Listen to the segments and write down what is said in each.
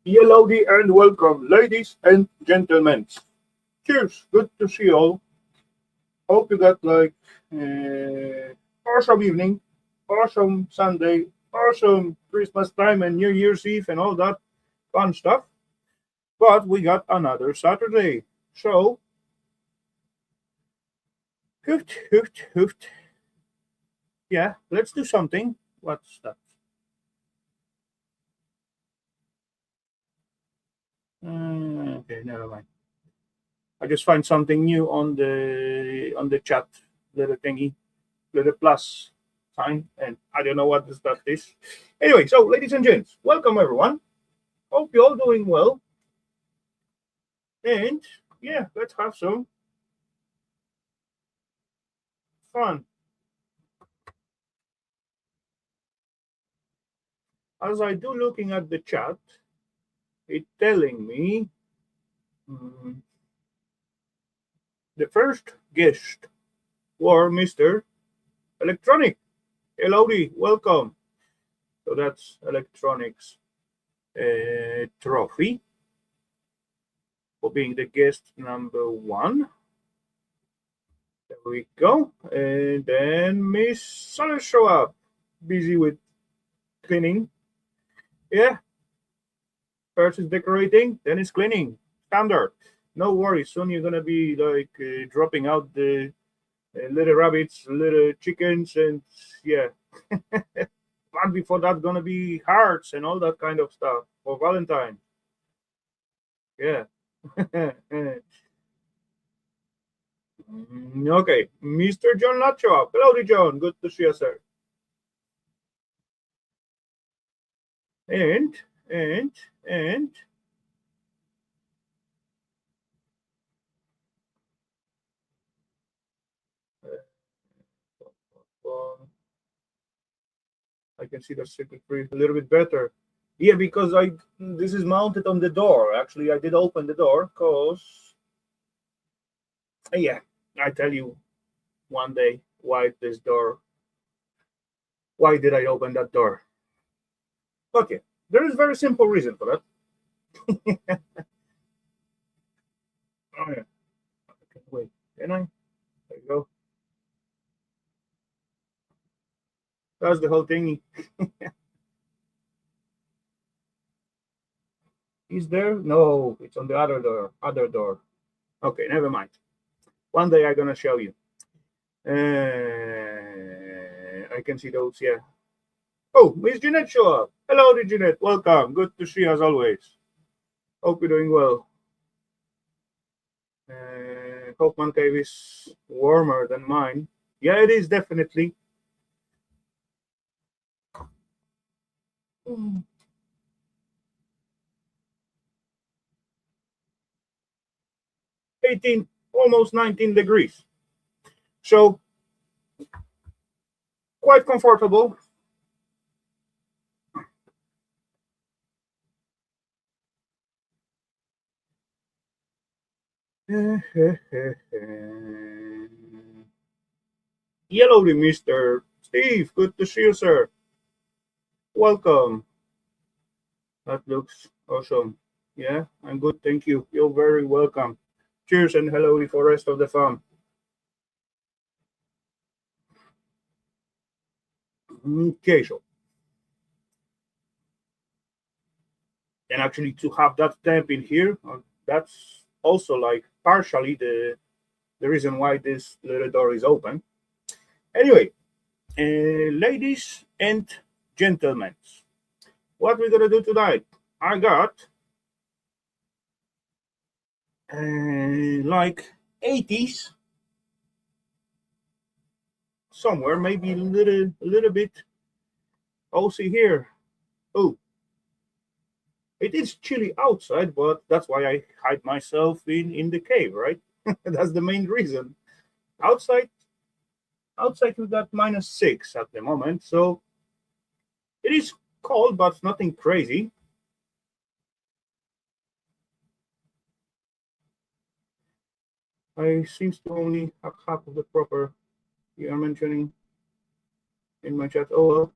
Hellowdy and welcome, ladies and gentlemen. Cheers. Good to see you all. Hope you got awesome evening, awesome Sunday, awesome Christmas time and New Year's Eve and all that fun stuff. But we got another Saturday. So, hoot, hoot, hoot. Yeah, let's do something. What's that? Okay, never mind. I just find something new on the chat little thingy, little plus sign, and I don't know what this stuff is. Anyway, so ladies and gents, welcome everyone. Hope you're all doing well. And yeah, let's have some fun. As I do looking at the chat, it's telling me the first guest were Mr. Electronic. Hellowdy, welcome. So that's Electronics trophy for being the guest number one. There we go. And then Miss Sun show up, busy with cleaning. Yeah. First is decorating, then it's cleaning. Standard. No worries. Soon you're gonna be dropping out the little rabbits, little chickens, and yeah. But before that, gonna be hearts and all that kind of stuff for Valentine. Yeah. Okay, Mr. John Nacho. Hello, John. Good to see you, sir. And I can see the circuit break a little bit better. Yeah, because this is mounted on the door. Actually, I did open the door because yeah, I tell you one day why this door. Why did I open that door? Okay, there is a very simple reason for that. Oh yeah. Okay, wait, can I? There you go. That's the whole thingy. Is there? No, it's on the other door. Other door. Okay, never mind. One day I'm gonna show you. I can see those. Yeah. Oh, Miss Jeanette show up. Hello, Jeanette. Welcome. Good to see you as always. Hope you're doing well. Hope man cave is warmer than mine. Yeah, it is definitely. 18, almost 19 degrees. So quite comfortable. Yellowly, Mr. Steve. Good to see you, sir. Welcome. That looks awesome. Yeah, I'm good. Thank you. You're very welcome. Cheers and hello for the rest of the farm. Okay, so. And actually, to have that temp in here, that's also like partially the reason why this little door is open. Anyway, ladies and gentlemen, what we're gonna do tonight? I got like 80s somewhere, maybe a little bit. Oh, see here. Oh, it is chilly outside, but that's why I hide myself in the cave, right? That's the main reason. Outside we got -6 at the moment, so it is cold, but nothing crazy. I seems to only have half of the proper you are mentioning in my chat. Oh well.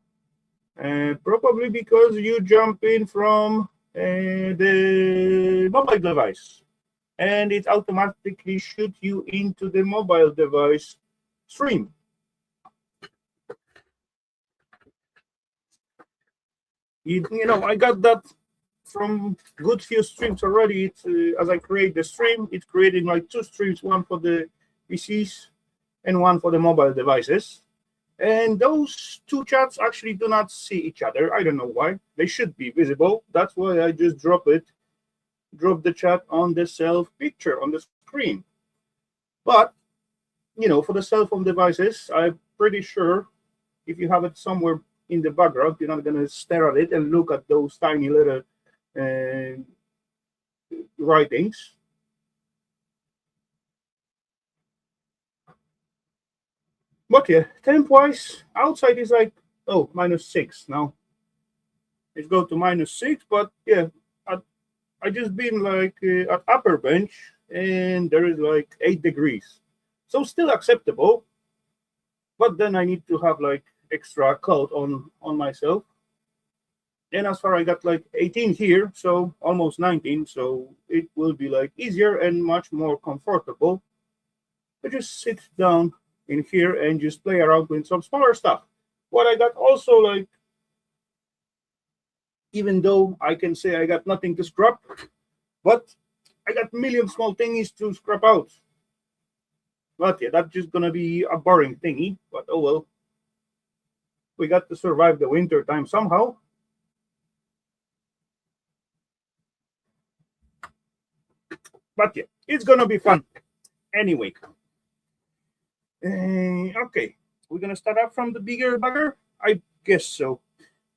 Probably because you jump in from the mobile device, and it automatically shoots you into the mobile device stream. I got that from good few streams already. As I create the stream, it's creating like two streams, one for the PCs and one for the mobile devices. And those two chats actually do not see each other. I don't know why. They should be visible. That's why I just drop the chat on the self picture on the screen. But for the cell phone devices, I'm pretty sure if you have it somewhere in the background, you're not gonna stare at it and look at those tiny little uh, writings. But yeah, temp wise, outside is like -6 now. Let's go to -6. But yeah, I just been like at upper bench and there is like 8 degrees, so still acceptable. But then I need to have like extra coat on myself. And as far I got like 18 here, so almost 19, so it will be like easier and much more comfortable to just sit down in here and just play around with some smaller stuff. What I got also, like, even though I can say I got nothing to scrap, but I got million small thingies to scrap out. But yeah, that's just gonna be a boring thingy, but oh well. We got to survive the winter time somehow. But yeah, it's gonna be fun. Anyway. Okay, we're gonna start up from the bigger bugger? I guess so.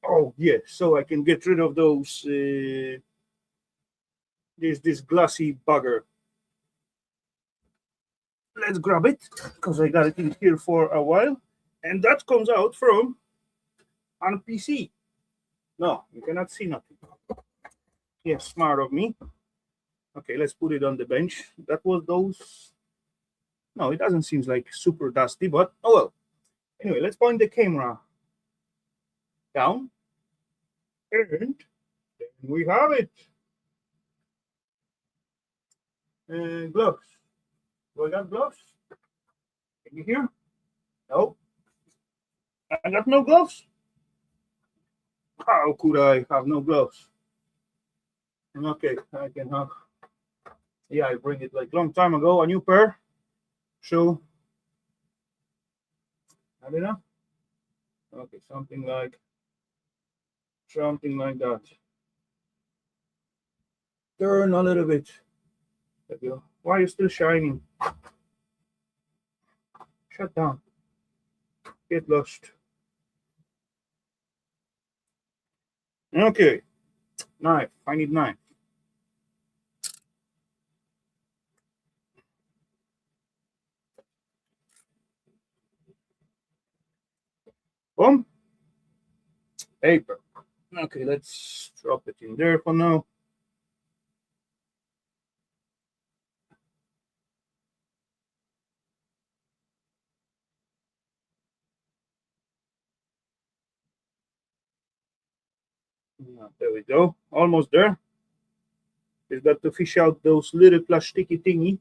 Oh yeah, so I can get rid of those this glassy bugger. Let's grab it, because I got it in here for a while. And that comes out from on PC. No, you cannot see nothing. Yeah, smart of me. Okay, let's put it on the bench. That was those. No, it doesn't seem like super dusty, but oh well. Anyway, let's point the camera down. And we have it. Gloves. Do I got gloves? Can you hear? No. I got no gloves. How could I have no gloves? Okay, I can have. Yeah, I bring it like long time ago. A new pair. So, I don't know. Okay, something like that. Turn a little bit. There you go. Why are you still shining? Shut down. Get lost. Okay. Knife. I need knife. Boom. Paper. Okay, let's drop it in there for now. There we go. Almost there. We've got to fish out those little plasticky thingy.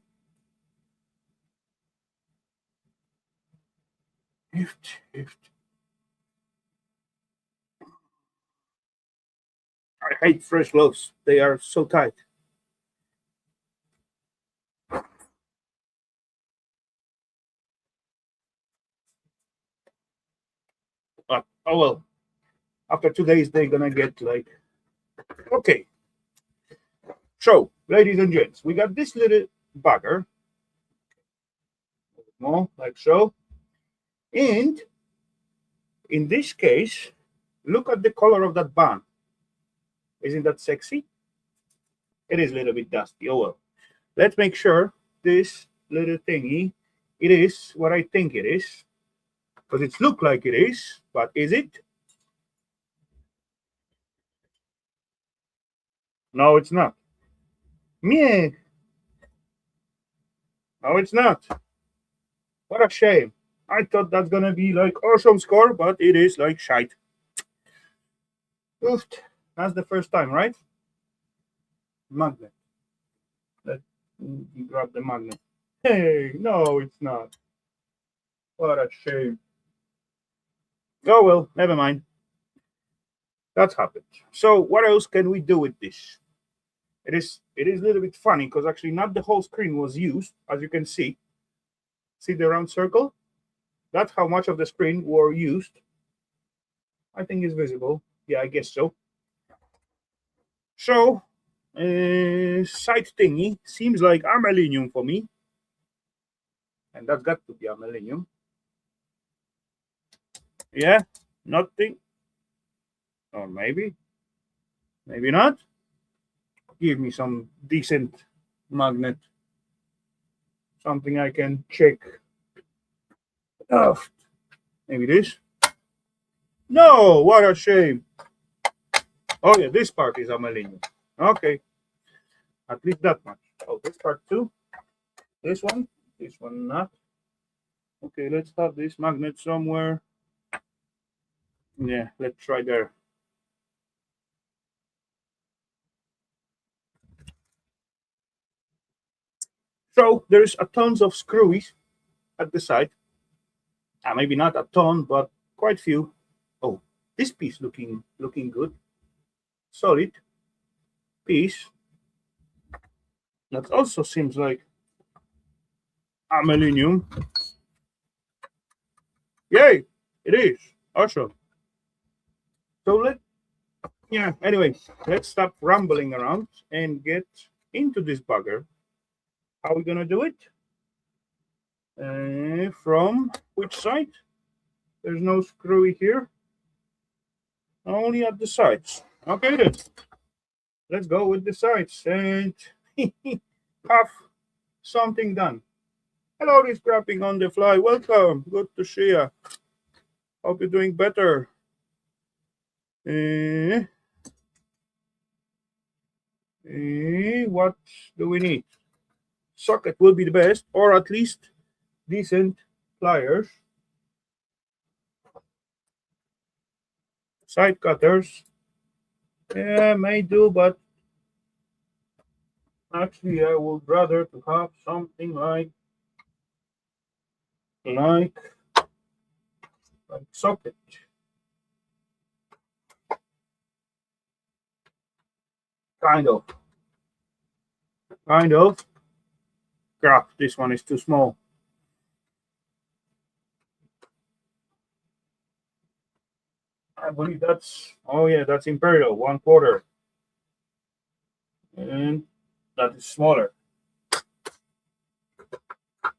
I hate fresh gloves. They are so tight. But oh well. After 2 days, they're gonna get like okay. So, ladies and gents, we got this little bugger, more like so, and in this case, look at the color of that band. Isn't that sexy? It is a little bit dusty. Oh well. Let's make sure this little thingy, it is what I think it is, because it looks like it is, but is it? No, it's not. Meh. No, it's not. What a shame. I thought that's gonna be like awesome score, but it is like shite. Oof. That's the first time, right? magnet. Let's grab the magnet. Hey, no, it's not. What a shame. Oh well, never mind. That's happened. So what else can we do with this? It is a little bit funny because actually not the whole screen was used, as you can see. See the round circle? That's how much of the screen were used. I think it's visible. Yeah, I guess so. So, side thingy seems like aluminum for me. And that's got to be aluminum. Yeah, nothing. Or maybe not. Give me some decent magnet. Something I can check. Oh, maybe this. No, what a shame. Oh yeah, this part is aluminum. Okay, at least that much. Oh, this part too. This one not. Okay, let's have this magnet somewhere. Yeah, let's try there. So there's a tons of screwies at the side. Maybe not a ton, but quite few. Oh, this piece looking good. Solid piece. That also seems like aluminum. Yay! It is awesome. So anyway, let's stop rambling around and get into this bugger. How are we gonna do it? From which side? There's no screwy here. Only at the sides. Okay then. Let's go with the sides and have something done. Hello, this scrapping on the fly. Welcome. Good to see you. Hope you're doing better. What do we need? Socket will be the best, or at least decent pliers. Side cutters. Yeah, may do, but actually I would rather to have something like socket. Kind of. Crap, this one is too small. I believe oh yeah, that's Imperial, 1/4. And that is smaller.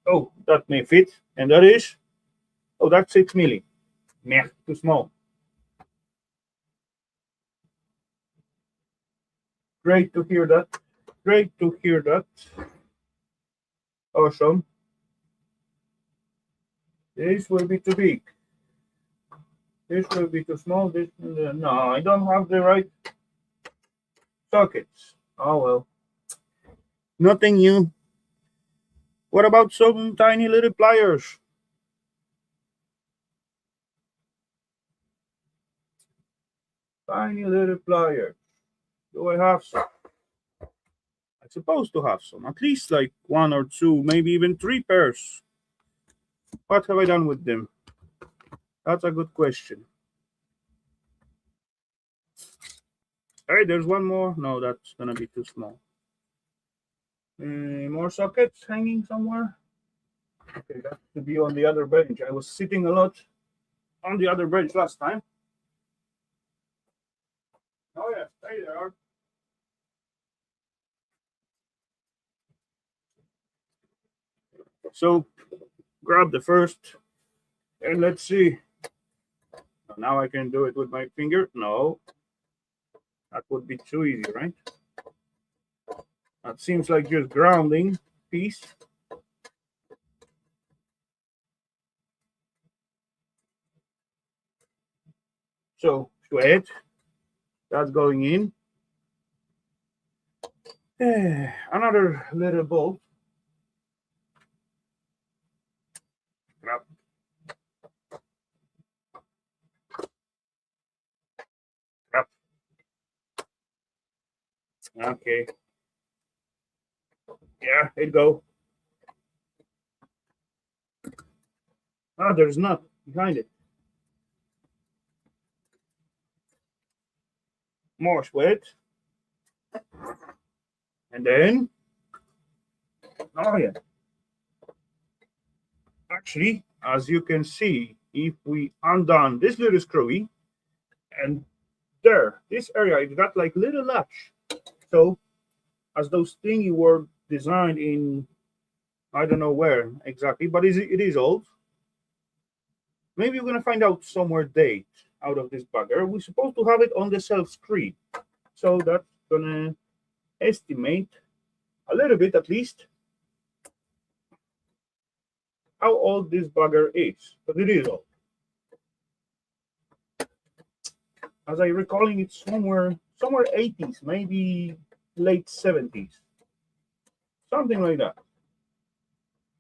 Oh, that may fit. And that is, oh, that's 6 milli. Meh, too small. Great to hear that. Great to hear that. Awesome. This will be too big. This will be too small. This no, I don't have the right sockets. Oh well. Nothing new. What about some tiny little pliers? Tiny little pliers. Do I have some? I'm supposed to have some. At least like 1 or 2, maybe even 3 pairs. What have I done with them? That's a good question. Hey, there's one more. No, that's gonna be too small. More sockets hanging somewhere. Okay, that should be on the other bench. I was sitting a lot on the other bench last time. Oh yeah, there they are. So grab the first, and let's see. Now I can do it with my finger. No, that would be too easy, right? That seems like just grounding piece. So thread, that's going in. Another little bolt. Grab. Grab. Okay. Yeah, it go. Ah, there's not behind it. More sweat. And then, oh yeah. Actually, as you can see, if we undone this little screwy, and there, this area, it got like little latch. So, as those thingy were designed in, I don't know where exactly, but it is old. Maybe we're gonna find out somewhere date out of this bugger. We're supposed to have it on the self screen, so that's gonna estimate a little bit at least how old this bugger is, but it is old. As I recalling, it's somewhere 80s, maybe late 70s, something like that.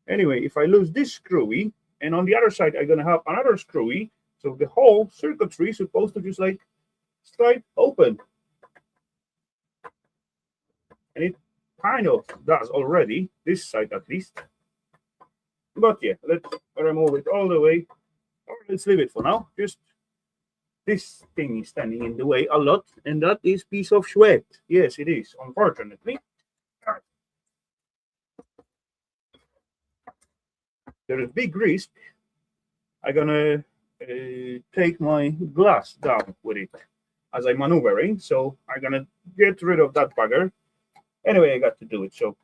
Anyway, if I lose this screwy, and on the other side I'm gonna have another screwy, so the whole circuitry is supposed to just like slide open, and it kind of does already, this side at least. But yeah, let's remove it all the way, or let's leave it for now. Just this thing is standing in the way a lot, and that is piece of sweat. Yes, it is, unfortunately. There is big risk I'm gonna take my glass down with it as I'm maneuvering, so I'm gonna get rid of that bugger. Anyway, I got to do it, so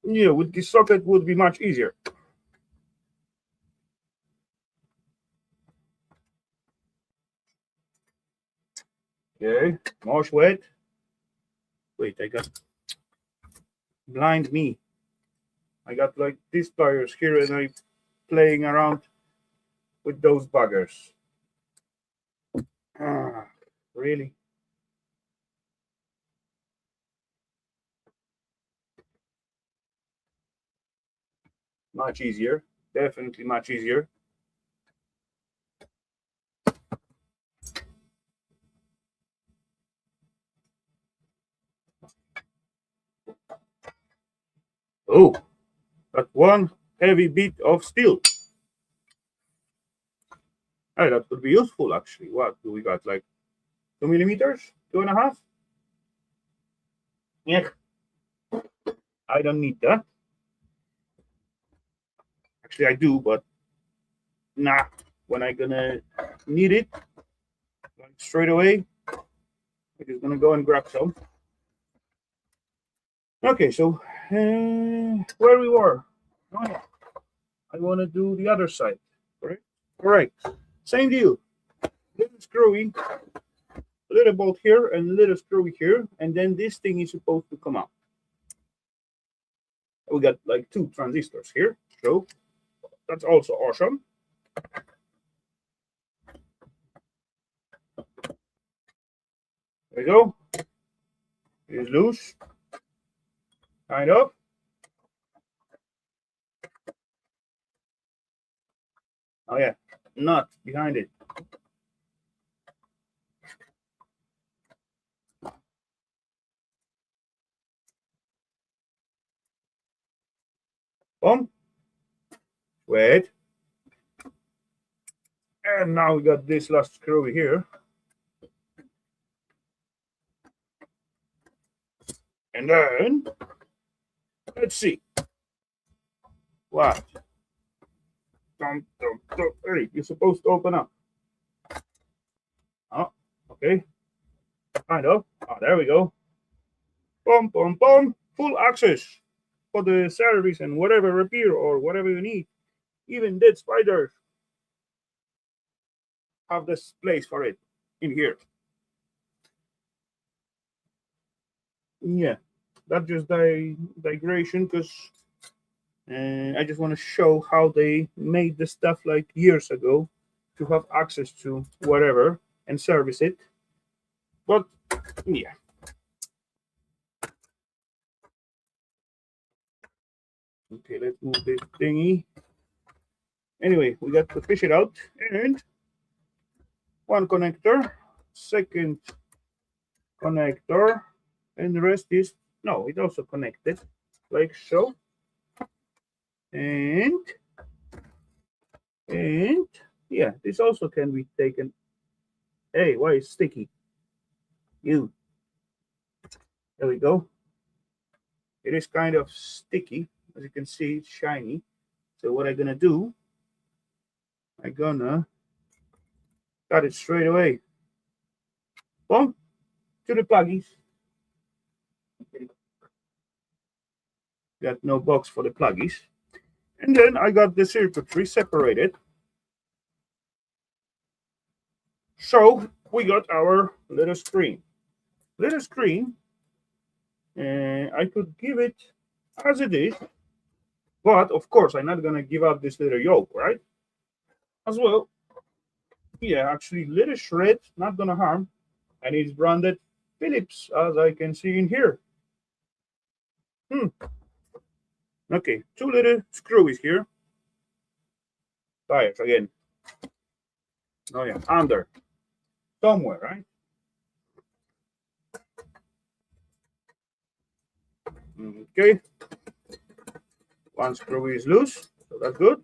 yeah, with this socket would be much easier. Okay, more sweat. Wait, I got blind me. I got like these pliers here, and I'm playing around with those buggers. Ah, really? Much easier. Definitely much easier. Oh, that one heavy bit of steel. Hey, that could be useful actually. What do we got? Like 2 millimeters? 2.5? Yeah, I don't need that. Actually, I do, but nah. When I gonna need it, like straight away, I'm just gonna go and grab some. Okay, so where we were? Oh yeah, I want to do the other side. Correct. Correct. Same deal. Little screwy, a little bolt here, and a little screwy here, and then this thing is supposed to come out. We got like 2 transistors here, so that's also awesome. There we go. It is loose, kind of. Oh yeah, nut behind it. Boom. Wait. And now we got this last screw here. And then, let's see. What? Hey, you're supposed to open up. Oh, okay. Kind of. Oh, there we go. Boom, boom, boom. Full access for the service and whatever repair or whatever you need. Even dead spiders have this place for it in here. Yeah, that's just digression because I just want to show how they made the stuff like years ago to have access to whatever and service it. But yeah. Okay, let's move this thingy. Anyway, we got to fish it out, and one connector, second connector, and the rest is, no, it also connected like so. And yeah, this also can be taken. Hey, why is sticky? You. There we go. It is kind of sticky. As you can see, it's shiny. So what I'm gonna do, I'm gonna cut it straight away. Boom, to the pluggies. Got no box for the pluggies. And then I got the circuitry separated. So we got our little screen. Little screen, I could give it as it is, but of course I'm not gonna give up this little yoke, right? As well, yeah, actually little shred, not gonna harm, and it's branded Phillips, as I can see in here. Okay, two little screws here. Tires again. Oh yeah, under somewhere, right? Okay, one screw is loose, so that's good.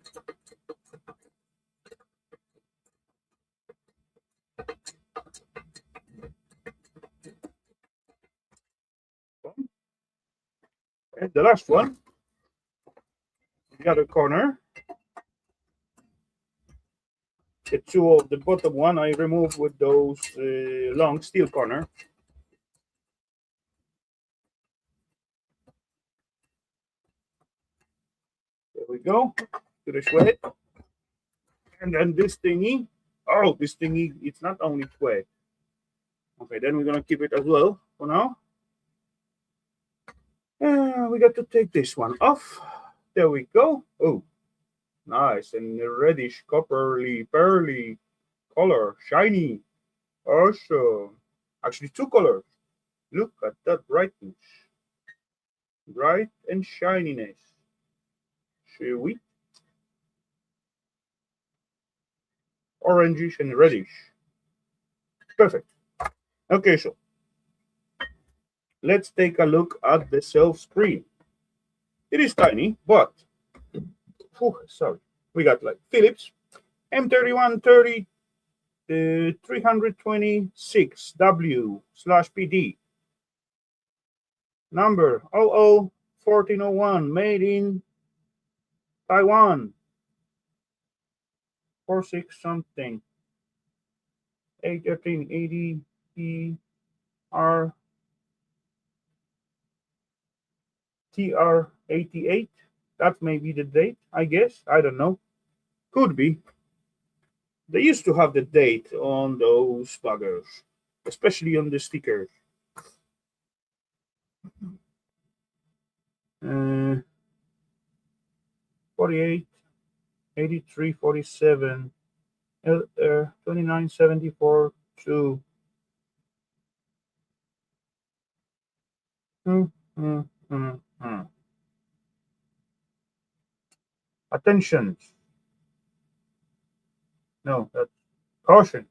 And the last one, the other corner. The two of the bottom one I removed with those long steel corner. There we go. To the shred. And then this thingy. Oh, this thingy, it's not only shred. Okay, then we're gonna keep it as well for now. We got to take this one off. There we go. Oh, nice and reddish, copperly, pearly color, shiny. Awesome. Actually, two colors. Look at that brightness. Bright and shininess. Sweet. Orangish and reddish. Perfect. Okay, so let's take a look at the self screen. It is tiny, but sorry, we got like Philips M3130 326W/PD. Number 001401, made in Taiwan. 46 something. 81380 ER TR88. That may be the date, I guess. I don't know. Could be. They used to have the date on those buggers, especially on the stickers. 48, 83, 47, 29, 74, 2. Attention. No, that's caution.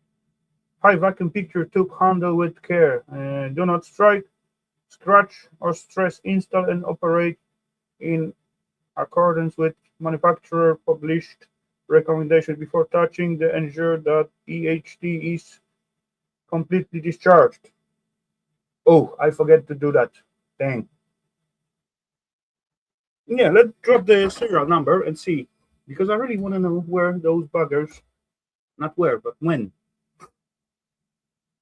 High vacuum picture tube, handle with care. Do not strike, scratch, or stress. Install and operate in accordance with manufacturer published recommendation before touching. Ensure that EHD is completely discharged. Oh, I forget to do that. Dang. Yeah, let's drop the serial number and see, because I really want to know where those buggers, not where, but when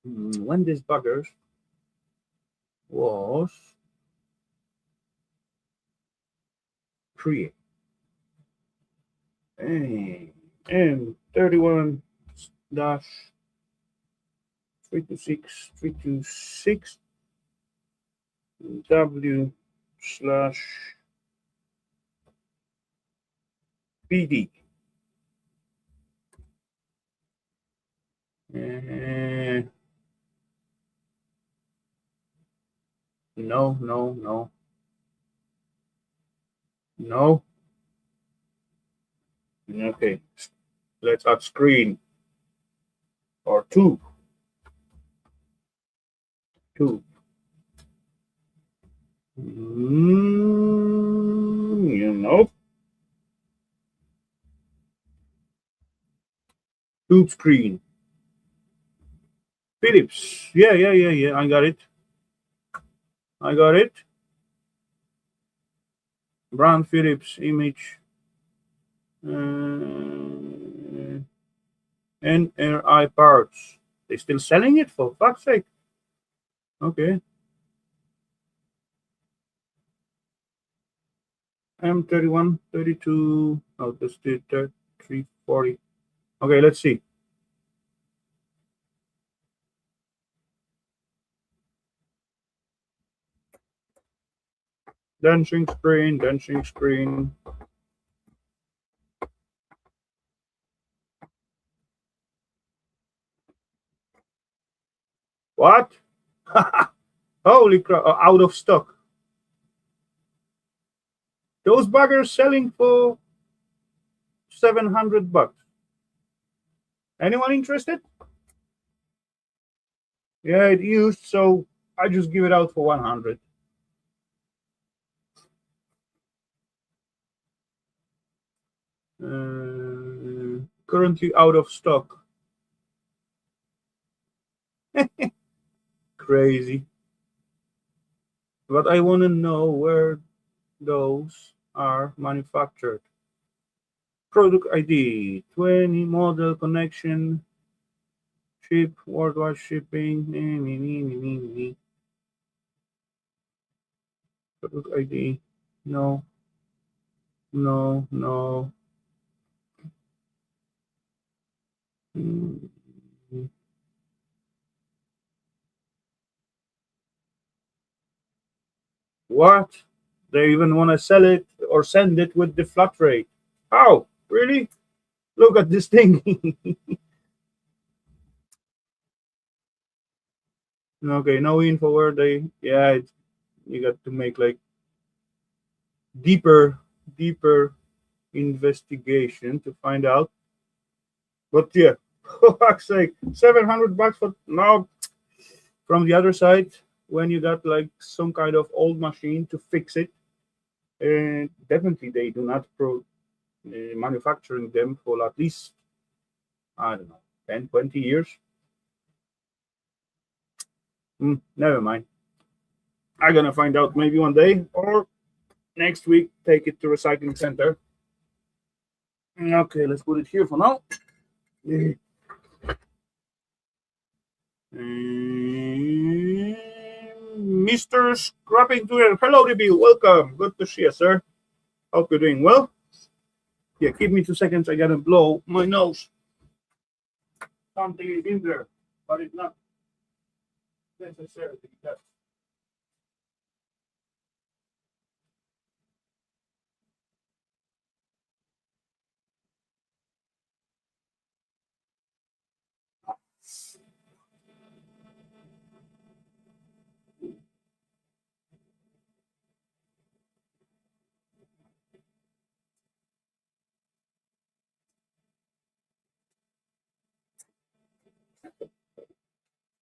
this buggers was created. M31 dash 326 W slash PD. No. Okay, let's add screen or tube. You know, tube screen. Philips. Yeah. I got it. I got it. Brand Philips image. NRI parts. They still selling it, for fuck's sake. Okay. M31, 32. Oh, that's the 340. Okay, let's see. Dancing screen, dancing screen. What? Holy crap, out of stock. Those buggers selling for 700 bucks. Anyone interested? Yeah, it used, so I just give it out for 100. Currently out of stock. Crazy. But I want to know where those are manufactured. Product ID, 20, model, connection, ship, worldwide shipping. Product ID, no, no. Mm. What? They even want to sell it or send it with the flat rate. How? Really? Look at this thing. Okay, no info where they. Yeah, you got to make like deeper investigation to find out. But yeah, for fuck's sake, 700 bucks for now. From the other side, when you got like some kind of old machine to fix it, and definitely they do not manufacturing them for at least, I don't know, 10, 20 years. Never mind. I'm gonna find out maybe one day or next week. Take it to recycling center. Okay, let's put it here for now. Mr. Scrapping to hello, DB. Welcome. Good to see you, sir. Hope you're doing well. Yeah, give me 2 seconds. I gotta blow my nose. Something is in there, but it's not necessarily that.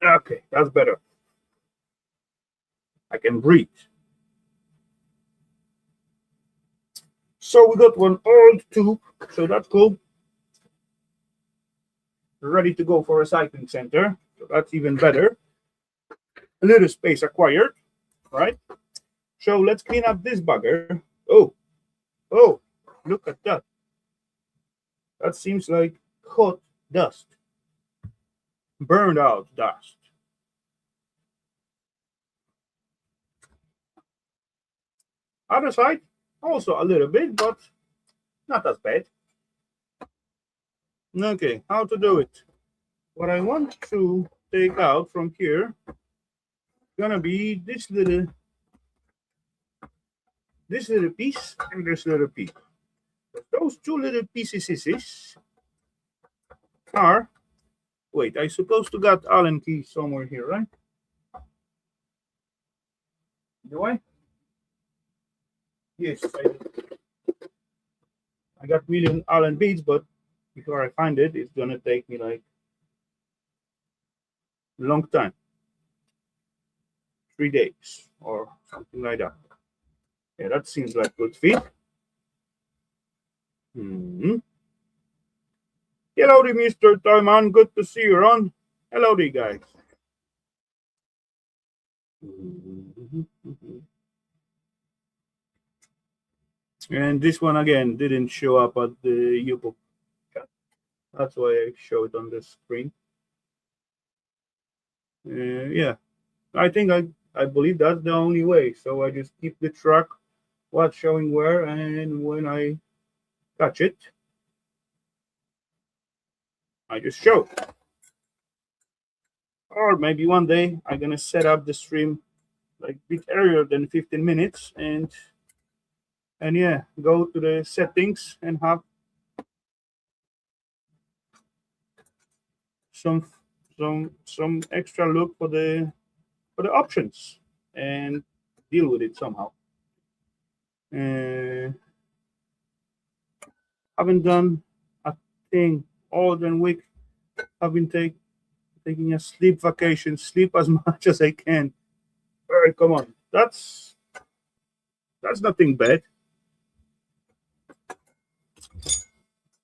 Okay, that's better. I can breathe. So we got one old tube, so that's cool. Ready to go for recycling center. So that's even better. A little space acquired, right? So let's clean up this bugger. Oh, look at that. That seems like hot dust, burned out dust. Other side, also a little bit, but not as bad. Okay, how to do it? What I want to take out from here gonna be this little piece and this little piece. Those two little pieces are. Wait, I supposed to got Allen key somewhere here, right? Do I? Yes, I do. I got million Allen beads, but before I find it, it's gonna take me like a long time, 3 days or something like that. Yeah, that seems like good fit. Hmm. Hello, Mr. Toyman. Good to see you, Ron. Hello, guys. And this one again didn't show up at the YouTube chat. That's why I show it on the screen. Yeah, I think I believe that's the only way. So I just keep the track, what's showing where, and when I catch it, I just show. Or maybe one day I'm gonna set up the stream like a bit earlier than 15 minutes, and yeah, go to the settings and have some some extra look for the options and deal with it somehow. Uh, haven't done a thing all the week. I've been taking a sleep vacation, sleep as much as I can. All right, come on, that's nothing bad.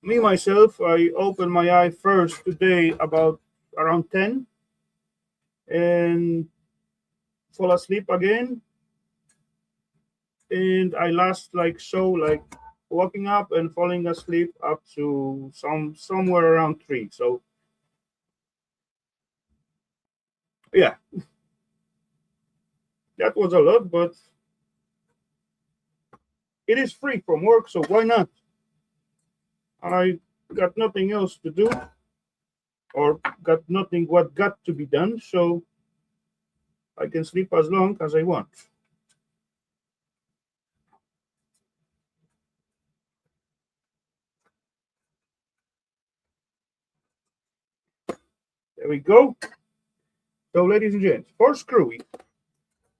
Me myself, I opened my eye first today about around 10 and fall asleep again, and I last like so like waking up and falling asleep up to somewhere around 3. So yeah, that was a lot, but it is free from work, so why not? I got nothing else to do or got nothing what got to be done, so I can sleep as long as I want. There we go. So ladies and gents, for screwy,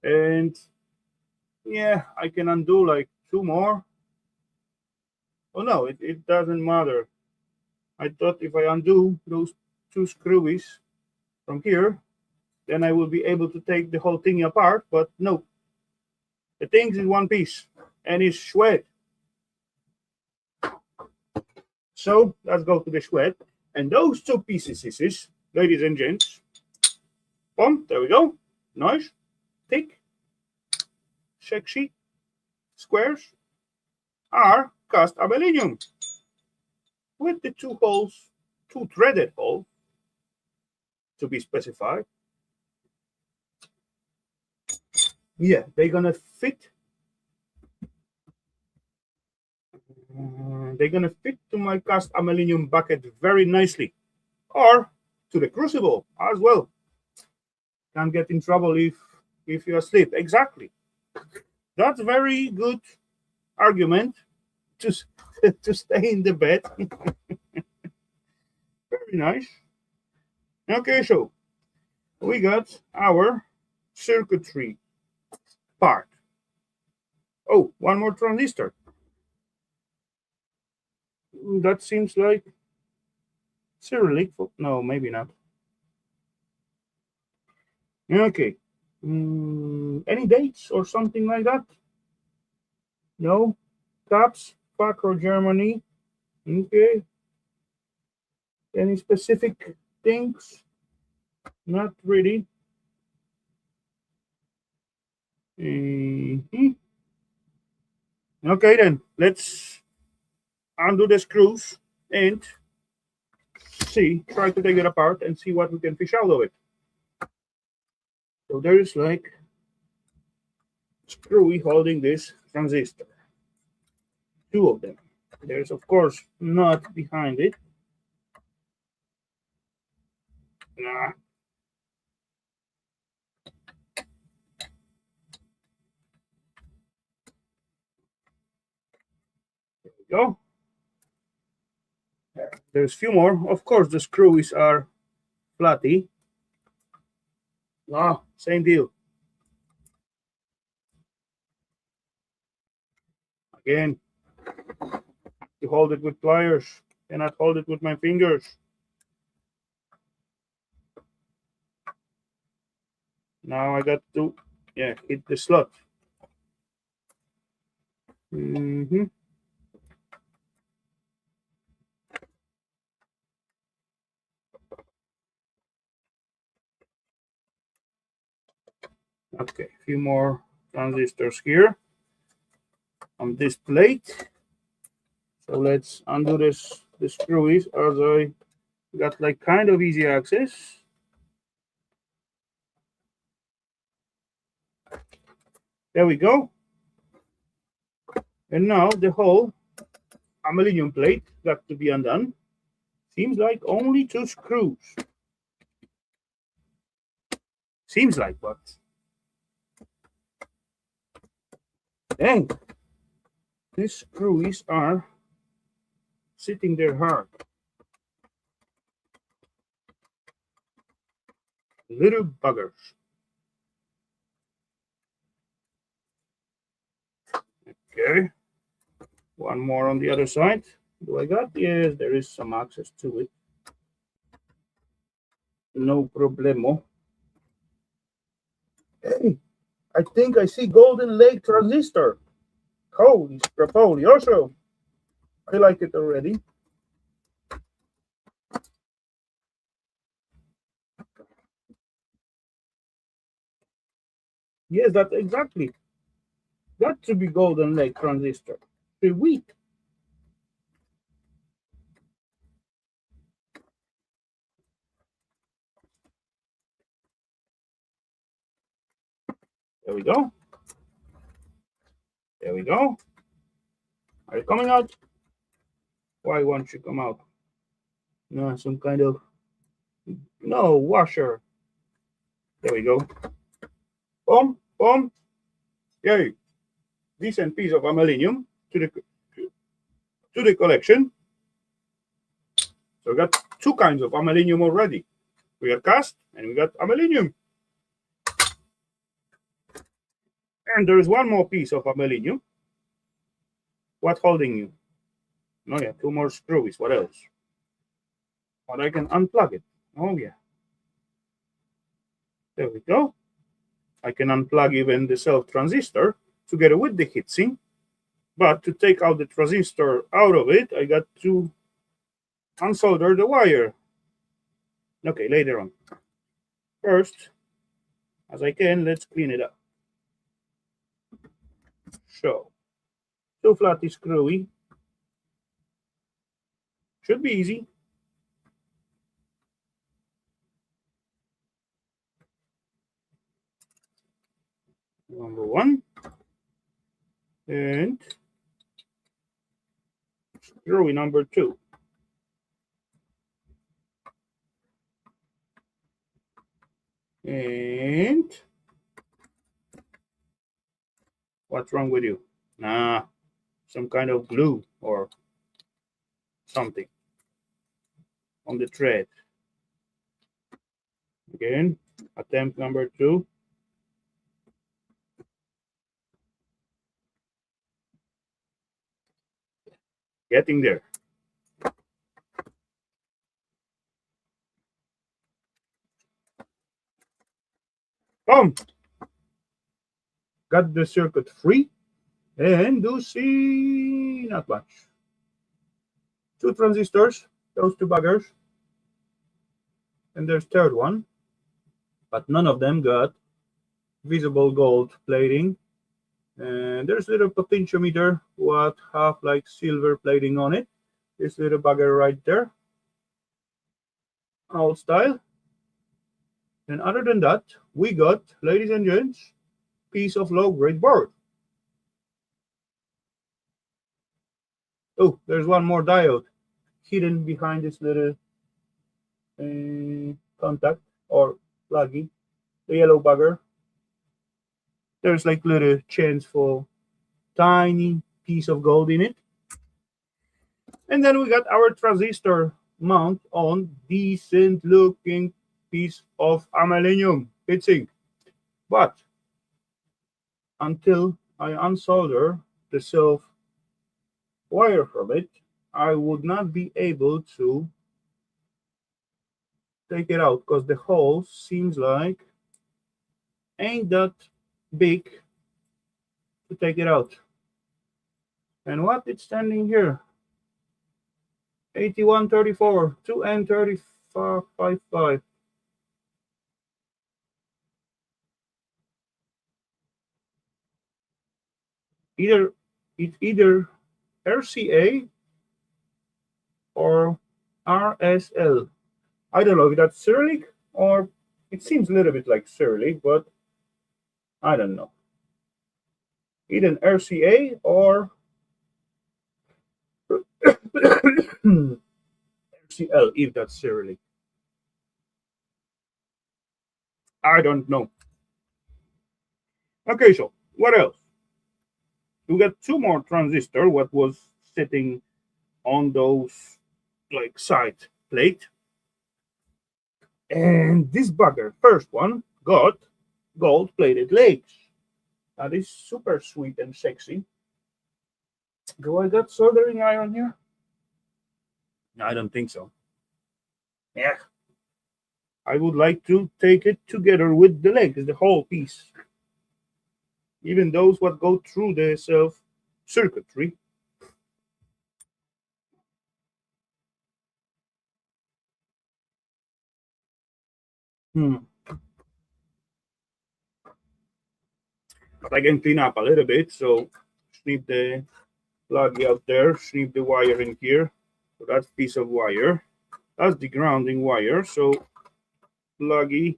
and yeah, I can undo like 2 more. Oh no, it doesn't matter. I thought if I undo those 2 screwies from here, then I will be able to take the whole thing apart, but no. The thing's in one piece and it's shred. So let's go to the shred. And those 2 pieces, ladies and gents, boom, there we go. Nice, thick, sexy squares are cast aluminium with the 2 holes, 2 threaded holes to be specified. Yeah, they're gonna fit. They're gonna fit to my cast aluminium bucket very nicely, or to the crucible as well. Can't get in trouble if you're asleep. Exactly. That's very good argument to to stay in the bed. Very nice. Okay, so we got our circuitry part. Oh, one more transistor. That seems like Cyrillic. No, maybe not. Okay. Any dates or something like that? No. Caps, Paco, Germany. Okay. Any specific things? Not really. Mhm. Okay, then let's undo the screws and try to take it apart and see what we can fish out of it. So there is like screwy holding this transistor. 2 of them. There's of course not behind it. Nah. There we go. There's a few more. Of course, the screws are flatty. Ah, same deal. Again, to hold it with pliers, cannot hold it with my fingers. Now I got to, yeah, hit the slot. Okay, a few more transistors here on this plate. So let's undo the screws as I got like kind of easy access. There we go. And now the whole aluminum plate got to be undone. Seems like only 2 screws. Seems like, but dang, these screws are sitting there hard. Little buggers. Okay, one more on the other side. Do I got? Yes, there is some access to it. No problemo. Hey, I think I see Golden Lake transistor. Holy scrapoli. Also, I like it already. Yes, that exactly. Got to be Golden Lake transistor. Sweet. There we go. There we go. Are you coming out? Why won't you come out? No, some kind of no washer. There we go. Boom, boom. Yay. Decent piece of aluminium to the collection. So we got 2 kinds of aluminium already. We got cast and we got aluminium. And there is one more piece of aluminium. What holding you? No, yeah, 2 more screws. What else? But I can unplug it. Oh, yeah. There we go. I can unplug even the self transistor together with the heatsink. But to take out the transistor out of it, I got to unsolder the wire. Okay, later on. First, as I can, let's clean it up. So, 2 flatty screwy. Should be easy. Number 1. And screwy number 2. And what's wrong with you? Nah, some kind of glue or something on the thread. Again, attempt number 2. Getting there. Boom! Got the circuit free. And do see not much. 2 transistors, those 2 buggers. And there's third one. But none of them got visible gold plating. And there's a little potentiometer what have like silver plating on it. This little bugger right there. Old style. And other than that, we got, ladies and gents, piece of low-grade board. Oh, there's one more diode hidden behind this little contact or pluggy, the yellow bugger. There's like little chance for tiny piece of gold in it. And then we got our transistor mount on decent looking piece of aluminum heatsink. But until I unsolder the self wire from it, I would not be able to take it out because the hole seems like ain't that big to take it out. And what it's standing here? 8134, 2N3555. It's either RCA or RSL. I don't know if that's Cyrillic or it seems a little bit like Cyrillic, but I don't know. Either RCA or RCL if that's Cyrillic. I don't know. Okay, so what else? We got two more transistors. What was sitting on those like side plate, and this bugger, first one, got gold-plated legs. That is super sweet and sexy. Do I got soldering iron here? I don't think so. Yeah. I would like to take it together with the legs, the whole piece. Even those what go through the self circuitry. But I can clean up a little bit, so snip the plug out there, snip the wire in here. So that's piece of wire. That's the grounding wire. So pluggy,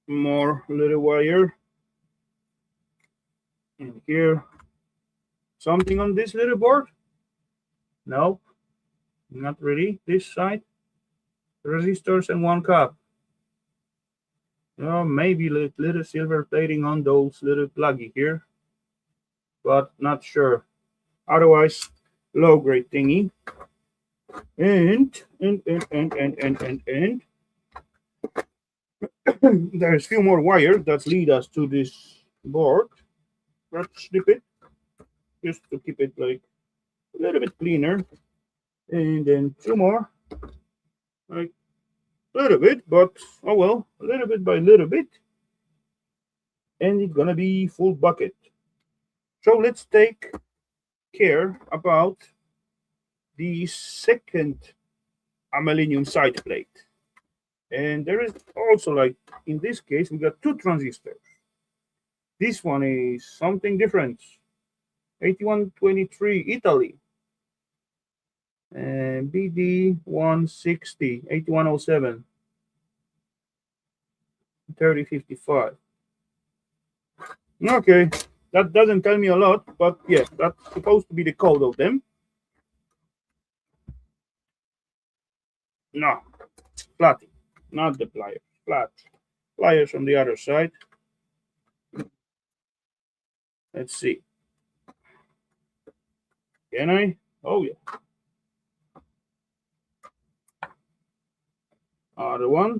more little wire in here. Something on this little board? Nope, not really. This side, resistors and one cap. Maybe little silver plating on those little pluggy here, but not sure. Otherwise, low grade thingy. And there's a few more wires that lead us to this board. Let's snip it just to keep it like a little bit cleaner. And then two more, like a little bit, but oh well, a little bit by little bit. And it's gonna be full bucket. So let's take care about the second aluminum side plate. And there is also, like in this case, we got two transistors. This one is something different. 8123 Italy. And BD 160, 8107, 3055. Okay, that doesn't tell me a lot, but yeah, that's supposed to be the code of them. No, flat, not the pliers, flat. Pliers on the other side. Let's see. Can I? Oh yeah. Other one.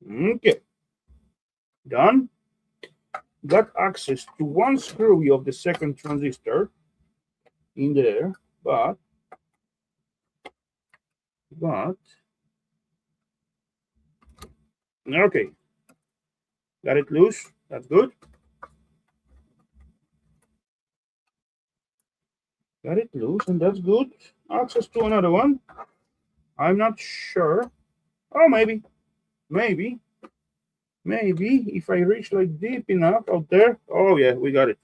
Okay. Done. Got access to one screw of the second transistor in there, but okay, got it loose. That's good. Got it loose, and that's good. Access to another one. I'm not sure. Oh, maybe if I reach like deep enough out there. Oh yeah, we got it.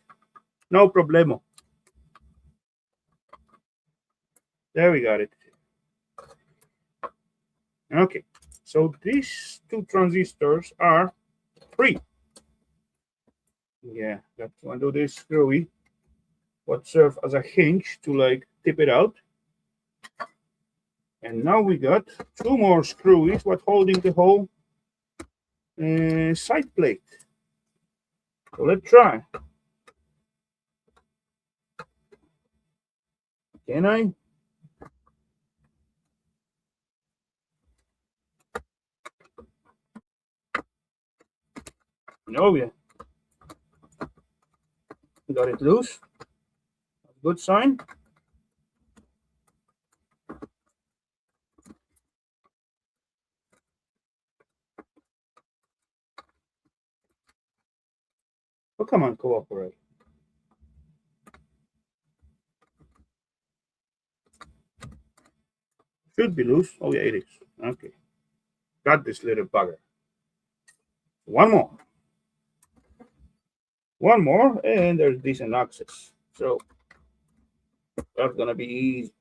No problemo. There we got it. Okay, so these two transistors are free. Yeah, got to undo this screwy. What serve as a hinge to like tip it out. And now we got two more screwies what holding the whole side plate. So let's try. Can I? Oh yeah. Got it loose. Good sign. Oh, come on, cooperate. Should be loose. Oh, yeah, it is. Okay. Got this little bugger. One more. One more, and there's decent access. So that's gonna be easy.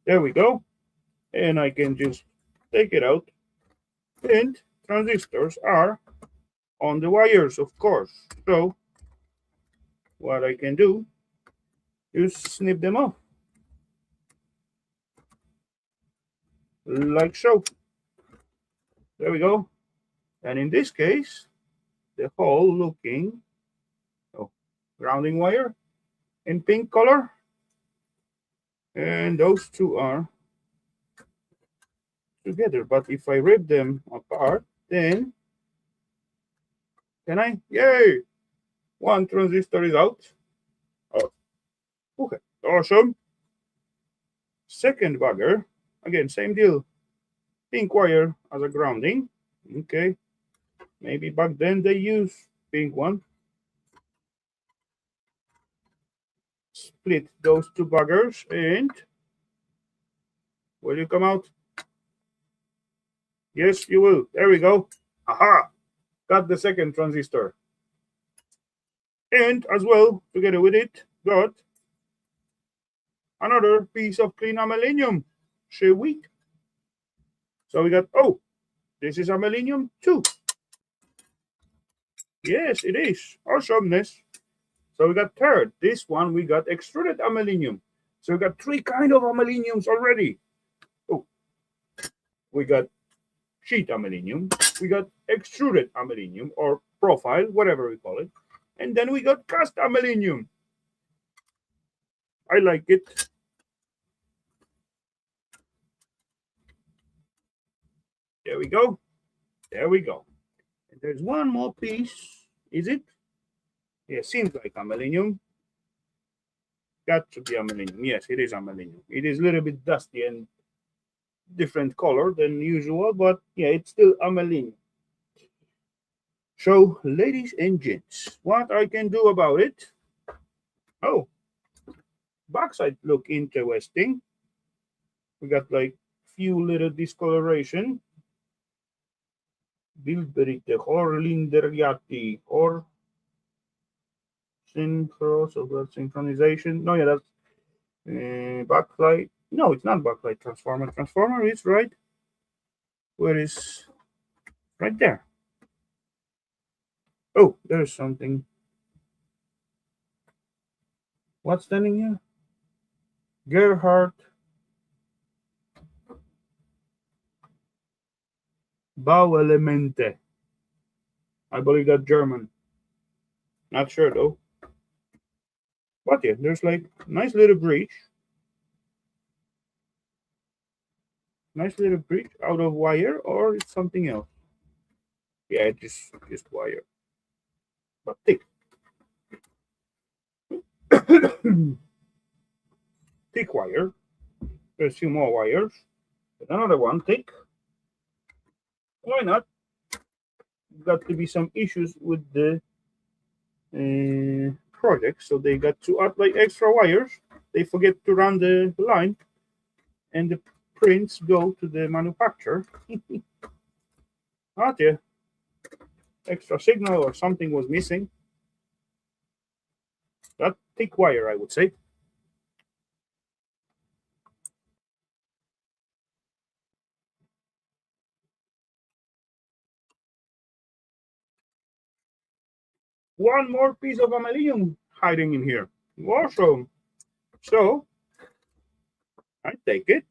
There we go. And I can just take it out. And transistors are on the wires, of course. So what I can do is snip them off. Like so. There we go. And in this case, the whole looking oh, grounding wire in pink color. And those two are together. But if I rip them apart, then can I? Yay! One transistor is out. Oh, okay. Awesome. Second bugger. Again, same deal. Pink wire as a grounding. Okay. Maybe back then they used pink one. Split those two buggers and will you come out? Yes, you will. There we go. Aha! Got the second transistor. And as well, together with it, got another piece of clean aluminum. Shall we? So we got, oh, this is aluminum too. Yes, it is. Awesomeness. So we got third. This one we got extruded aluminum. So we got three kind of aluminums already. Oh, we got sheet aluminum, we got extruded aluminum or profile, whatever we call it, and then we got cast aluminum. I like it. There we go. There we go. And there's one more piece. Is it? Yeah, seems like aluminum. Got to be aluminum. Yes, it is aluminum. It is a little bit dusty and different color than usual, but yeah, it's still aluminum. So, ladies and gents, what I can do about it? Oh, backside look interesting. We got like few little discoloration. Bilderite or Linderiati or synchro, so that's synchronization. No, yeah, that's backlight. No, it's not backlight transformer. Transformer is right. Where is right there? Oh, there's something. What's standing here? Gerhard Bauelemente. I believe that's German. Not sure though. But yeah, there's like nice little breach. Nice little breach out of wire, or it's something else. Yeah, just wire. But thick. Thick wire. There's a few more wires. Another one thick. Why not? Got to be some issues with the project, so they got to add like extra wires. They forget to run the line, and the prints go to the manufacturer. Ah, yeah, extra signal or something was missing. That thick wire, I would say. One more piece of aluminum hiding in here. Awesome. So I take it.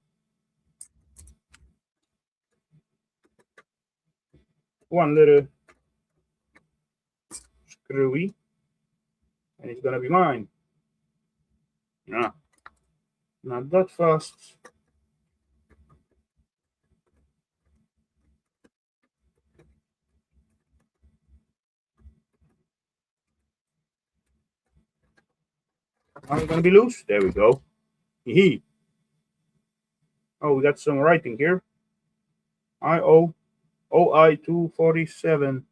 One little screwy, and it's gonna be mine. Nah, not that fast. Are they gonna be loose? There we go. Hee. Oh, we got some writing here. IO OI 247.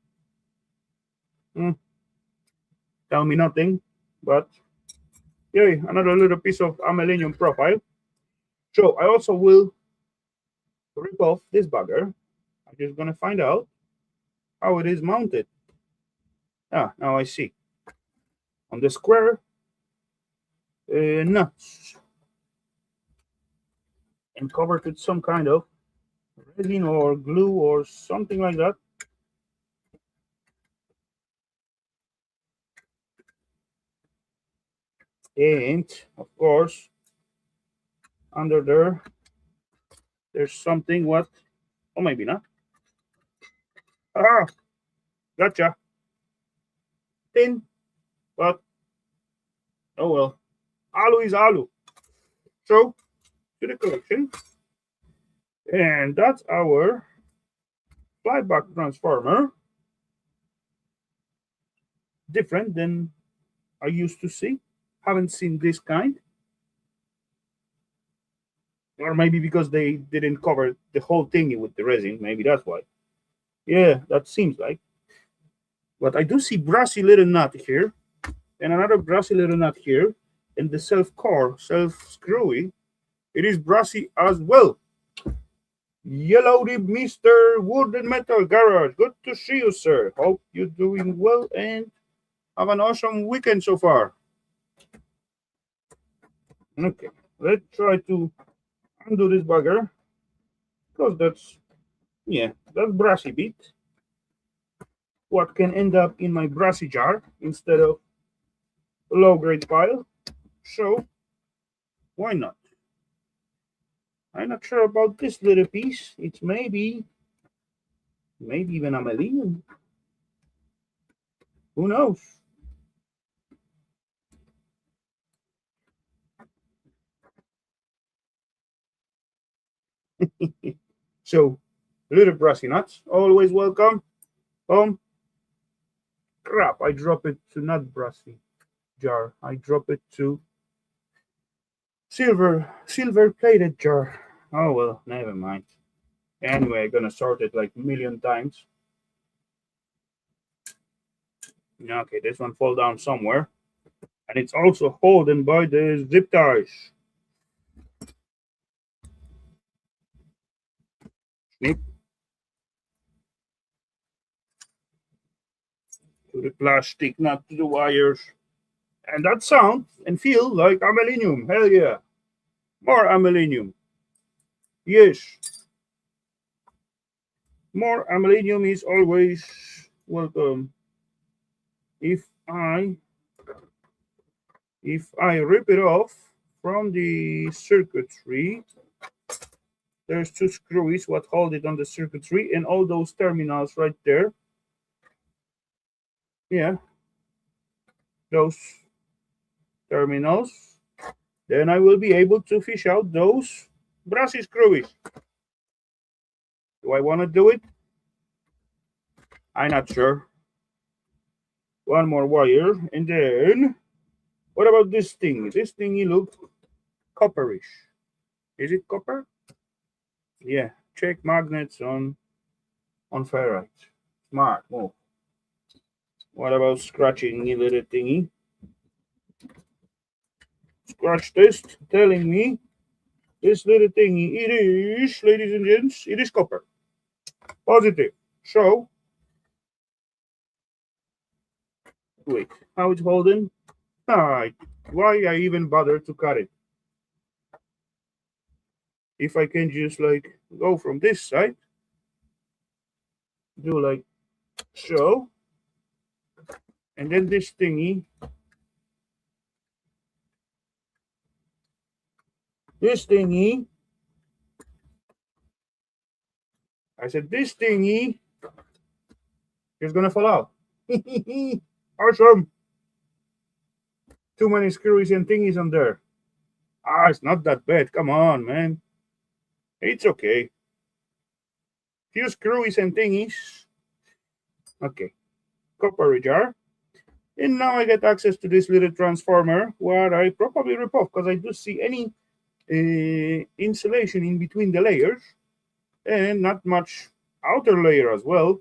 Tell me nothing, but yay, another little piece of aluminum profile. So I also will rip off this bugger. I'm just gonna find out how it is mounted. Ah, now I see. On the square nuts and covered with some kind of resin or glue or something like that. And of course, under there's something what, or maybe not. Ah, gotcha. Tin, but oh well. Alu is alu. So to the collection, and that's our flyback transformer. Different than I used to see. Haven't seen this kind. Or maybe because they didn't cover the whole thingy with the resin. Maybe that's why. Yeah, that seems like. But I do see brassy little nut here, and another brassy little nut here, and the self-core, self-screwy. It is brassy as well. Yellowdy Mr. Wood and Metal Garage. Good to see you, sir. Hope you're doing well and have an awesome weekend so far. Okay, let's try to undo this bugger. Because that's brassy bit. What can end up in my brassy jar instead of low grade pile. So why not? I'm not sure about this little piece. It's maybe even a million. Who knows? So little brassy nuts, always welcome. Crap, I drop it to not brassy jar. I drop it to silver plated jar. Oh well, never mind. Anyway, I'm gonna sort it like a million times. Okay, this one fall down somewhere. And it's also holding by the zip ties. Snip to the plastic, not to the wires. And that sound and feel like aluminum. Hell yeah. More aluminum. Yes. More aluminum is always welcome. If I rip it off from the circuitry, there's two screws what hold it on the circuitry and all those terminals right there. Yeah. Those terminals. Then I will be able to fish out those brassy screws. Do I want to do it? I'm not sure. One more wire, and then what about this thing? This thingy looks copperish. Is it copper? Yeah. Check magnets on ferrite. Smart move. What about scratching a little thingy? Scratch test telling me this little thingy it is, ladies and gents, it is copper. Positive. So wait, how it's holding? Alright. Why I even bother to cut it? If I can just like go from this side, do like so, and then this thingy, I said this thingy is gonna fall out. Awesome. Too many screws and thingies on there. Ah, it's not that bad. Come on, man. It's okay. Few screws and thingies. Okay. Copper jar. And now I get access to this little transformer where I probably rip off because I do see any insulation in between the layers and not much outer layer as well.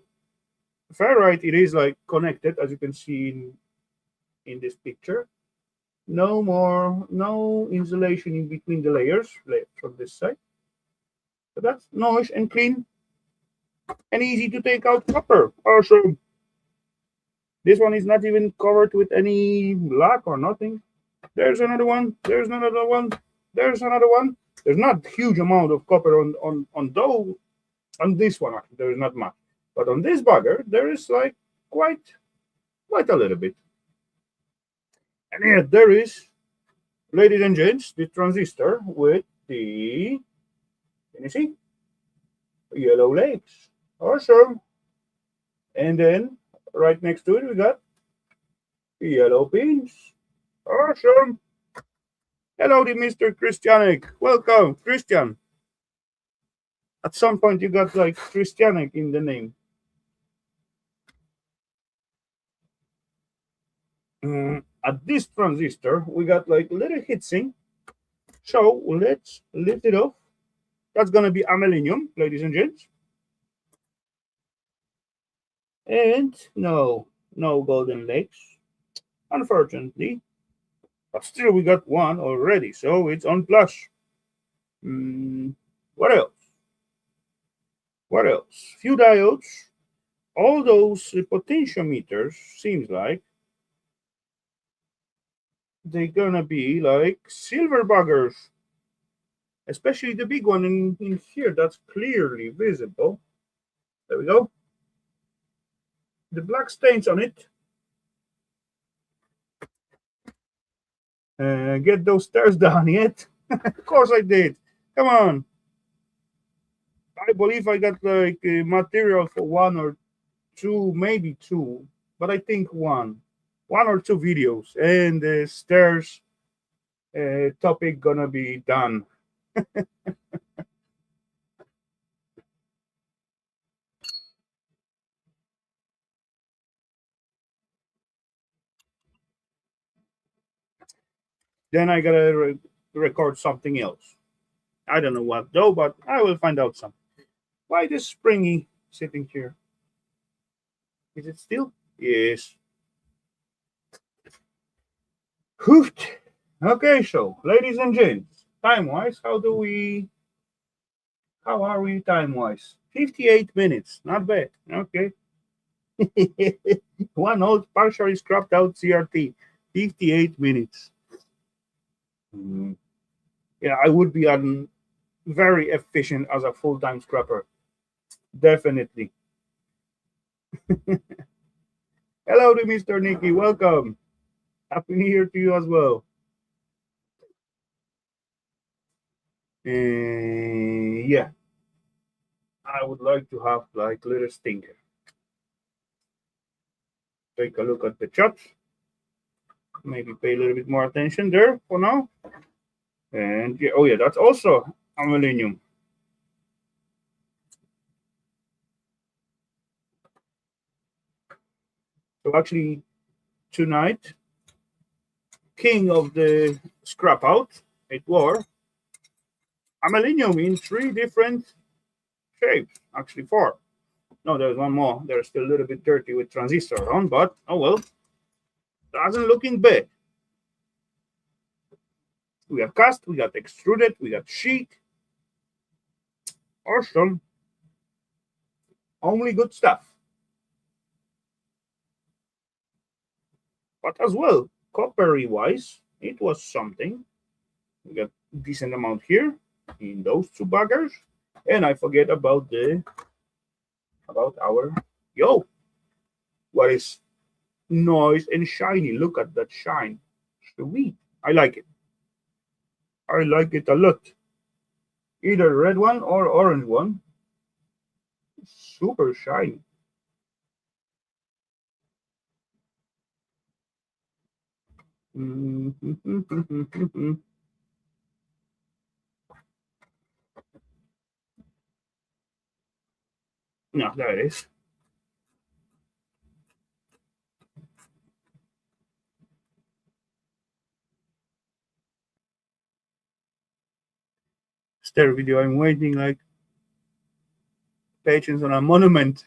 Ferrite, it is like connected, as you can see in this picture. No insulation in between the layers from this side. So that's nice and clean and easy to take out copper. Awesome. This one is not even covered with any black or nothing. There's another one. There's another one. There's another one. There's not huge amount of copper on this one. Actually, there is not much, but on this bugger there is like quite a little bit. And here there is, ladies and gents, the transistor with the, can you see, yellow legs. Awesome. And then right next to it we got yellow pins. Awesome. Hello, Mr. Christianic. Welcome, Christian. At some point you got like Christianic in the name. At this transistor, we got like little heatsink. So let's lift it off. That's gonna be aluminum, ladies and gents. And no golden legs, unfortunately. But still, we got one already, so it's on plus. What else? What else? Few diodes. All those potentiometers seems like they're gonna be like silver buggers, especially the big one in here that's clearly visible. There we go. The black stains on it. Get those stairs down yet? Of course I did. Come on. I believe I got like material for one or two, maybe two, but I think one or two videos, and the stairs topic gonna be done. Then I gotta record something else. I don't know what though, but I will find out something. Why this springy sitting here? Is it still? Yes. Hoofed. Okay, so ladies and gents, time wise, how are we time wise? 58 minutes, not bad. Okay. One old partially scrapped out CRT, 58 minutes. Yeah, I would be very efficient as a full time scrapper. Definitely. Hello to Mr. Nicky. Welcome. Happy New Year to you as well. Yeah, I would like to have like little stinker. Take a look at the chat. Maybe pay a little bit more attention there for now. And yeah, oh yeah, that's also aluminum. So actually, tonight, king of the scrap out, it were aluminum in three different shapes. Actually, four. No, there's one more. They're still a little bit dirty with transistor on, but oh well. Doesn't looking bad. We got cast, we got extruded, we got sheet. Awesome. Only good stuff. But as well, coppery wise, it was something. We got decent amount here in those two buggers. And I forget about our what is nice and shiny. Look at that shine. Sweet. I like it. I like it a lot. Either red one or orange one. Super shiny. No, there it is. stair video. I'm waiting like patience on a monument.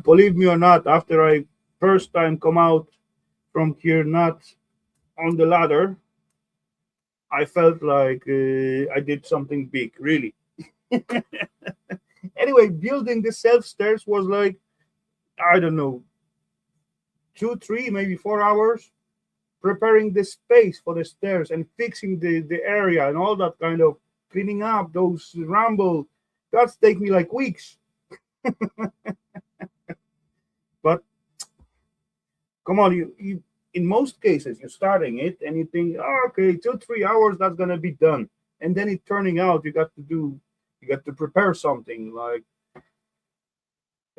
Believe me or not, after I first time come out from here, not on the ladder, I felt like I did something big, really. Anyway, building the self stairs was like, I don't know, 2, 3, maybe 4 hours preparing the space for the stairs and fixing the area and all that kind of cleaning up those ramble. That's take me like weeks. But come on, you in most cases you're starting it and you think, oh, okay, 2, 3 hours that's gonna be done, and then it turning out you got to prepare something like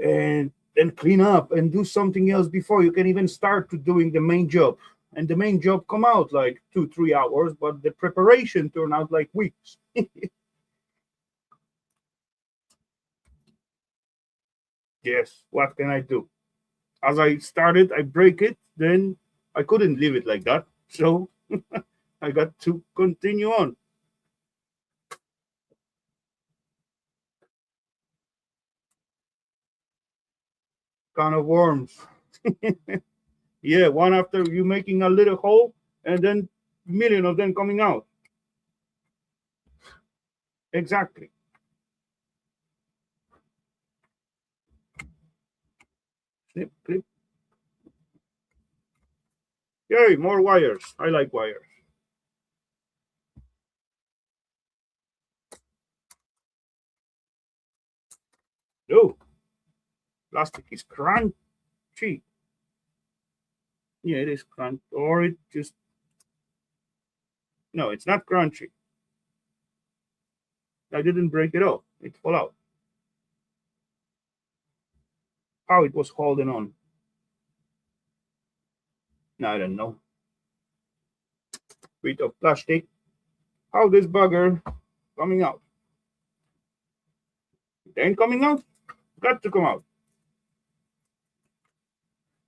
and then clean up and do something else before you can even start to doing the main job. And the main job come out like 2, 3 hours, but the preparation turn out like weeks. Yes, what can I do? As I started, I break it, then I couldn't leave it like that. So I got to continue on. Kind of worms. Yeah, one after you making a little hole and then million of them coming out. Exactly. Snip, clip. Yay, more wires. I like wires. Oh, plastic is crunchy. Yeah, it is crunchy. Or it just, no, it's not crunchy. I didn't break it off. It fell out. How it was holding on. No, I don't know. Bit of plastic. How this bugger coming out? It ain't coming out. Got to come out.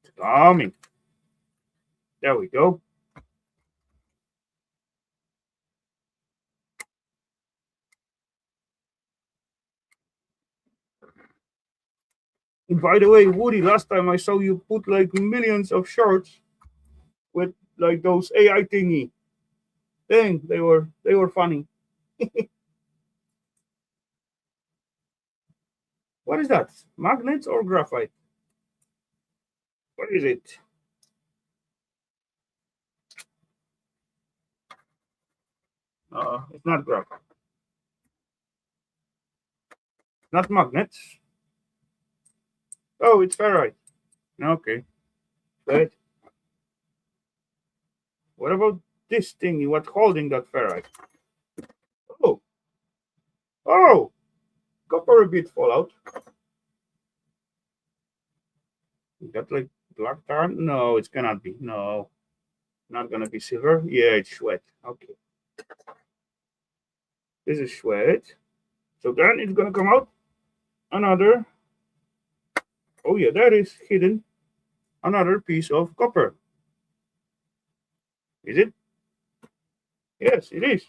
It's coming. There we go. And by the way, Woody, last time I saw you put like millions of shorts with like those AI thingy. Dang, they were funny. What is that? Magnets or graphite? What is it? It's not graphite. Not magnets. Oh, it's ferrite. Okay. Good. What about this thingy? What holding that ferrite? Oh, oh, copper a bit fall out. Is that like black tar? No, it cannot be. No, not gonna be silver. Yeah, it's sweat. Okay, this is sweat. So then it's gonna come out another. Oh yeah, that is hidden. Another piece of copper. Is it? Yes, it is.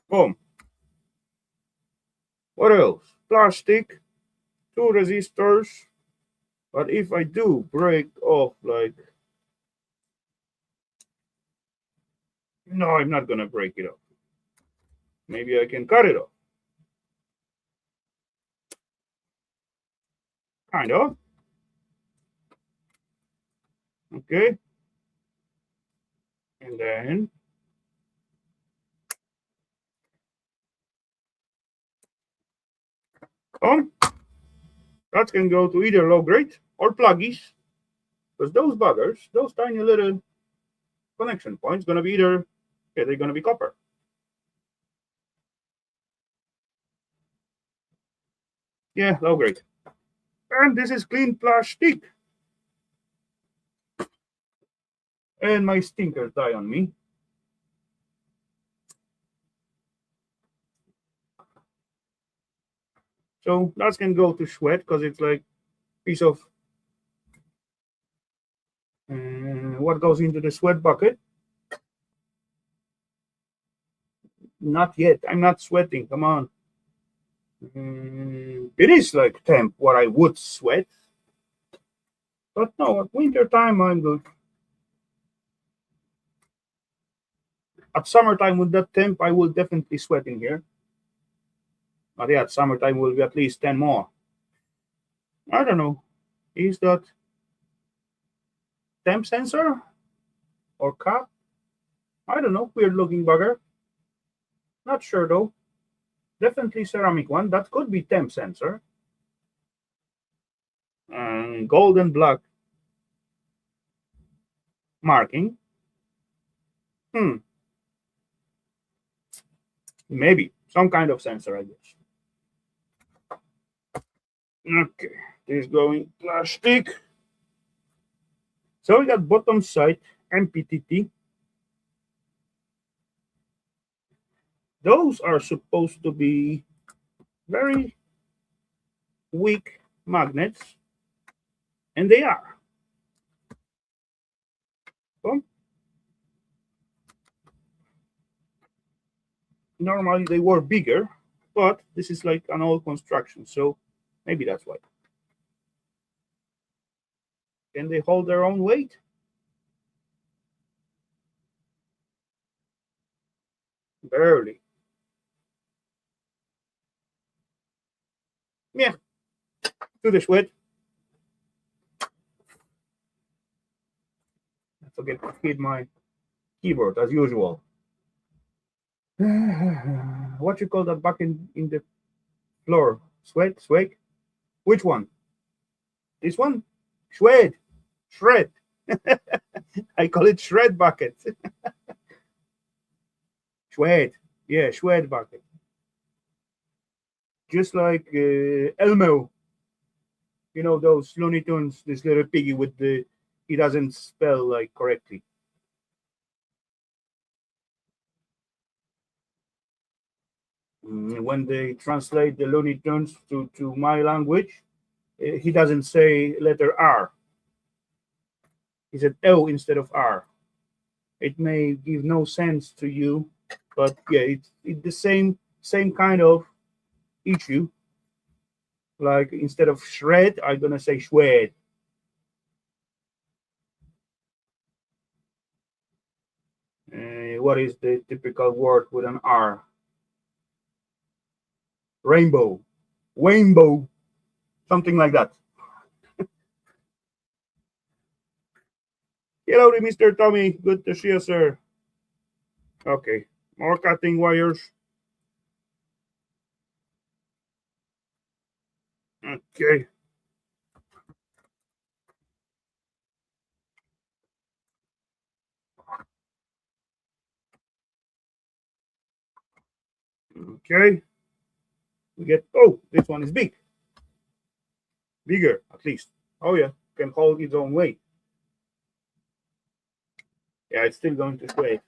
Boom. What else? Plastic, two resistors. But if I do break off, like, no, I'm not gonna break it off. Maybe I can cut it off. Kind of. Okay. And then on. That can go to either low grade or pluggies. Because those buggers, those tiny little connection points, gonna be either, yeah, they're gonna be copper. Yeah, low grade. And this is clean plastic. And my stinkers die on me. So that can go to sweat because it's like piece of what goes into the sweat bucket. Not yet. I'm not sweating. Come on. It is like temp what I would sweat, but no. At winter time I'm good. At summertime with that temp, I will definitely sweat in here. But yeah, at summertime will be at least 10 more. I don't know. Is that temp sensor or cap? I don't know. Weird looking bugger. Not sure though. Definitely ceramic one. That could be temp sensor. Gold and black marking. Hmm. Maybe some kind of sensor, I guess. Okay. This going plastic. So we got bottom side MPTT. Those are supposed to be very weak magnets, and they are. Well, normally they were bigger, but this is like an old construction, so maybe that's why. Can they hold their own weight? Barely. Yeah, to the sweat. I forget to feed my keyboard as usual. What you call that back in the floor? Sweat? Swag? Which one? This one? Shred. Shred. I call it shred bucket. Shred. Yeah, shred bucket. Just like Elmo. You know those Looney Tunes, this little piggy with the he doesn't spell like correctly. When they translate the Looney Tunes to my language, he doesn't say letter R. He said O instead of R. It may give no sense to you, but yeah, it's the same kind of issue. Like instead of shred, I'm gonna say shred. What is the typical word with an R? Rainbow, rainbow, something like that. Hello, Mr. Tommy. Good to see you, sir. Okay, more cutting wires. Okay. Okay. We get, oh, this one is big. Bigger, at least. Oh, yeah. Can hold its own weight. Yeah, it's still going to sway.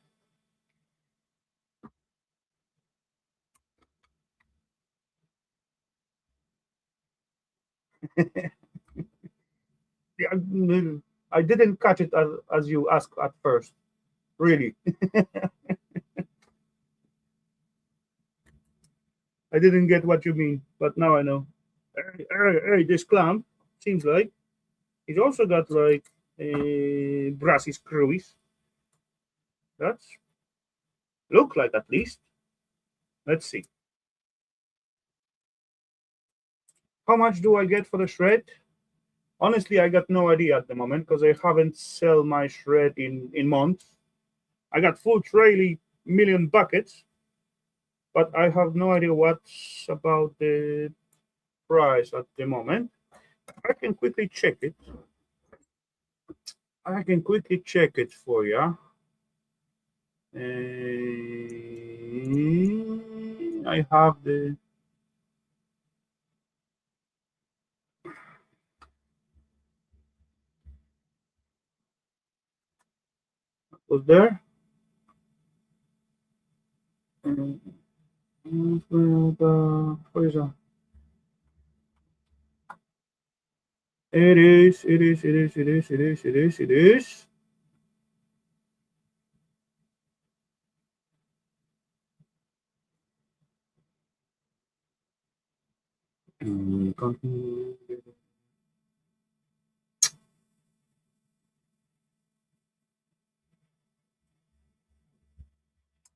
Yeah, I didn't catch it as you asked at first. Really. I didn't get what you mean, but now I know. Hey, this clamp seems like it's also got like a brassy screws. That's look like at least. Let's see. How much do I get for the shred? Honestly, I got no idea at the moment because I haven't sell my shred in months. I got full traily million buckets, but I have no idea what's about the price at the moment. I can quickly check it. I can quickly check it for you. I have the was there. Where is that? It is, it is, it is, it is, it is, it is, it is.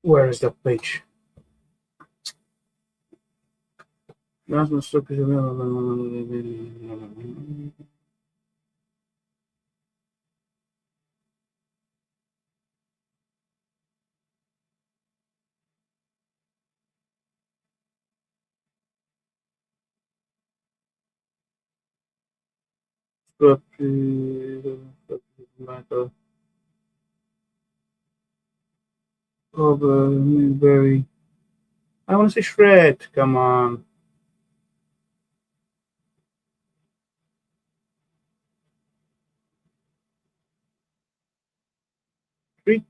Where is that page? National stock is matter of very. I want to say shred. Come on. Three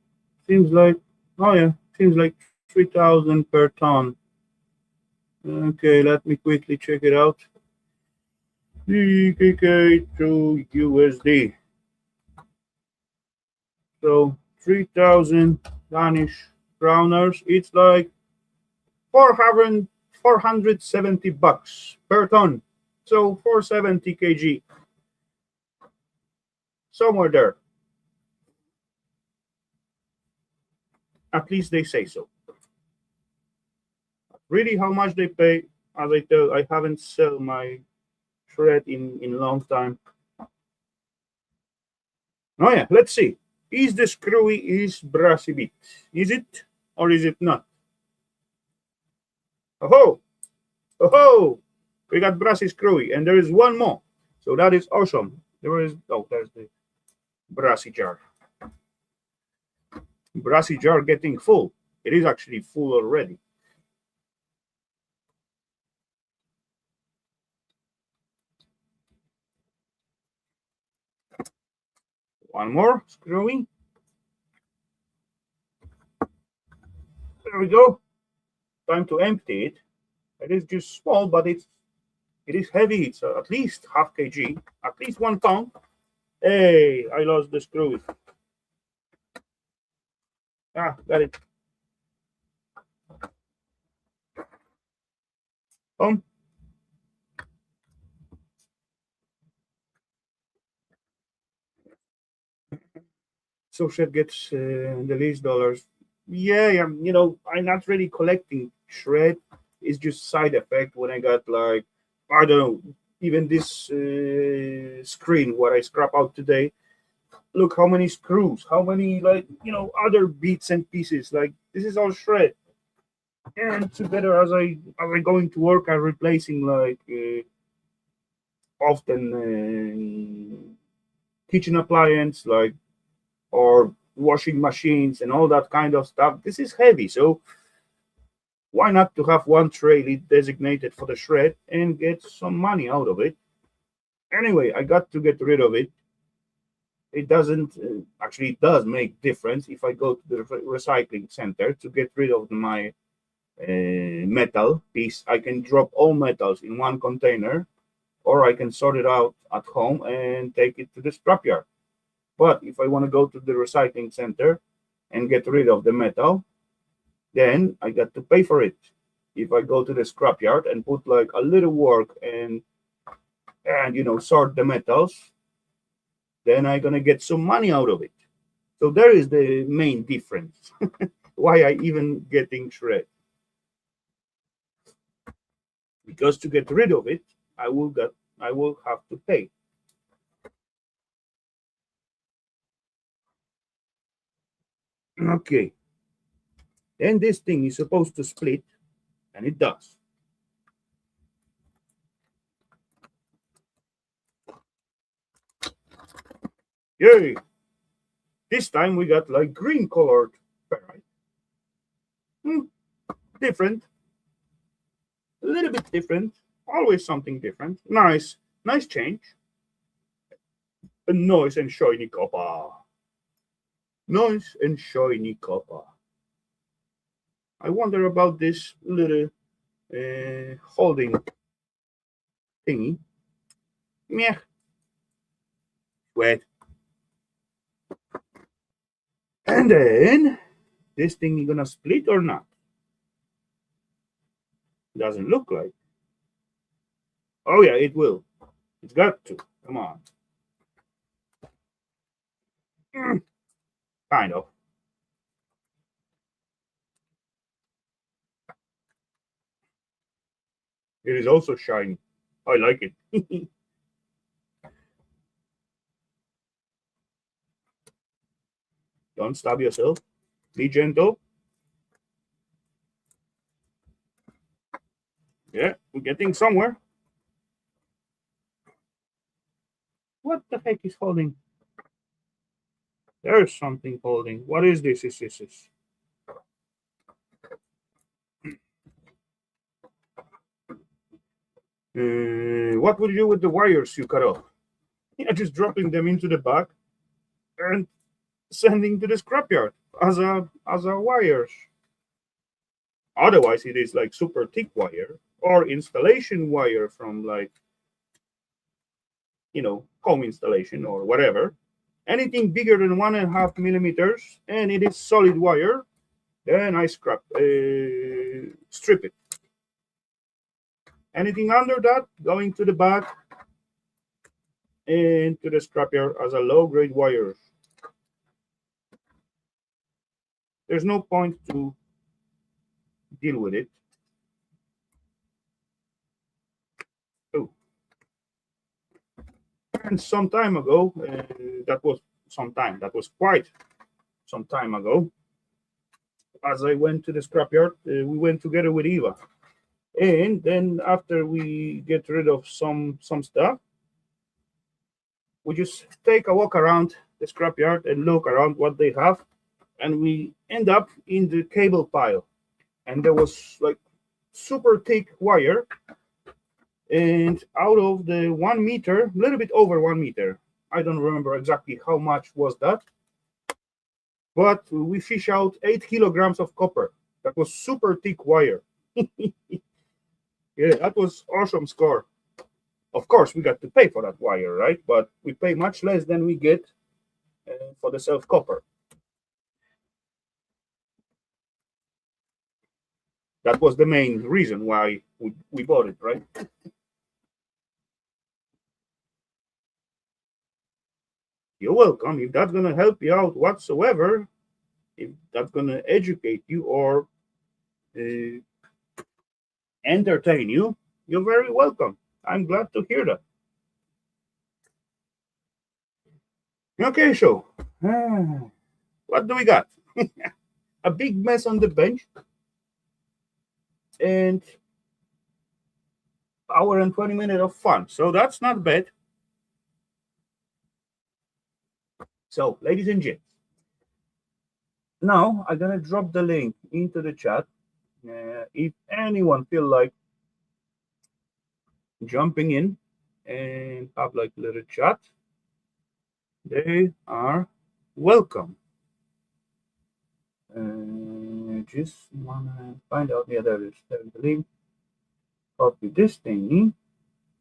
seems like. Oh yeah, seems like 3,000 per ton. Okay, let me quickly check it out. DKK to USD. So 3,000 Danish kroners. It's like 470 bucks per ton. So 470 kg. Somewhere there. At least they say so. Really, how much they pay? As I tell, I haven't sold my shred in a long time. Oh yeah, let's see. Is the screwy is brassy bit? Is it or is it not? Oh ho! We got brassy screwy, and there is one more. So that is awesome. There's the brassy jar. Brassy jar getting full. It is actually full already. One more screwy. There we go. Time to empty it. It is just small, but it is heavy. It's at least half kg, at least 1 pound. Hey, I lost the screw. Ah, got it. Home. So Chef gets the least dollars. Yeah, I'm not really collecting shred. It's just side effect when I got like, I don't know, even this screen what I scrap out today. Look how many screws, how many like other bits and pieces. Like this is all shred. And together as I going to work, I'm replacing like often kitchen appliance like or washing machines and all that kind of stuff. This is heavy, so why not to have one tray designated for the shred and get some money out of it? Anyway, I got to get rid of it. It doesn't actually it does make difference if I go to the recycling center to get rid of my metal piece. I can drop all metals in one container, or I can sort it out at home and take it to the scrapyard. But if I want to go to the recycling center and get rid of the metal, then I got to pay for it. If I go to the scrapyard and put like a little work and sort the metals, then I'm gonna get some money out of it. So there is the main difference. Why I even getting shred. Because to get rid of it, I will have to pay. Okay. Then this thing is supposed to split, and it does. Yay! This time we got like green colored ferrite. Hmm, different. A little bit different. Always something different. Nice. Nice change. A nice and shiny copper. Nice and shiny copper. I wonder about this little holding thingy. Meh. wet. And then this thing is gonna split or not? Doesn't look like. Oh yeah, it will. It's got to. Come on. Kind of. It is also shiny. I like it. Don't stab yourself. Be gentle. Yeah, we're getting somewhere. What the heck is holding? There's something holding. What is this? Is. What would you do with the wires you cut off? Yeah, just dropping them into the bag and sending to the scrapyard as a wires. Otherwise, it is like super thick wire or installation wire from like home installation or whatever. Anything bigger than 1.5 millimeters and it is solid wire, then I strip it. Anything under that, going to the bag and to the scrapyard as a low grade wire. There's no point to deal with it. Oh, and some time ago, that was quite some time ago, as I went to the scrapyard, we went together with Eva. And then after we get rid of some stuff, we just take a walk around the scrapyard and look around what they have, and we end up in the cable pile. And there was like super thick wire, and out of the 1 meter, a little bit over 1 meter, I don't remember exactly how much was that, but we fish out 8 kilograms of copper. That was super thick wire. Yeah, that was awesome score. Of course, we got to pay for that wire, right? But we pay much less than we get for the self copper. That was the main reason why we bought it, right? You're welcome. If that's going to help you out whatsoever, if that's going to educate you or uh, entertain you, you're very welcome. I'm glad to hear that. Okay, so what do we got? A big mess on the bench and hour and 20 minutes of fun. So that's not bad. So, ladies and gents, now I'm gonna drop the link into the chat. If anyone feel like jumping in and have like a little chat, they are welcome. Just wanna find out. Yeah, there's the link. Copy this thingy.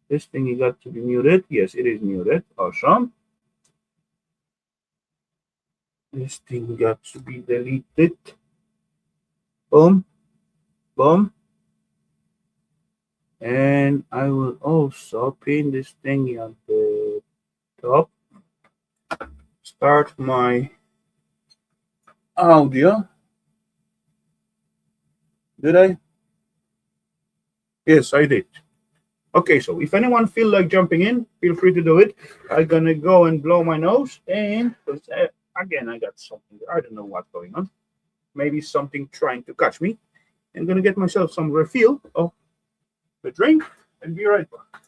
This thingy got to be muted. Yes, it is muted. Awesome. This thing got to be deleted. Boom, boom. And I will also pin this thingy at the top. Start my audio. Did I? Yes, I did. Okay, so if anyone feel like jumping in, feel free to do it. I'm gonna go and blow my nose, and again, I got something. I don't know what's going on. Maybe something trying to catch me. I'm gonna get myself some refill of the drink and be right back.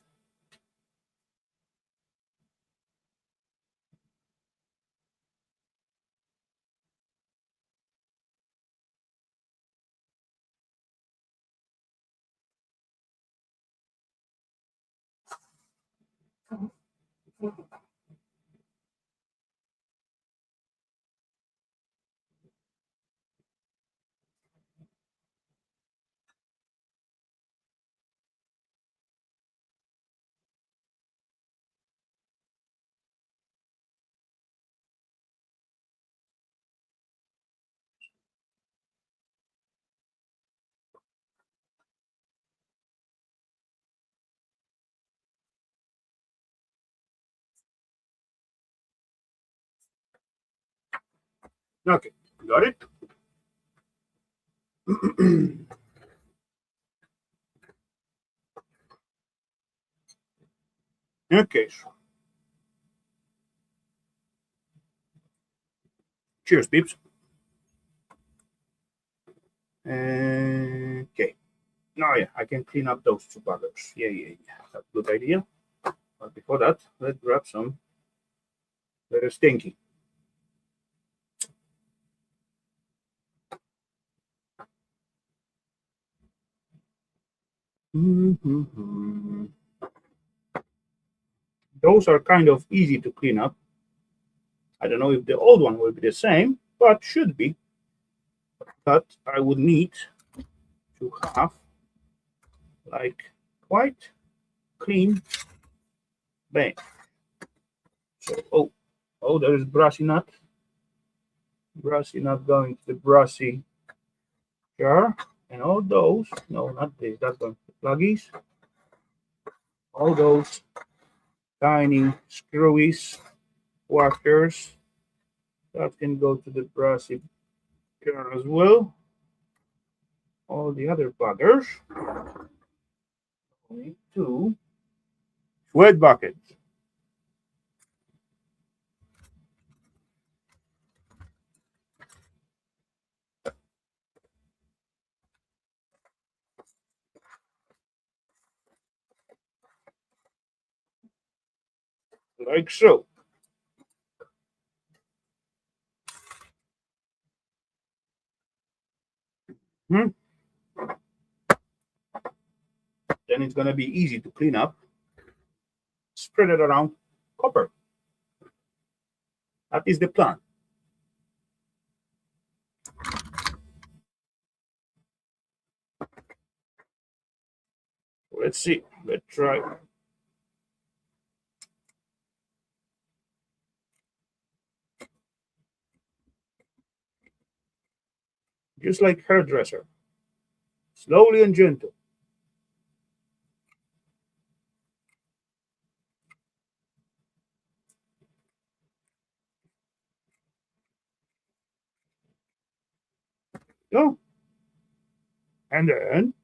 Okay, got it. Okay, so cheers, peeps. Okay. Now, yeah, I can clean up those two buggers. Yeah. That's a good idea. But before that, let's grab some that are stinky. Mhm. Those are kind of easy to clean up. I don't know if the old one will be the same, but should be. But I would need to have like quite clean bang. So, there is brassy nut. Brassy nut going to the brassy jar. And all those, no, not this, that's going to the pluggies. All those tiny screwies, washers, that can go to the brassy jar as well. All the other buggers need two sweat buckets. Like so. Hmm? Then it's going to be easy to clean up. Spread it around copper. That is the plan. Let's see. Let's try. Just like hairdresser. Slowly and gentle. Go. And then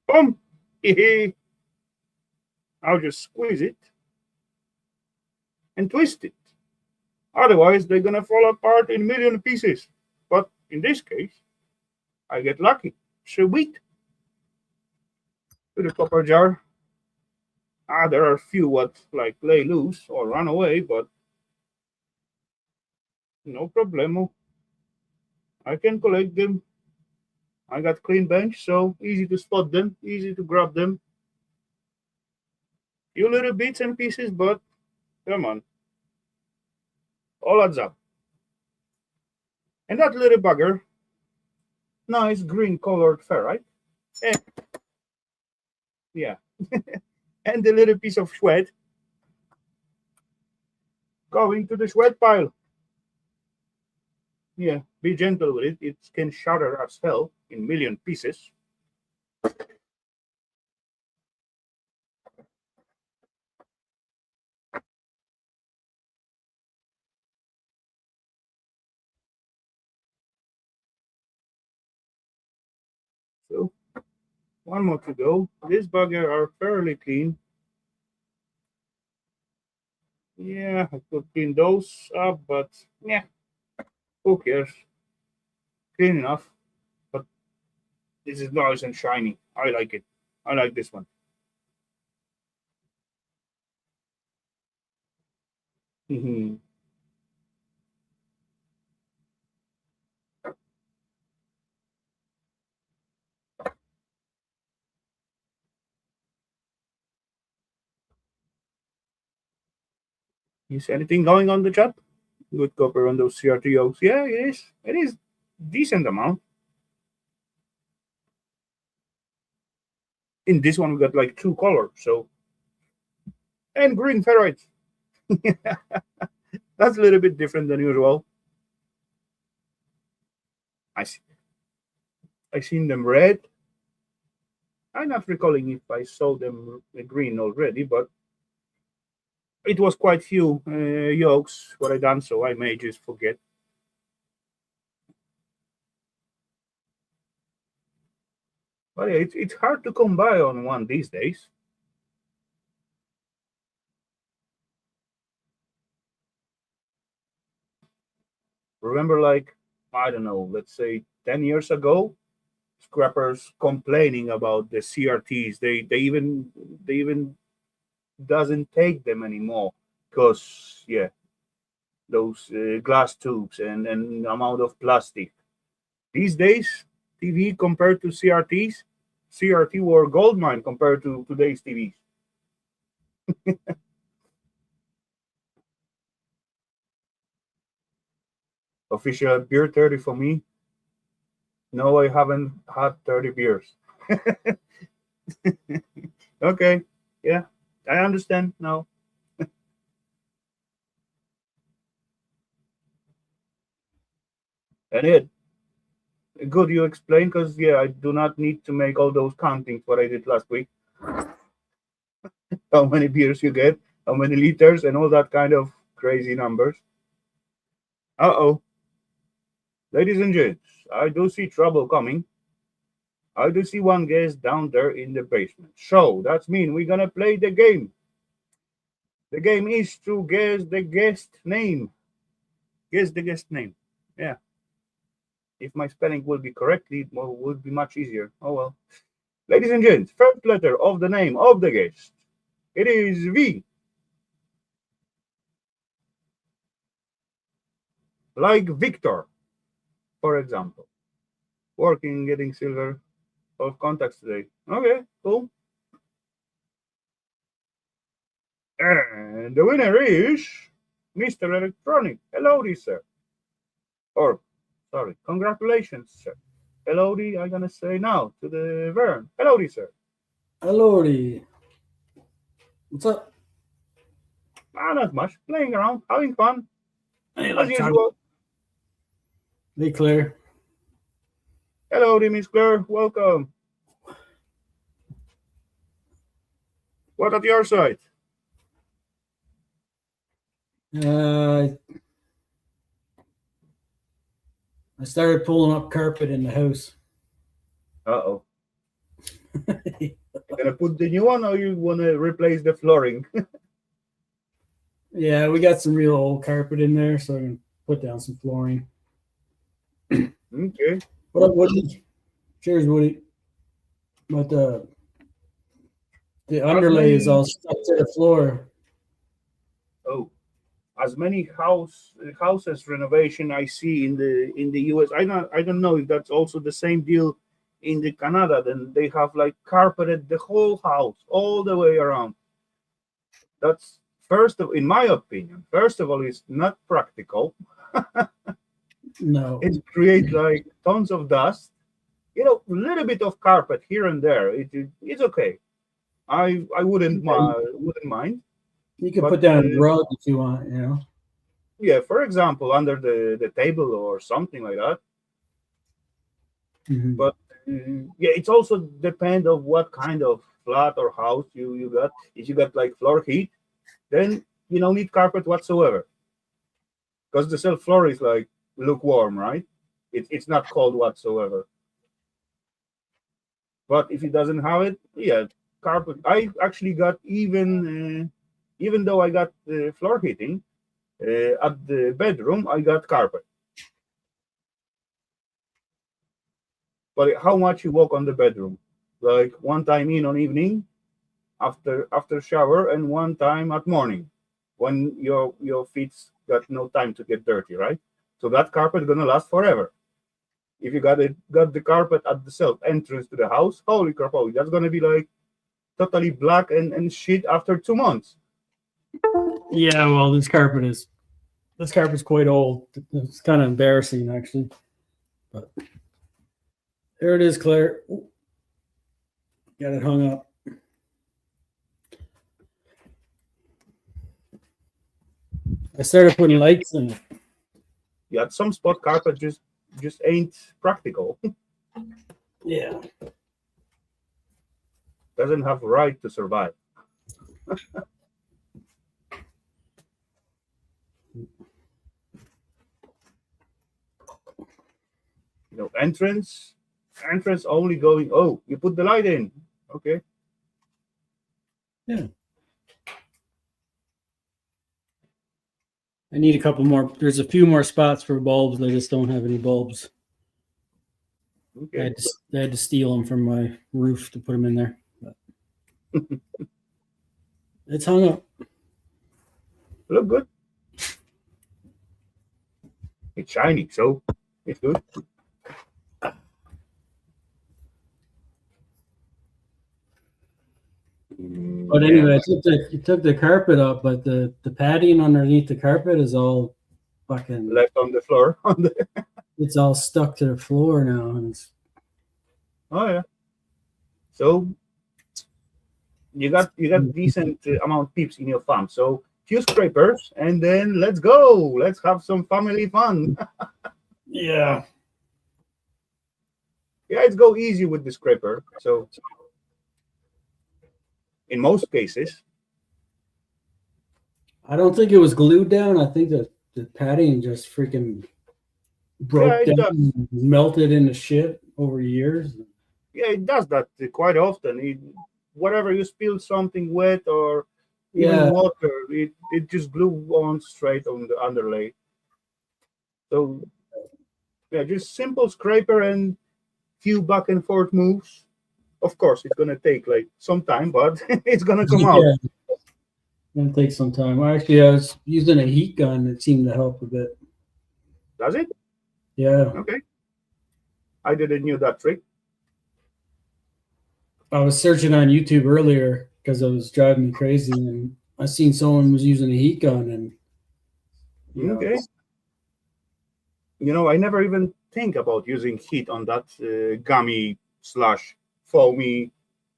boom. I'll just squeeze it and twist it. Otherwise, they're gonna fall apart in a million pieces. But in this case, I get lucky. Sweet. To the copper jar. There are a few what like lay loose or run away, but no problemo. I can collect them. I got clean bench, so easy to spot them, easy to grab them. Few little bits and pieces, but come on, all adds up. And that little bugger, nice green colored ferrite. Eh, yeah. And the little piece of sweat going to the sweat pile. Yeah, be gentle with it. It can shatter as hell in million pieces. So one more to go. These bugger are fairly clean. Yeah, I could clean those up, but yeah, who cares? Clean enough. But this is nice and shiny. I like it. I like this one. You see anything going on the chat? Good copper on those CRTOs. Yeah, it is. It is decent amount. In this one, we got like two colors. So and green ferrites. That's a little bit different than usual. I see. I seen them red. I'm not recalling if I saw them green already, but it was quite few yolks what I done, so I may just forget. But yeah, it's hard to come by on one these days. Remember, like, I don't know, let's say 10 years ago, scrappers complaining about the CRTs. They even doesn't take them anymore because yeah, those glass tubes and amount of plastic. These days, TV compared to CRTs, CRT were gold mine compared to today's TVs. Official beer 30 for me. No, I haven't had 30 beers. Okay, yeah, I understand now. And it good you explain because yeah, I do not need to make all those countings what I did last week. How many beers you get, how many liters, and all that kind of crazy numbers. Uh-oh, ladies and gents, I do see trouble coming. I do see one guest down there in the basement. So that's mean we're gonna play the game. The game is to guess the guest name. Guess the guest name. Yeah. If my spelling will be correctly, it would be much easier. Oh well. Ladies and gents, first letter of the name of the guest. It is V. Like Victor, for example. Working, getting silver of contacts today. Okay, cool. And the winner is Mr. Electronic. Hello, sir. Or, sorry, congratulations, sir. Hellowdy, I'm gonna say now to the Vern. Hellowdy, sir. hellowdy. What's up? Ah, not much. Playing around, having fun, Hey, as electronic. usual. Hey, Claire. Hellowdy, Miss Claire. Welcome. What at your side? Uh, I started pulling up carpet in the house. Uh-oh. You gonna put the new one or you wanna replace the flooring? Yeah, we got some real old carpet in there, so I can put down some flooring. Okay. What up, Woody? Cheers, Woody. But the As underlay is many all stuck to the floor. oh, as many houses renovation I see in the US. I don't know if that's also the same deal in the Canada. Then they have like carpeted the whole house all the way around. That's in my opinion. First of all, it's not practical. No. It creates like tons of dust. A little bit of carpet here and there. It's okay. I wouldn't mind. You could But put down a rug if you want. yeah, for example, under the table or something like that. Hmm. But yeah, it's also depend of what kind of flat or house you got. If you got like floor heat, then you don't need carpet whatsoever because the self floor is like lukewarm, right? It's not cold whatsoever. But if it doesn't have it, yeah, carpet. I actually got even though I got floor heating at the bedroom, I got carpet. But how much you walk on the bedroom? Like one time in on evening after shower and one time at morning when your feet got no time to get dirty, right? So that carpet gonna last forever. If you got the carpet at the self entrance to the house, holy crap, that's gonna be like totally black and shit after 2 months. Yeah, well, this carpet's quite old. It's kind of embarrassing, actually. But there it is, Claire. Ooh, got it hung up. I started putting lights in it. Yeah, some spot carpet just ain't practical. Yeah. Doesn't have right to survive. Entrance only going. Oh, you put the light in. Okay. Yeah. I need a couple more. There's a few more spots for bulbs. I just don't have any bulbs. Okay. I had to steal them from my roof to put them in there. But it's hung up. Look good. It's shiny, so it's good. But anyway, I took the carpet up, but the padding underneath the carpet is all fucking Left on the floor. it's all stuck to the floor now. And it's, Oh yeah. So you got decent amount of peeps in your farm. So few scrapers, and then let's go. Let's have some family fun. yeah. Yeah, it's go easy with the scraper. So in most cases, I don't think it was glued down. I think that the padding just freaking broke it down and melted into shit over years. yeah, it does that quite often. Whatever you spill something wet or even Yeah. water, it just glue on straight on the underlay. So yeah, just simple scraper and few back and forth moves. Of course, it's gonna take like some time, but it's gonna come out. It'll take some time. Actually, I was using a heat gun. It seemed to help a bit. Does it? Yeah. Okay. I didn't know that trick. I was searching on YouTube earlier because it was driving me crazy, and I seen someone was using a heat gun, and Okay. I never even think about using heat on that gummy / foamy.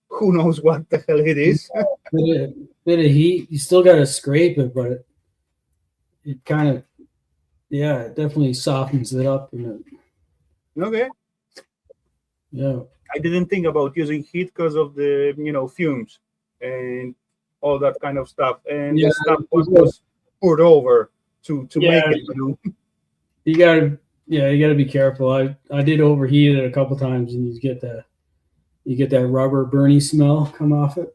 Who knows what the hell it is? bit of heat. You still got to scrape it, but it kind of, yeah, it definitely softens it up. Okay. Yeah. I didn't think about using heat because of the fumes and all that kind of stuff, and the stuff was poured over to make it. You gotta be careful. I did overheat it a couple times, and you get that rubber burny smell come off it.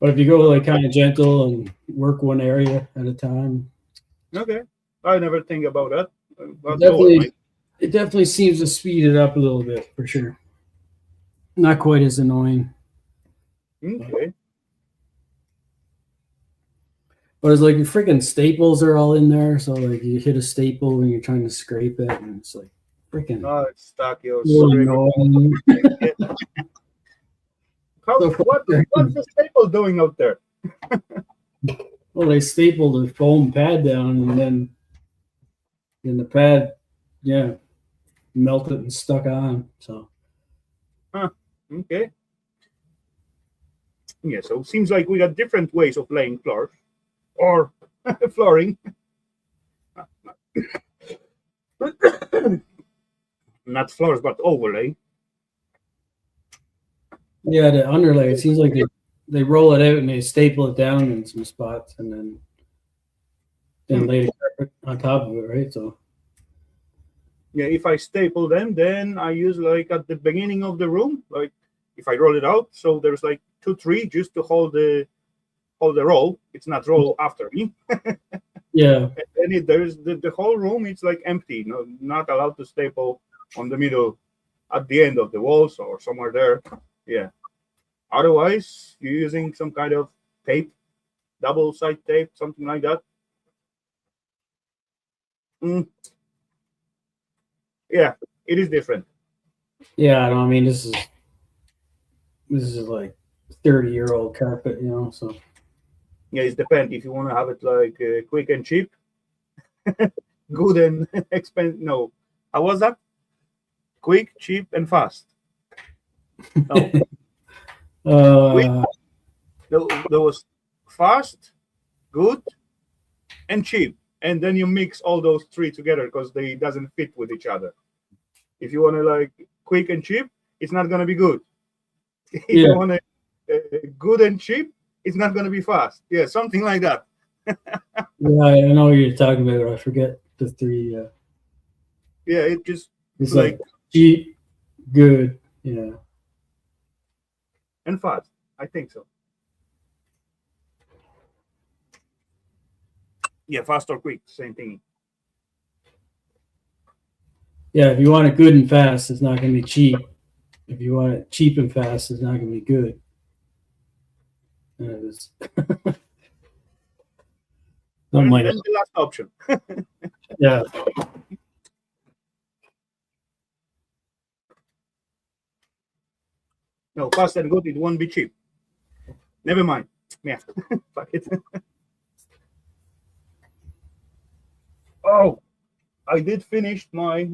But if you go like kind of gentle and work one area at a time. Okay, I never think about that. It definitely seems to speed it up a little bit for sure. Not quite as annoying. Okay. But it's like your freaking staples are all in there, so like you hit a staple when you're trying to scrape it, and it's like freaking. Oh, it's stuck. What's the staple doing out there? Well, they stapled the foam pad down, and then the pad, melted and stuck on. So. Okay. Yeah, so it seems like we got different ways of laying floors or flooring. Not floors, but overlay. Yeah, the underlay. It seems like they roll it out and they staple it down in some spots, and then lay the carpet on top of it, right? So. Yeah, if I staple them, then I use like at the beginning of the room, like if I roll it out, so there's like 2, 3 just to hold the roll. It's not roll after me. Yeah. And there's the whole room. It's like empty. Not allowed to staple on the middle, at the end of the walls or somewhere there. Yeah. Otherwise, you're using some kind of tape, double side tape, something like that. Yeah, it is different. Yeah, I mean this is like 30-year-old carpet, so. Yeah, it depends. If you want to have it like quick and cheap, good and expensive. No, how was that? Quick, cheap, and fast. No. There was fast, good, and cheap, and then you mix all those 3 together because they doesn't fit with each other. If you want to like quick and cheap, it's not gonna be good. If you want to good and cheap, it's not gonna be fast. Yeah, something like that. Yeah, I know what you're talking about. I forget the three. Yeah, it just It's like like cheap, good. Yeah. and fast. I think so. Yeah, fast or quick, same thing. Yeah, if you want it good and fast, it's not going to be cheap. If you want it cheap and fast, it's not going to be good. It's something like And that. the last option. Yeah. No, fast and good. It won't be cheap. Never mind. Yeah, fuck it. Oh, I did finish my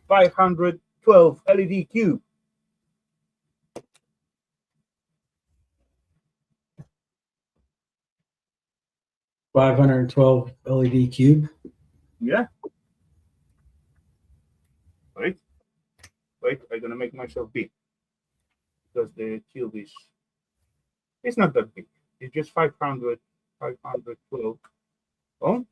512 LED cube. 512 LED cube. Yeah, right. Wait, I'm gonna make myself big because the cube is it's not that big. It's just 500, 512. Oh,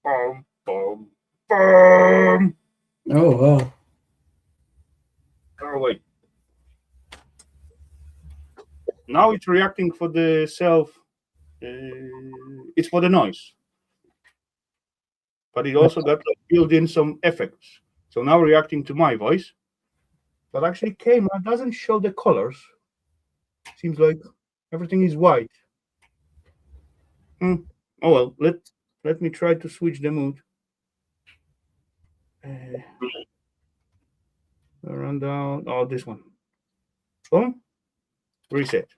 boom, boom, boom. Oh, wow. Oh wait, now it's reacting for the self. It's for the noise, but it also got like, built in some effects. So now reacting to my voice, but actually camera doesn't show the colors. Seems like everything is white. Hmm. Oh well, let me try to switch the mood. Uh, run down. Oh, this one. Boom. Reset.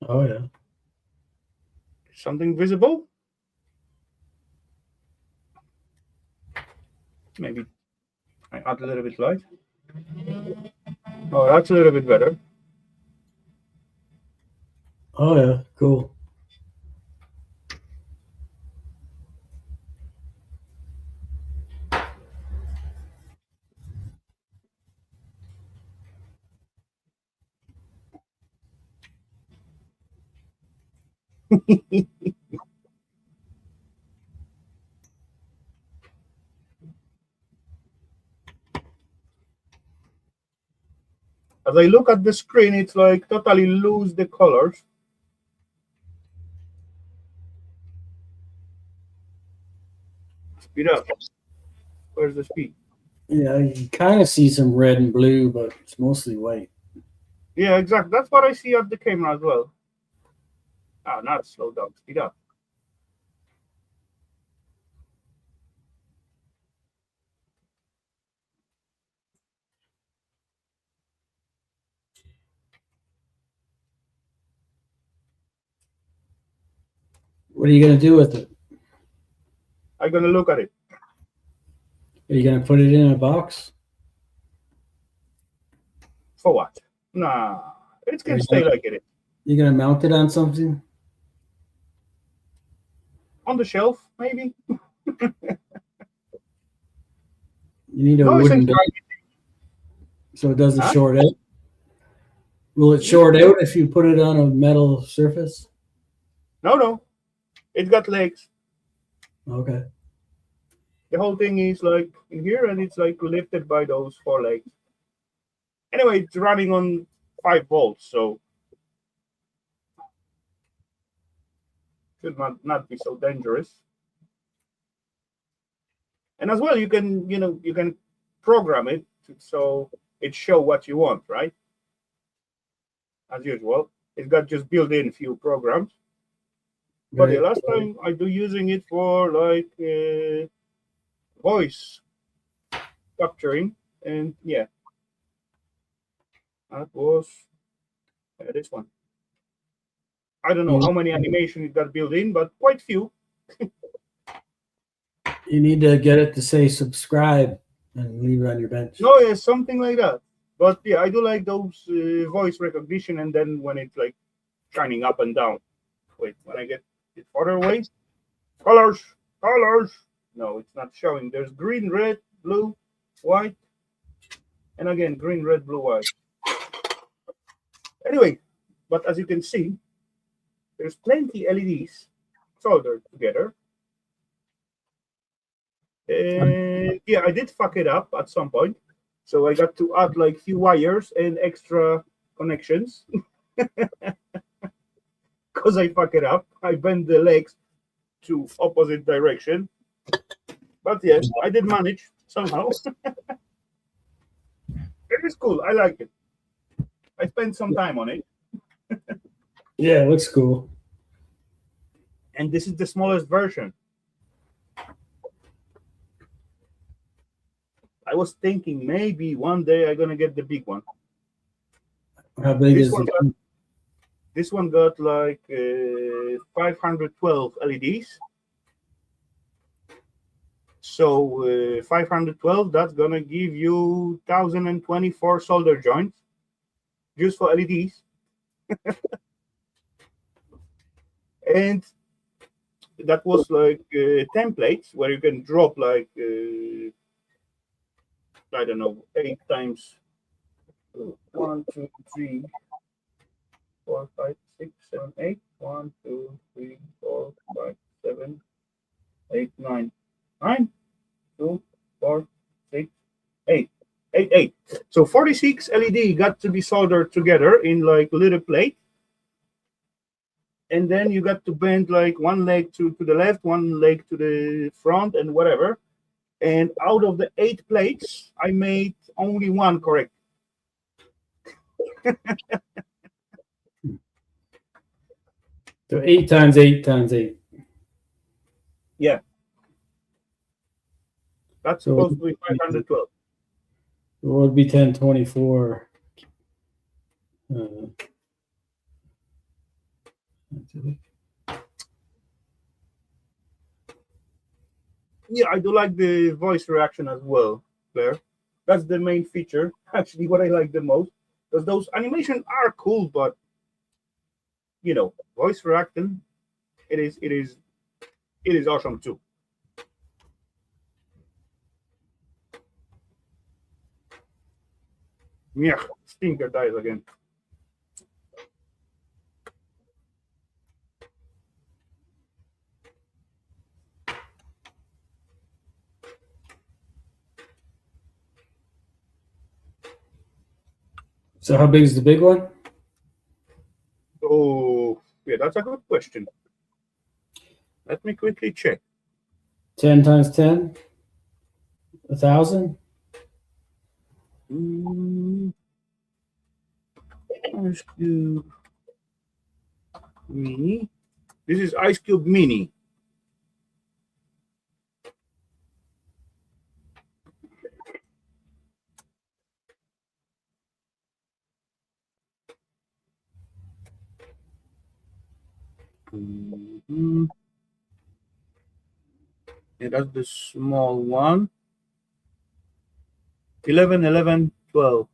Oh, yeah. Something visible? Maybe I add a little bit light. Oh, that's a little bit better. Oh, yeah. Cool. As I look at the screen, it's like totally lose the colors. Speed up. Where's the speed? Yeah, you can kind of see some red and blue, but it's mostly white. Yeah, exactly. That's what I see at the camera as well. Oh, not slow down. Speed up. What are you going to do with it? I'm gonna look at it. Are you going to put it in a box? For what? Nah, it Are can stay like it is. you going to mount it on something? On the shelf, maybe. You need a No, it's wooden inside. base so it doesn't Huh? short out. Will it short out if you put it on a metal surface? No, no. It's got legs. Okay. The whole thing is like in here, and it's like lifted by those four legs. Anyway, it's running on 5 volts, so should not be so dangerous. And as well, you can you can program it so it show what you want, right? As usual, it's got just built-in few programs. But the Right. last time I do using it for like voice capturing, and yeah, that was this one. I don't know You, how many animation it got built in, but quite few. you need to get it to say subscribe and leave it on your bench. No, yeah, something like that. But yeah, I do like those voice recognition, and then when it's like shining up and down. Wait, when I get it farther away, colors, colors. No, it's not showing. There's green, red, blue, white. And again, green, red, blue, white. Anyway, but as you can see, there's plenty LEDs soldered together. And yeah, I did fuck it up at some point. So I got to add like few wires and extra connections. Because I fuck it up. I bend the legs to opposite direction. But yeah, I did manage somehow. It is cool. I like it. I spent some time on it. Yeah, it looks cool. And this is the smallest version. I was thinking maybe one day I'm gonna get the big one. How big This is one it? got, this one got like 512 LEDs. So 512, that's gonna give you 1024 solder joints just for LEDs. And that was like templates where you can drop like I don't know, 8 times 1, 2, 3, 4, 5, 6, 7, 8. 1, 2, 3, 4, 5, 7, 8, 9, 9, 2, 4, 6, 8. 8, 8. So 46 LED got to be soldered together in like little plate. And then you got to bend like one leg to the left, one leg to the front, and whatever. And out of the 8 plates, I made only one correct. So 8 times 8 times 8. Yeah. That's So supposed to be 512. it would be 1024. Yeah, I do like the voice reaction as well, Claire. That's the main feature, actually, what I like the most. Because those animations are cool, but you know, voice reaction, it is awesome too. Yeah, Stinker dies again. So how big is the big one? Oh, yeah, that's a good question. Let me quickly check. 10 times 10? 1,000? Ice Cube Mini. This is Ice Cube Mini. And that's the small one. 11, 11, 12.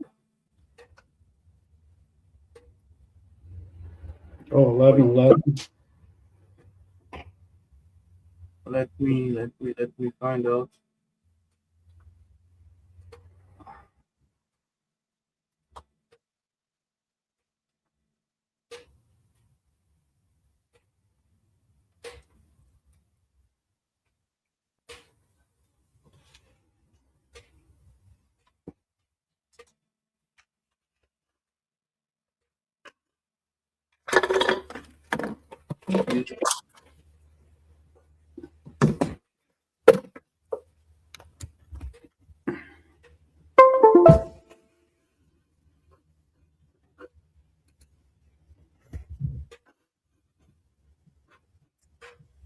Oh, 11, 11. Let me find out.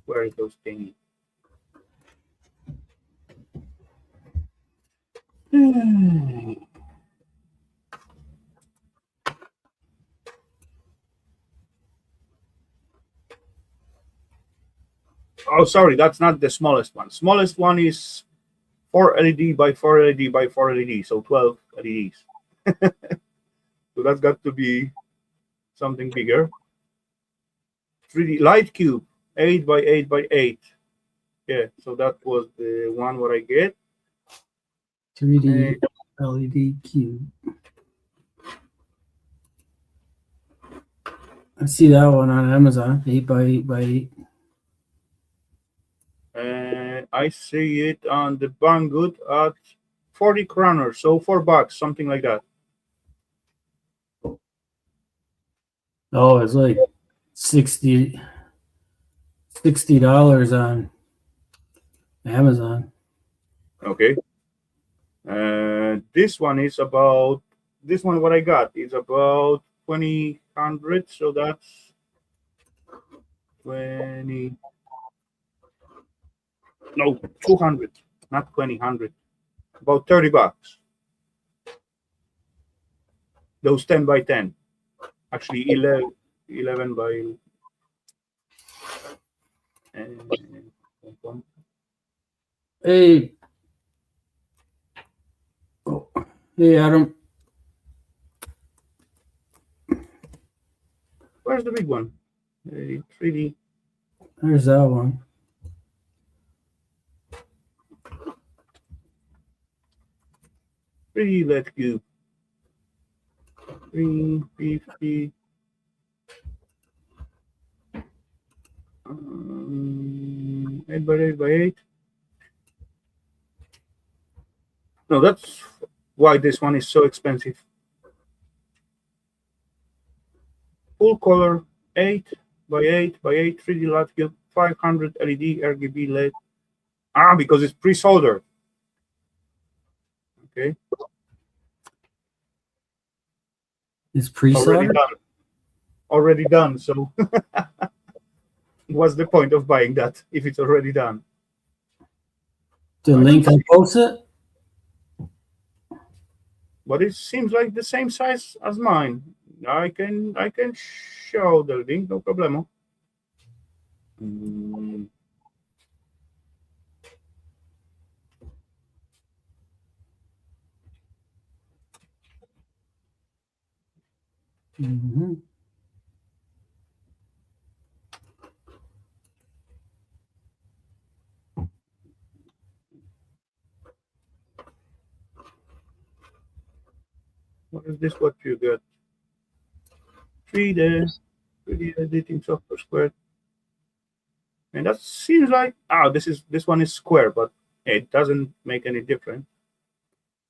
Where is those things? Oh, sorry, that's not the smallest one. Smallest one is 4 LED by 4 LED by 4 LED, so 12 LEDs. So that's got to be something bigger. 3D light cube, 8 by 8 by 8. Yeah, so that was the one what I get. 3D. LED cube. I see that one on Amazon, 8x8x8. And I see it on the Banggood at 40 kroner, so $4, something like that. Oh, it's like 60 $60 on Amazon. Okay. This one is about this one. What I got is about 2000, so that's 20. No, 200, not 2000. About $30. Those 10 by 10. Actually, 11 by. Hey, oh, hey, Adam. Where's the big one? 3D. There's that one. 3D LED cube. 350. 8 by 8 by 8. No, that's why this one is so expensive. Full color 8 by 8 by 8 3D LED cube, 500 LED RGB LED. Because it's pre-soldered. Okay. It's pre-soldered? Already done. So what's the point of buying that if it's already done? The link I posted? But it seems like the same size as mine. I can show the link, no problemo. Mm-hmm. What is this? What you got? 3D editing software square. And that seems like this one is square, but it doesn't make any difference.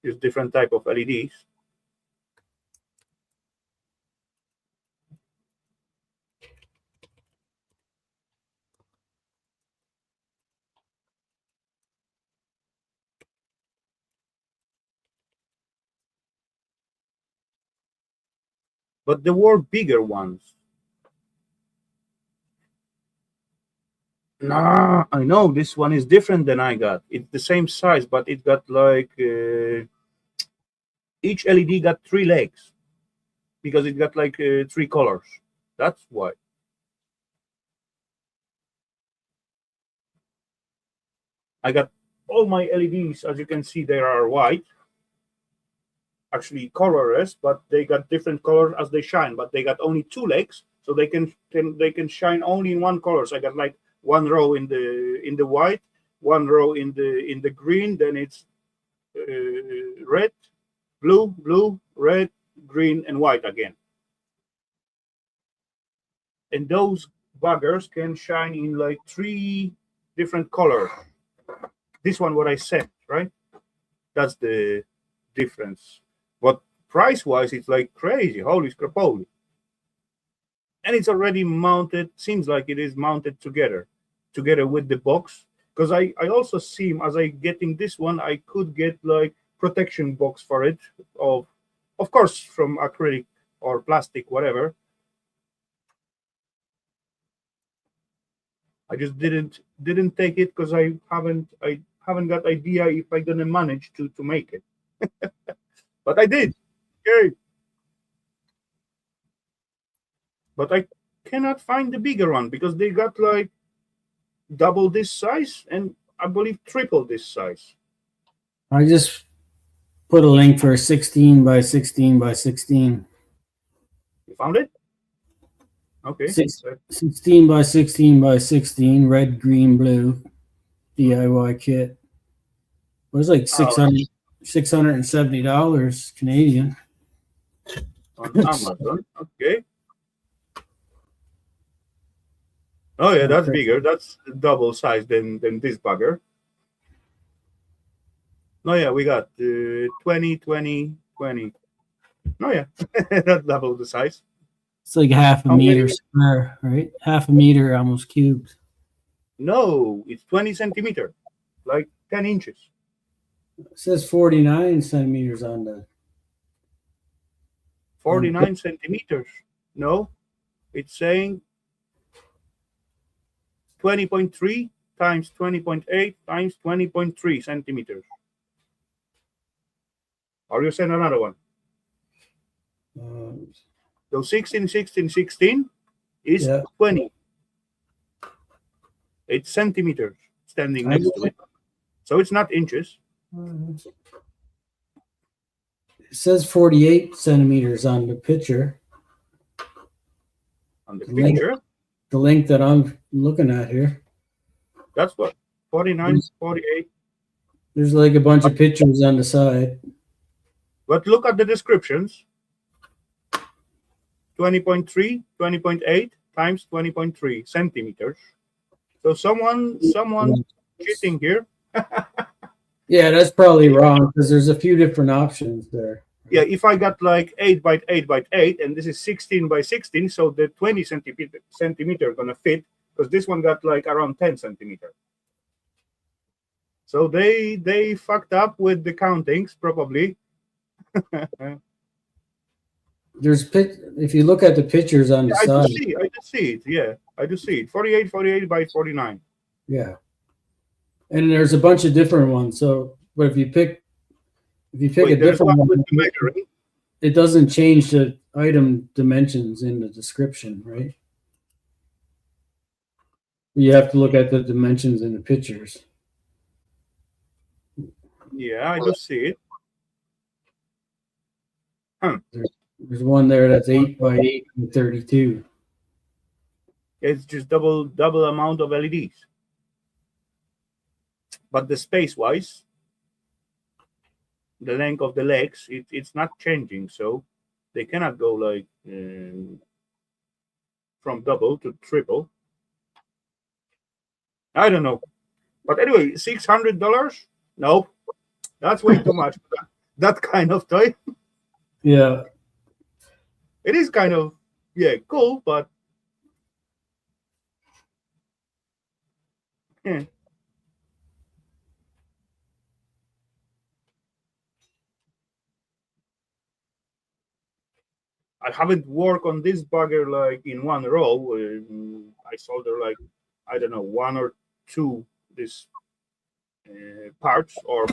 It's different type of LEDs. But there were bigger ones. Nah, I know this one is different than I got. It's the same size, but it got like each LED got 3 legs because it got like 3 colors. That's why. I got all my LEDs, as you can see, they are white. Actually colorless, but they got different colors as they shine. But they got only 2 legs, so they can shine only in one color. So I got like 1 row in the white, 1 row in the green. Then it's red, blue, red, green, and white again. And those buggers can shine in like 3 different colors. This one, what I said, right? That's the difference. But price-wise, it's like crazy. Holy scrapoly. And it's already mounted. Seems like it is mounted together with the box. Because I also see, as I getting this one, I could get like protection box for it, of course from acrylic or plastic, whatever. I just didn't take it because I haven't got idea if I'm gonna manage to make it. But I did. Okay. But I cannot find the bigger one because they got like double this size and I believe triple this size. I just put a link for 16 by 16 by 16. You found it? Okay. 16 by 16 by 16, red, green, blue, DIY kit. It was like $670 Canadian. On Amazon. Okay. Oh yeah, that's bigger. That's double size than this bugger. Oh yeah, we got 20, 20, 20. Oh yeah, that's double the size. It's like half a How meter many? square, right? Half a meter, almost cubed. No, it's 20 centimeter, like 10 inches. It says 49 centimeters on the 49 centimeters. No, it's saying 20.3 times 20.8 times 20.3 centimeters. Or you send another one. So 16, 16, 16 is 20. It's centimeters standing next to it. So it's not inches. It says 48 centimeters on the picture. On the picture? The link that I'm looking at here. That's what? 49, 48. There's like a bunch of pictures on the side. But look at the descriptions. 20.3, 20.8 times 20.3 centimeters. So someone cheating here. Yeah, that's probably wrong because there's a few different options there. Yeah, if I got like 8 by 8 by 8, and this is 16 by 16, so the 20 centimeter gonna fit, because this one got like around 10 centimeter. So they fucked up with the countings probably. If you look at the pictures on the side. I do see it. Yeah, I do see it. 48, 48 by 49. Yeah, and there's a bunch of different ones. So, but if you pick a different one, it doesn't change the item dimensions in the description, right? You have to look at the dimensions in the pictures. Yeah, I do see it. Huh. There's one there that's 8 by 8 and 32. It's just double amount of LEDs. But the space-wise, the length of the legs, it's not changing. So they cannot go like from double to triple. I don't know. But anyway, $600? Nope. That's way too much for that kind of toy. Yeah. It is kind of, yeah, cool, but yeah. I haven't worked on this bugger like in one row. I solder like, I don't know, one or two these parts or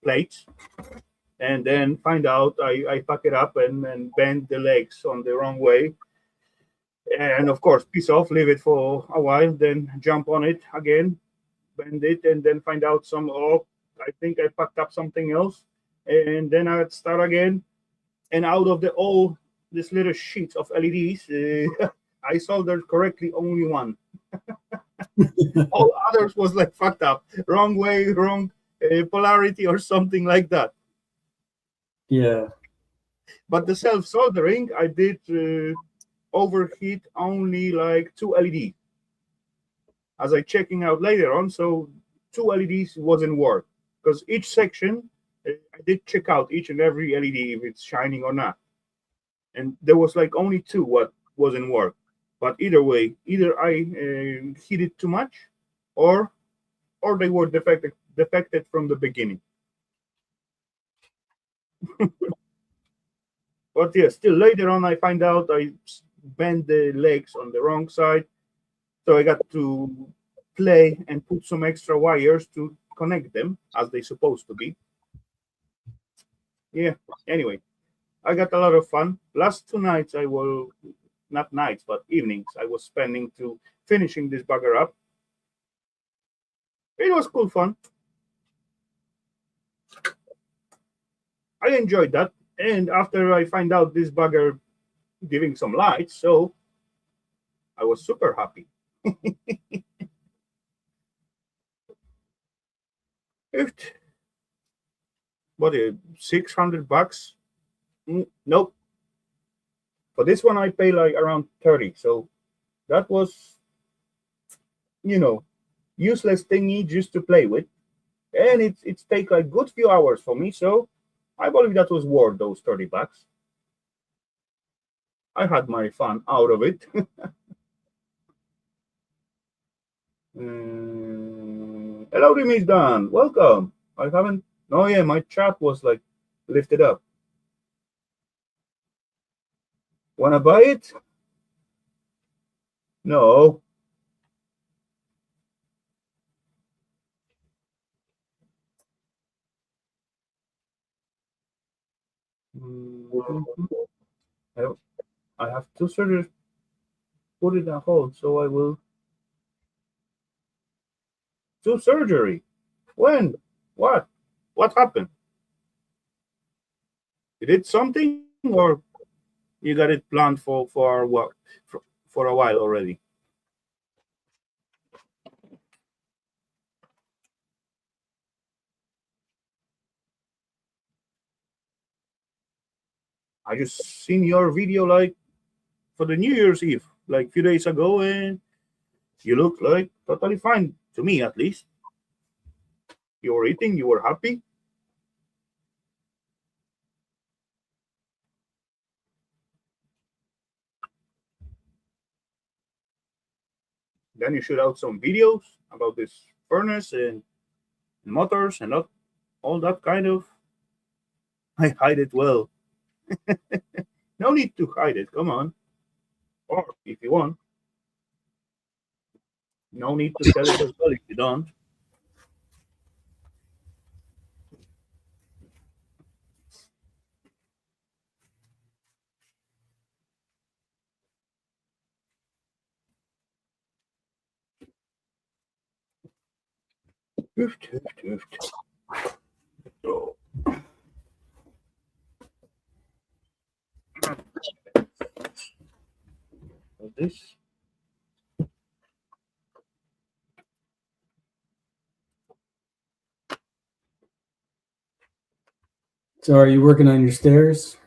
plates, and then find out I fuck it up and bend the legs on the wrong way. And of course, piece off, leave it for a while, then jump on it again, bend it, and then find out I think I fucked up something else. And then I'd start again. And out of all this little sheets of LEDs, I soldered correctly only one. All others was like fucked up, wrong way, wrong polarity, or something like that. Yeah. But the self soldering, I did overheat only like 2 LEDs. As I checking out later on, so 2 LEDs wasn't work, because each section I did check out each and every LED if it's shining or not, and there was like only 2 what wasn't work. But either way, either I heated too much, or they were defected from the beginning. But yeah, still later on I find out I bent the legs on the wrong side, so I got to play and put some extra wires to connect them as they supposed to be. Yeah, anyway, I got a lot of fun. Last 2 nights I will, not nights, but evenings I was spending to finishing this bugger up. It was cool fun. I enjoyed that. And after I find out this bugger giving some lights, so I was super happy. what, $600? Nope. For this one, I pay like around 30. So that was, useless thingy just to play with. And it's take like good few hours for me. So I believe that was worth those $30. I had my fun out of it. Hello, Remy is done. Welcome. I haven't. Oh yeah, my chat was like lifted up. Wanna buy it? No. I have to sort of put it on hold, so I will do surgery. When? What? What happened? You did something, or you got it planned for what? For a while already. I just seen your video like for the New Year's Eve, like a few days ago, and you look like totally fine to me, at least. You were eating, you were happy. Then you shoot out some videos about this furnace and motors and all that kind of. I hide it well. No need to hide it. Come on. Or if you want, no need to tell it as well if you don't. Hüft, hüft, hüft. So. This. So are you working on your stairs?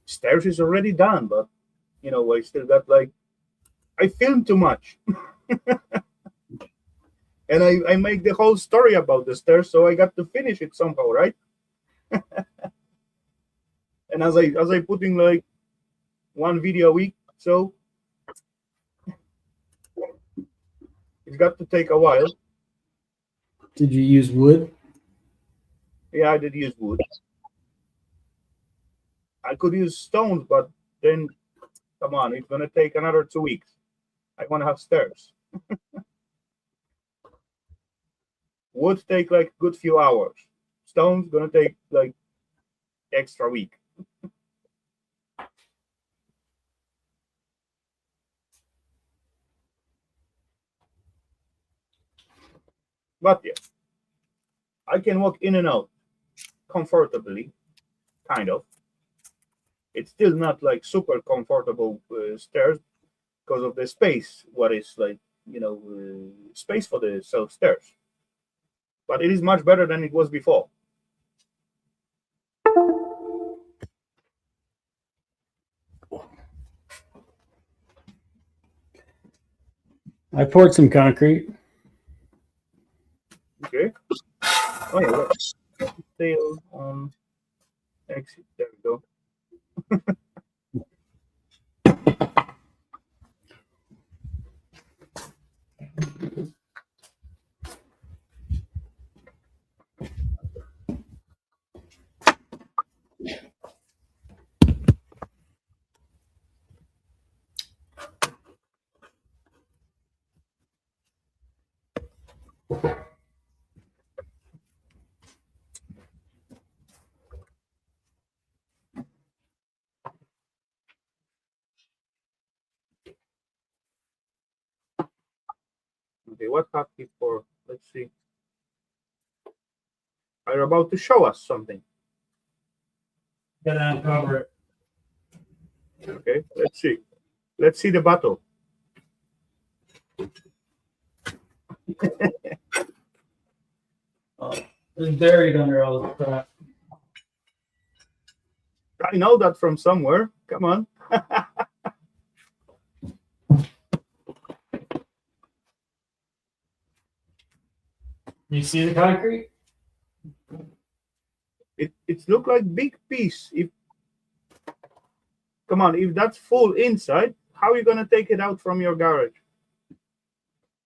Stairs is already done, but I still got like I filmed too much. And I make the whole story about the stairs, so I got to finish it somehow, right? And as I putting like one video a week, so it's got to take a while. Did you use wood? Yeah, I did use wood. I could use stones, but then come on, it's gonna take another 2 weeks. I want to have stairs. Wood take like good few hours. Stones gonna take like extra week. But yeah, I can walk in and out comfortably, kind of. It's still not like super comfortable stairs because of the space. What is like space for the self stairs, but it is much better than it was before. I poured some concrete. Okay. Oh yeah, let's tail on exit. There we go. Okay, what happened for? Let's see. Are you about to show us something? Gotta uncover it. Okay, let's see. Let's see the battle. It's buried under all the crap. I know that from somewhere. Come on. You see the concrete? It look like big piece. Come on, if that's full inside, how are you gonna take it out from your garage?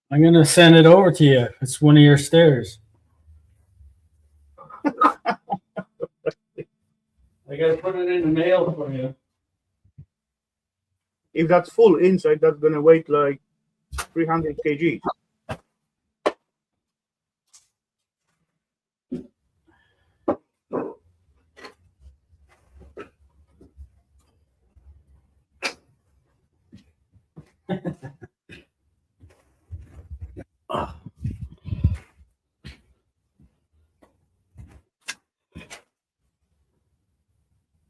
I'm gonna send it over to you. It's one of your stairs. I gotta put it in the mail for you. If that's full inside, that's gonna weigh like 300 kg.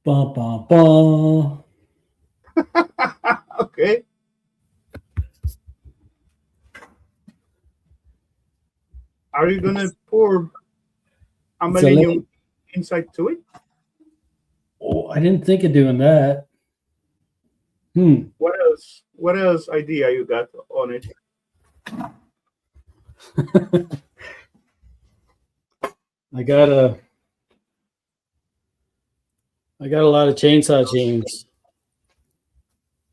Bum, bum, bum. Okay. Are you gonna pour aluminum inside to it? Oh, I didn't think of doing that. What else? What else idea you got on it? I got a lot of chainsaw chains.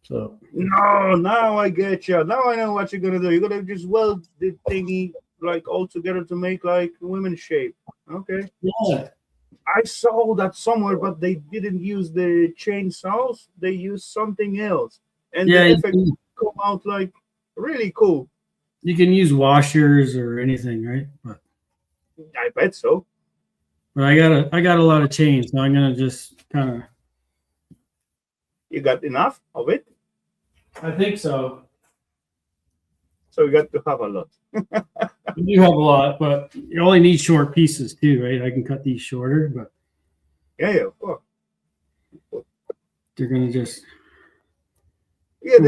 So No, now I get you. Now I know what you're gonna do. You're gonna just weld the thingy like all together to make like women's shape. Okay. yeah, I saw that somewhere, but they didn't use the chainsaws. They used something else, and yeah, the effect come out like really cool. you can use washers or anything, right? I bet so. But I got a lot of chains, so I'm gonna just kind of. You got enough of it, I think so. so you got to have a lot. You do have a lot, but you only need short pieces too, right? I can cut these shorter, but Yeah, of course. they're gonna just Yeah, go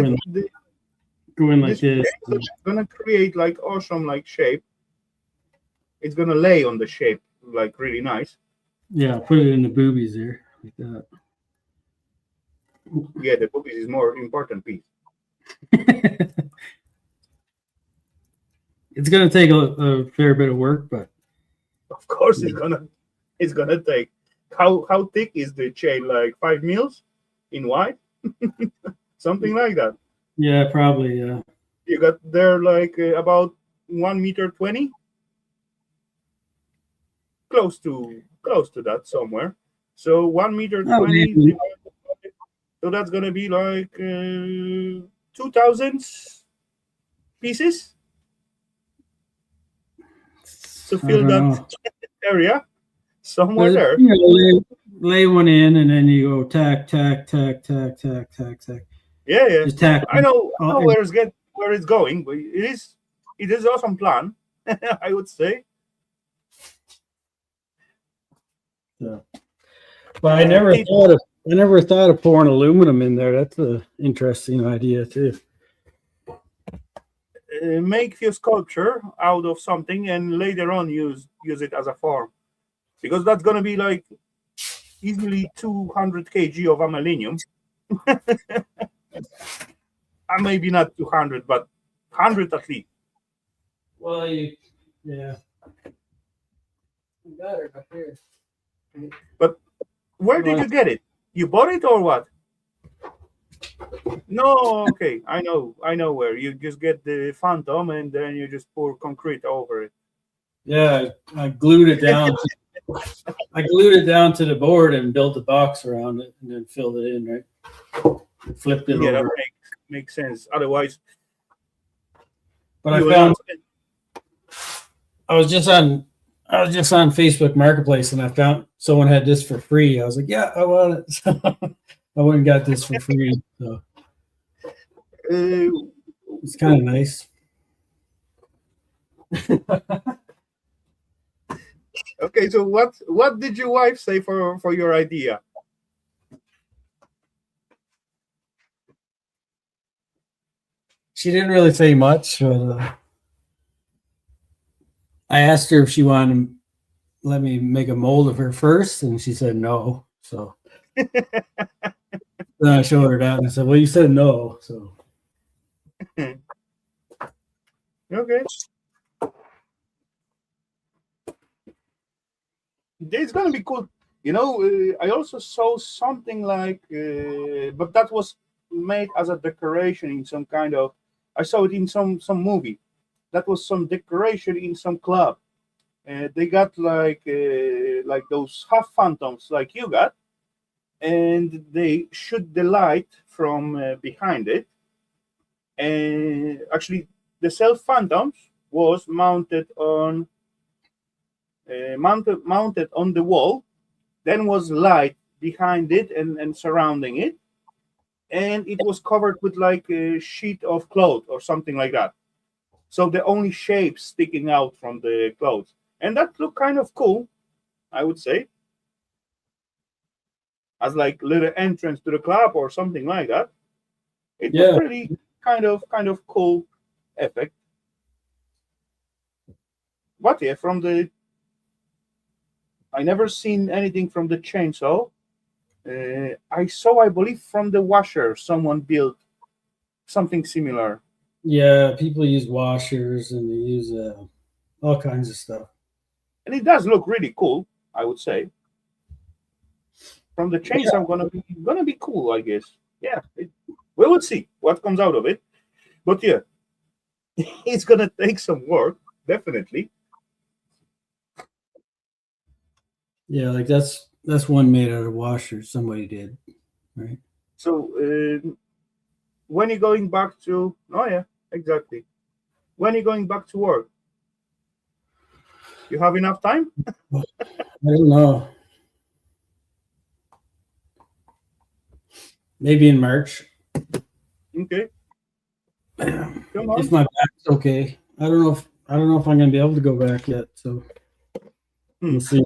in like this. it's gonna create like awesome like shape. It's gonna lay on the shape like really nice. Yeah, put it in the boobies there, like that. Yeah, the boobies is more important piece. It's gonna take a fair bit of work, but Of course, it's gonna take. How thick is the chain? Like 5 mils in wide, something like that. yeah, probably. You got there like about 1 meter 20, close to that somewhere. So 1 meter Oh, 20. maybe. So that's gonna be like 2,000 pieces to I fill don't that know. area somewhere But, there. you know, lay one in, and then you go tack, tack, tack, tack, tack, tack, tack. Yeah. Just tack. I know where it's going, but it is awesome plan. I would say. Yeah. But I never thought of pouring aluminum in there. That's an interesting idea too. Make your sculpture out of something and later on use it as a form, because that's gonna be like easily 200 kg of aluminum. Maybe not 200, but 100 at least. Well, yeah. I got it up here. But where did you get it? You bought it or what? No, okay, I know where. You just get the phantom and then you just pour concrete over it. Yeah, I glued it down. I glued it down to the board and built a box around it, and then filled it in. Right, flipped it Yeah, over. that makes sense. Otherwise, But I you will found not spend- I was just on Facebook Marketplace, and I found someone had this for free. I was like, yeah, I want it. So I went and got this for free. So it's kind of nice. Okay, so what did your wife say for your idea? She didn't really say much, but I asked her if she wanted let me make a mold of her first, and she said no. So then I showed her that and I said, "Well, you said no." So Okay. It's gonna be cool. I also saw something like, but that was made as a decoration in some kind of. I saw it in some movie. That was some decoration in some club. They got like those half phantoms like you got, and they shoot the light from behind it. And actually, the self phantoms was mounted on the wall. Then was light behind it and surrounding it, and it was covered with like a sheet of cloth or something like that. So the only shapes sticking out from the clothes, and that looked kind of cool, I would say, as like little entrance to the club or something like that. It was yeah, pretty kind of cool effect. But yeah, from the I never seen anything from the chainsaw. I saw, I believe, from the washer, someone built something similar, yeah. People use washers and they use all kinds of stuff. and it does look really cool. I would say from the Yeah, chainsaw, gonna be cool, I guess. Yeah, we will see what comes out of it. But yeah, it's gonna take some work, definitely. yeah. Like that's one made out of washers. Somebody did, right? So when you're going back to, oh yeah, exactly. When you're going back to work, you have enough time. I don't know. Maybe in March. Okay, come If on. my back's okay. I don't know if I'm gonna be able to go back yet. So Hmm. we'll see.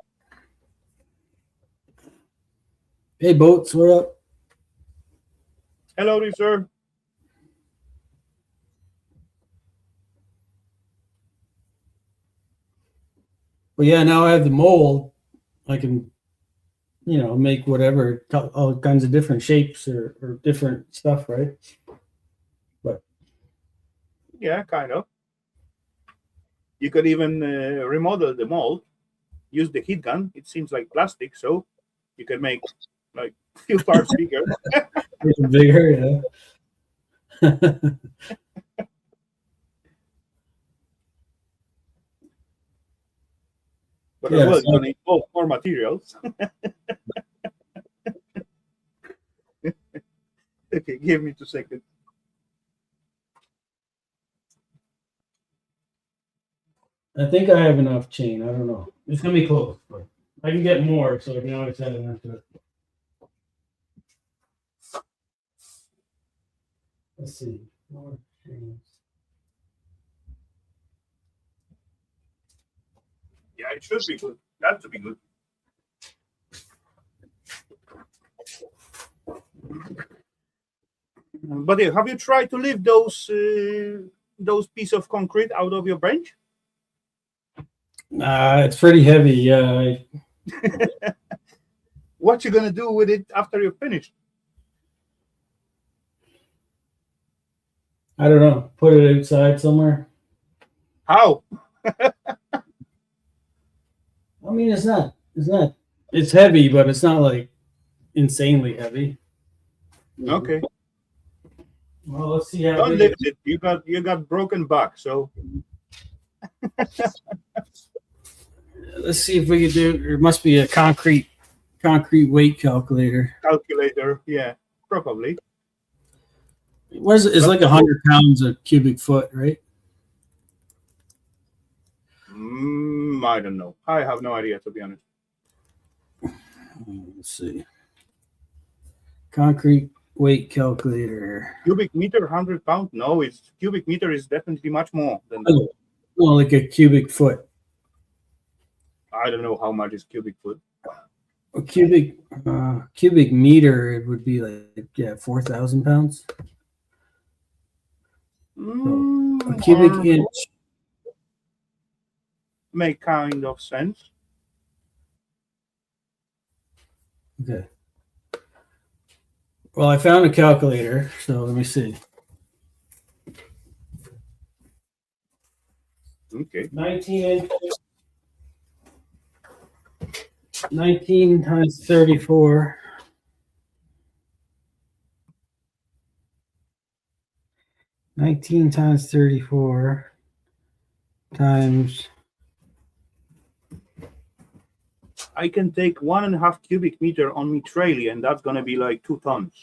Hey, boats, what up? Hello, sir. Well, yeah. Now I have the mold. I can make whatever all kinds of different shapes or different stuff, right? But Yeah, kind of. You could even remodel the mold, use the heat gun. It seems like plastic, so you can make like few parts bigger. it's bigger, yeah. But as Yeah. well, it's So going to involve more materials. Okay, give me 2 seconds. I think I have enough chain. I don't know. It's gonna be close, but I can get more, so I can always add enough to it. Let's see. More chains. Yeah, it should be good. That should be good. But have you tried to lift those piece of concrete out of your bench? It's pretty heavy. Yeah, What you gonna do with it after you're finished? I don't know. Put it outside somewhere. How? I mean, it's not. It's not. It's heavy, but it's not like insanely heavy. Okay, Well, let's see how don't big it. lift it. You got broken back, so Let's see if we can do. There must be a concrete weight calculator. calculator. Yeah, probably. What is it? It's But like 100 pounds a cubic foot, right? I don't know. I have no idea, to be honest. Let's see. Concrete weight calculator. Cubic meter, 100 pound? No, it's cubic meter is definitely much more than that. Oh, well, like a cubic foot. I don't know how much is cubic foot. A cubic meter, it would be like 4,000 pounds. So a cubic Or inch. make kind of sense. Okay. Well, I found a calculator, so let me see. Okay. 19 times 34. 19 times 34 times. I can take 1.5 cubic meter on me trailer, and that's gonna be like 2 tons.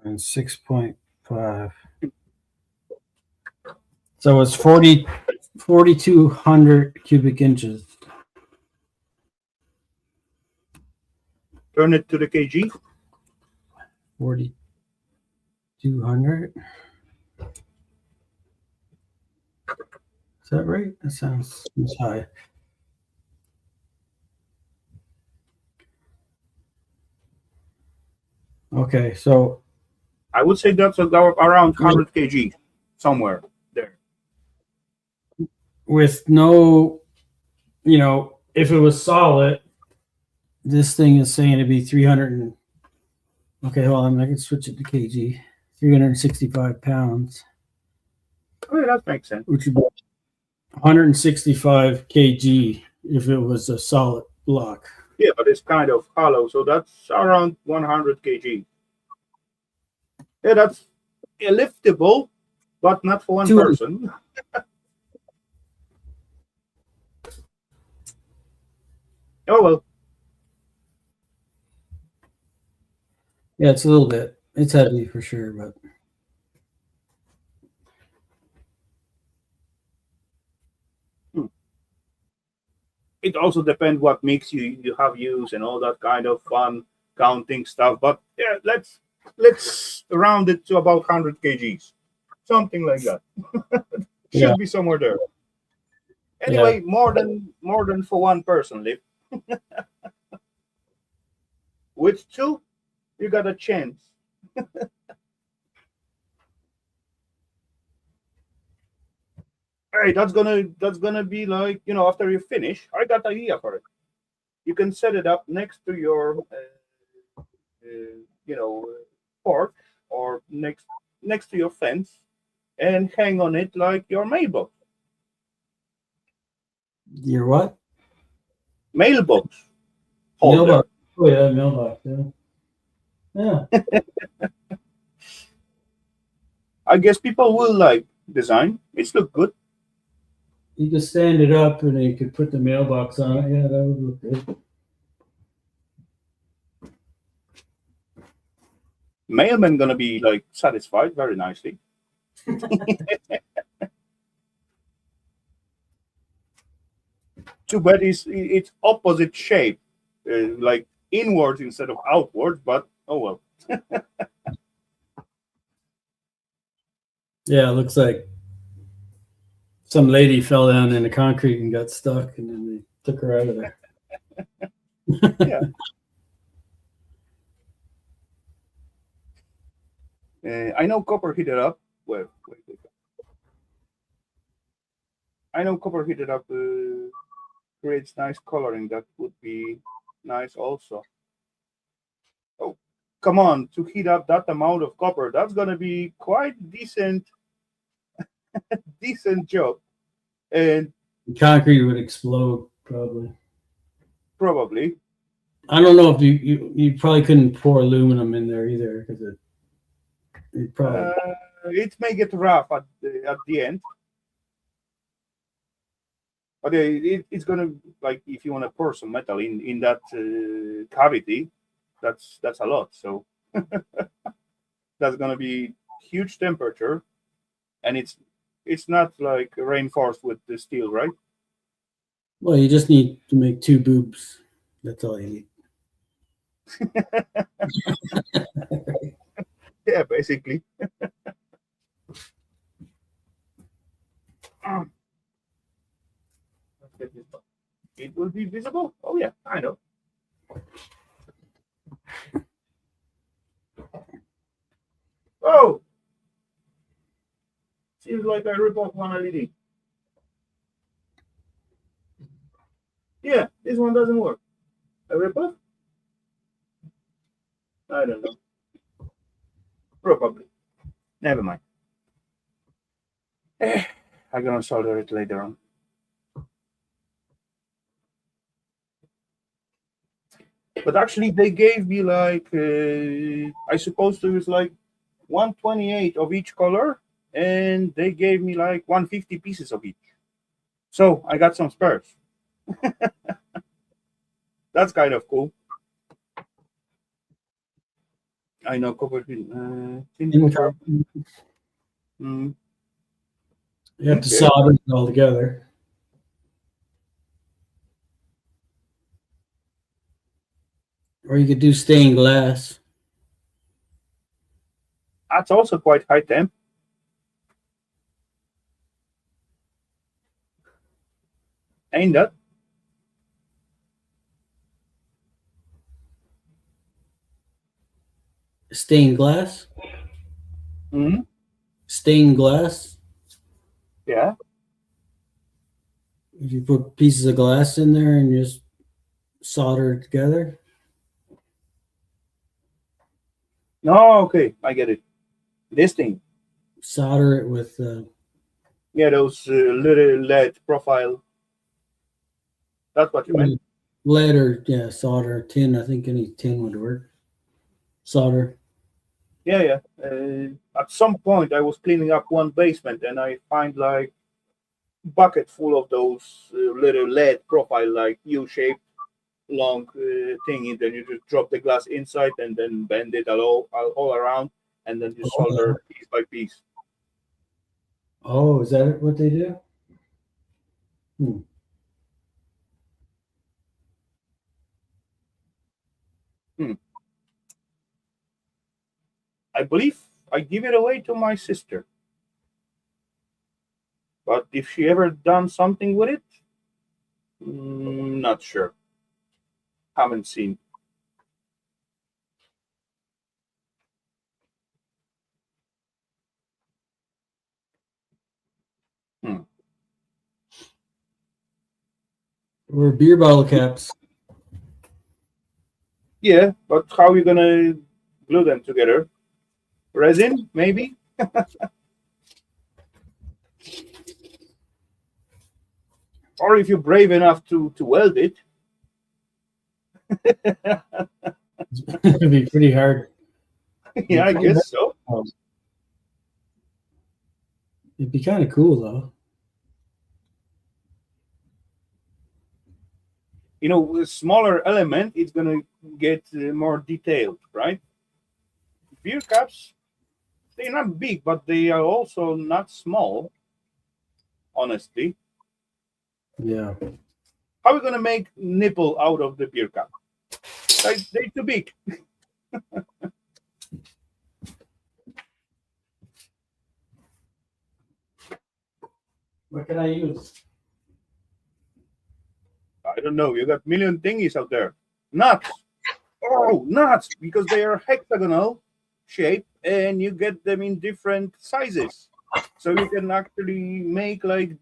Times 6.5. So it's 4,200 cubic inches. Turn it to the kg. 4,200. Is that right? That sounds high. Okay, so I would say that's around 100 kg, somewhere there. with no, if it was solid, this thing is saying it'd be 300. Okay, hold on. I can switch it to kg. 365 pounds, Oh, yeah, that makes sense. which would be 165 kg if it was a solid block. Yeah, but it's kind of hollow, so that's around 100 kg. Yeah, that's liftable, but not for one 200. person. Oh well. Yeah, it's a little bit. It's heavy for sure, but It also depends what mix you have used and all that kind of fun counting stuff. But yeah, let's round it to about 100 kgs, something like that. yeah, Should be somewhere there. yeah, Anyway, more than for one person lift. With two, you got a chance. Hey, that's gonna be like, after you finish, I got an idea for it. You can set it up next to your porch, or next to your fence, and hang on it like your mailbox. your what? Mailbox holder. Mailbox. Oh yeah, mailbox. Yeah, yeah. I guess people will like design. It's look good. You could stand it up and you could put the mailbox on it. Yeah, that would look good. Mailman gonna be like satisfied very nicely. Too bad it's opposite shape, like inwards instead of outwards. But oh well. Yeah, it looks like some lady fell down in the concrete and got stuck, and then they took her out of there. Yeah. I know copper heated up. Well, wait. I know copper heated up creates nice coloring. That would be nice also. Oh, come on! To heat up that amount of copper, that's gonna be quite decent job, and The concrete would explode probably. probably I don't know if you probably couldn't pour aluminum in there either because it probably. it may get rough at the end. But it's gonna, like, if you want to pour some metal in that cavity, that's a lot. So that's gonna be huge temperature, and it's not like reinforced with the steel, right? Well, you just need to make two boobs. That's all you need. Yeah, basically. Let's get this done. It will be visible. Oh yeah, I know. Oh, seems like I rip off one LED. Yeah, this one doesn't work. I rip off. I don't know. Probably. Never mind. I'm gonna solder it later on. But actually, they gave me like I suppose there was like 128 of each color, and they gave me like 150 pieces of each. So I got some spares. That's kind of cool. I know copper tin copper. Mm, You have to okay. solder it all together. Or you could do stained glass. That's also quite high temp. Ain't that? Stained glass? Mm-hmm. Stained glass? Yeah. If you put pieces of glass in there and just solder it together. No, okay, I get it. This thing. Solder it with Yeah, those little LED profile. That's what you meant. lead or yeah, solder, tin. I think any tin would work. Solder. Yeah, yeah. At some point, I was cleaning up one basement, and I find like bucket full of those little LED profile, like U-shaped long thing, and then you just drop the glass inside and then bend it all around, and then you Oh, solder piece by piece. oh, is that what they do? Hmm. Hmm. I believe I give it away to my sister, but if she ever done something with it, not sure. Haven't seen. Hmm. Or beer bottle caps. Yeah, but how are you gonna glue them together? Resin, maybe? Or if you're brave enough to weld it. It'd be pretty hard. Yeah, It'd I be pretty guess so. hard. It'd be kind of cool though. A smaller element, it's gonna get more detailed, right? Beer caps, they're not big, but they are also not small, honestly. Yeah. How are we gonna make nipple out of the beer cap? They're too big. What can I use? I don't know. You got million thingies out there. Nuts. Oh, nuts, because they are hexagonal shape and you get them in different sizes. So you can actually make like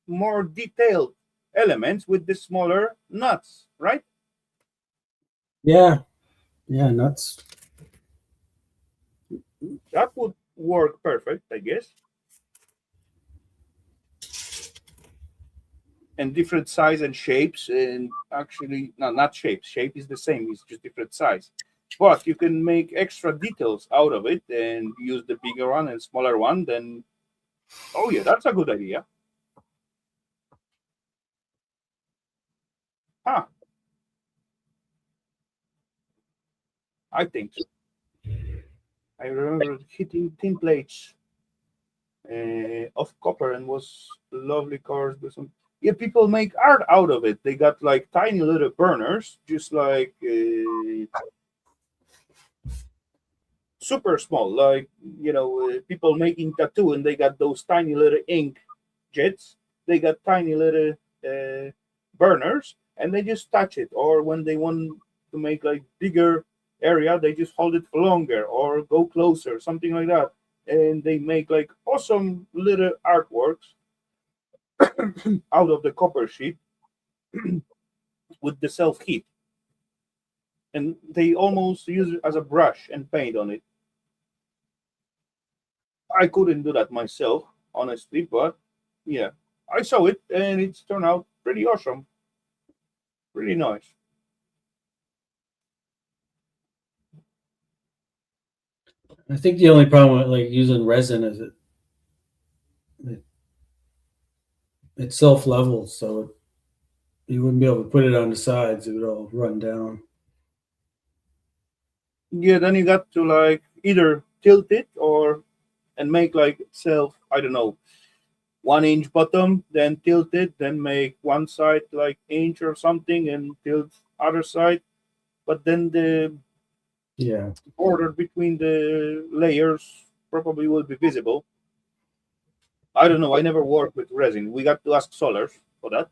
more detailed elements with the smaller nuts, right? Yeah. Yeah, nuts. That would work perfect, I guess. And different size and shapes, and actually, no, not shapes. Shape is the same; it's just different size. But you can make extra details out of it and use the bigger one and smaller one. Then, oh yeah, that's a good idea. Huh? I think so. I remember hitting tin plates of copper and was lovely cars with some. Yeah, people make art out of it. They got like tiny little burners, just like super small, like people making tattoo, and they got those tiny little ink jets. They got tiny little uh, burners, and they just touch it. Or when they want to make like bigger area, they just hold it for longer or go closer, something like that. And they make like awesome little artworks out of the copper sheet with the self heat. and they almost use it as a brush and paint on it. I couldn't do that myself, honestly, but yeah, I saw it and it's turned out pretty awesome, really nice. I think the only problem with like using resin is it self levels, so you wouldn't be able to put it on the sides; it would all run down. Yeah, then you got to like either tilt it or and make like self, I don't know, 1 inch bottom, then tilt it, then make one side like inch or something and tilt other side. But then the Yeah, border between the layers probably will be visible. I don't know. I never worked with resin. We got to ask Solars for that.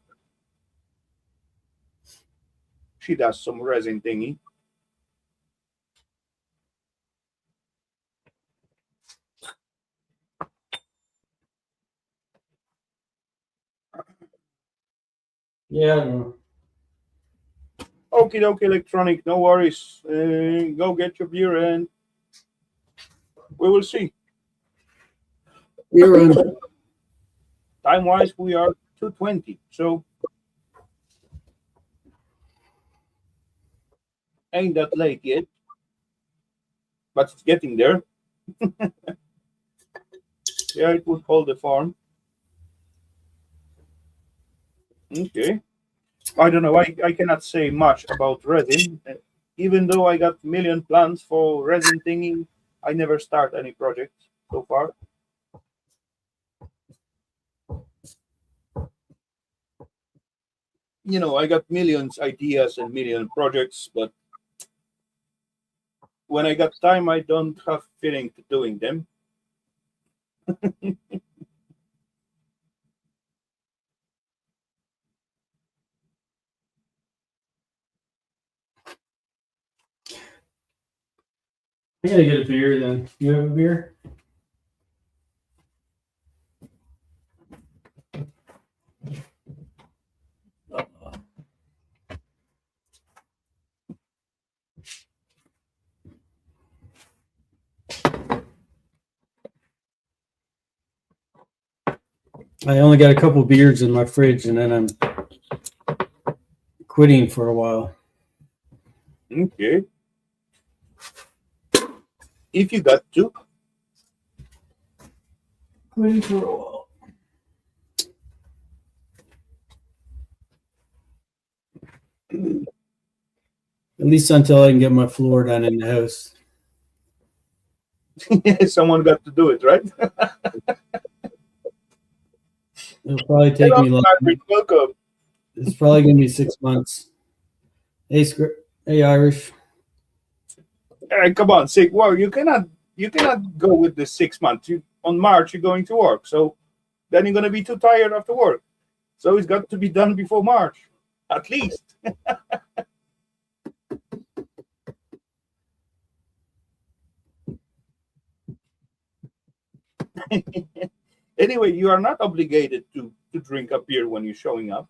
She does some resin thingy. yeah. I know. Okie dokie, electronic. No worries. Go get your beer and we will see. You're on. Time wise, we are 2:20. So ain't that late yet, but it's getting there. Yeah, it would hold the farm. Okay. I don't know. I cannot say much about resin. Even though I got million plans for resin thingy, I never start any projects so far. I got millions ideas and million projects, but when I got time, I don't have feeling to doing them. I gotta get a beer then. You have a beer? I only got a couple beers in my fridge, and then I'm quitting for a while. Okay. If you got to, Quitting for a while. At least until I can get my floor done in the house. someone got to do it, right? It'll probably take Hello, me long. Patrick. Welcome. It's probably gonna be 6 months. Hey, hey, Irish. Hey, come on, sick. Well, you cannot go with the 6 months. On March you're going to work, so then you're gonna be too tired after work. So it's got to be done before March, at least. Anyway, you are not obligated to drink a beer when you're showing up.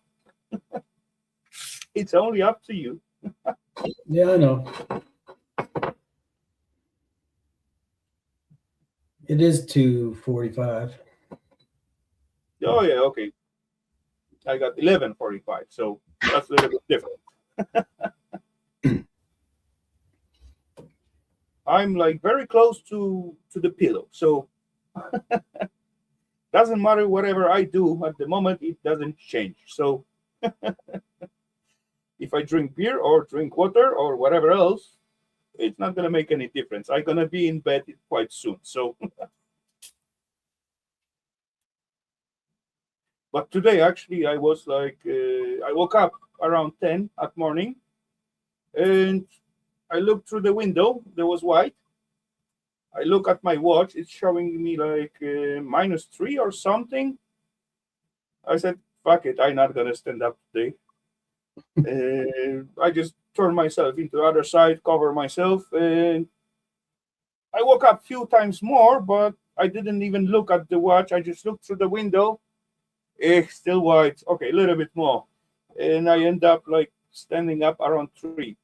It's only up to you. Yeah, I know. It is 2:45. Oh yeah, okay. I got 11:45, so that's a little bit different. I'm like very close to the pillow, so doesn't matter whatever I do at the moment, it doesn't change. So if I drink beer or drink water or whatever else, it's not gonna make any difference. I'm gonna be in bed quite soon. So, but today actually I was like I woke up around 10 at morning and I looked through the window. There was white. I look at my watch. It's showing me like -3 or something. I said, "Fuck it, I'm not gonna stand up today." I just turn myself into the other side, cover myself, and I woke up a few times more, but I didn't even look at the watch. I just looked through the window. Still white. Okay, a little bit more, and I end up like standing up around 3.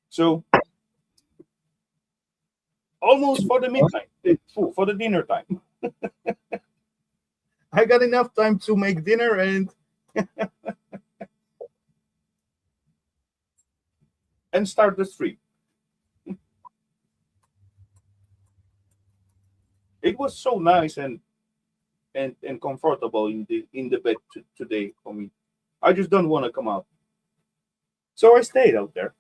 So almost for the midnight, for the dinner time. I got enough time to make dinner and start the stream. It was so nice and comfortable in the bed today for me. I just don't want to come out, so I stayed out there.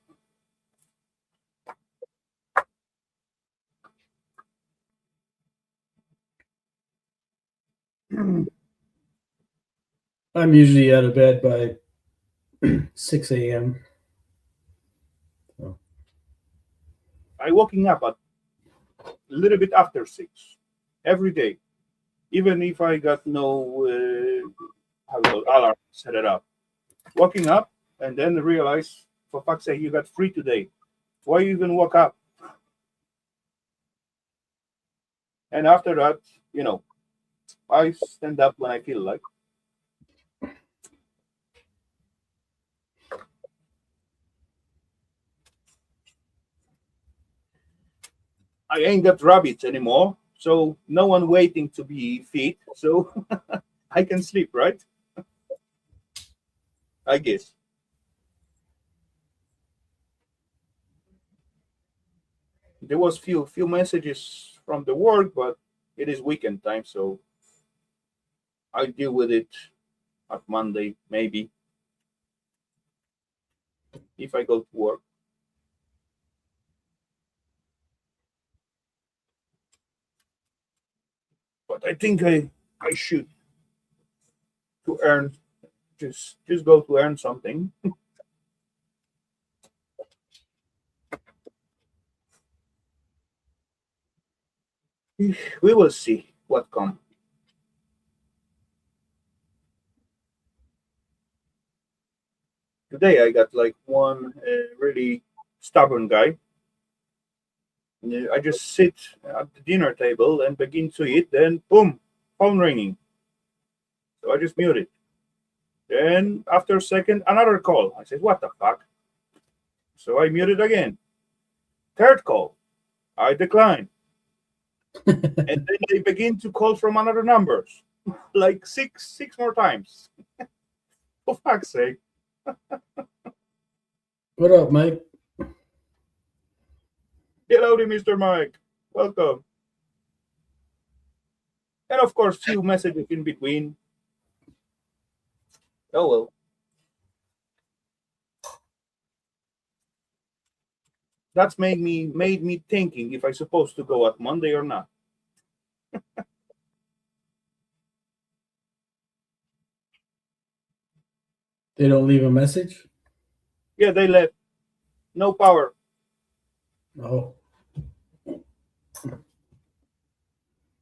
I'm usually out of bed by 6 a.m. I waking up at a little bit after 6 every day, even if I got no alarm set it up. Waking up and then realize, for fuck's sake, you got free today. Why you even woke up? And after that, I stand up when I feel like. I ain't got rabbits anymore, so no one waiting to be fed, so I can sleep, right? I guess. There was few messages from the work, but it is weekend time, so I deal with it at Monday, maybe, if I go to work. But I think I should to earn just go to earn something. We will see what comes. Today I got like one really stubborn guy. I just sit at the dinner table and begin to eat, then boom, phone ringing. So I just mute it. Then after a second, another call. I said, "What the fuck?" So I mute it again. Third call, I decline. And then they begin to call from another numbers, like six more times. For fuck's sake! What up, Mike? Hellowdy, Mr. Mike. Welcome. And of course, few messages in between. Oh well. That's made me thinking if I supposed to go at Monday or not. They don't leave a message? Yeah, they left. No power. Oh.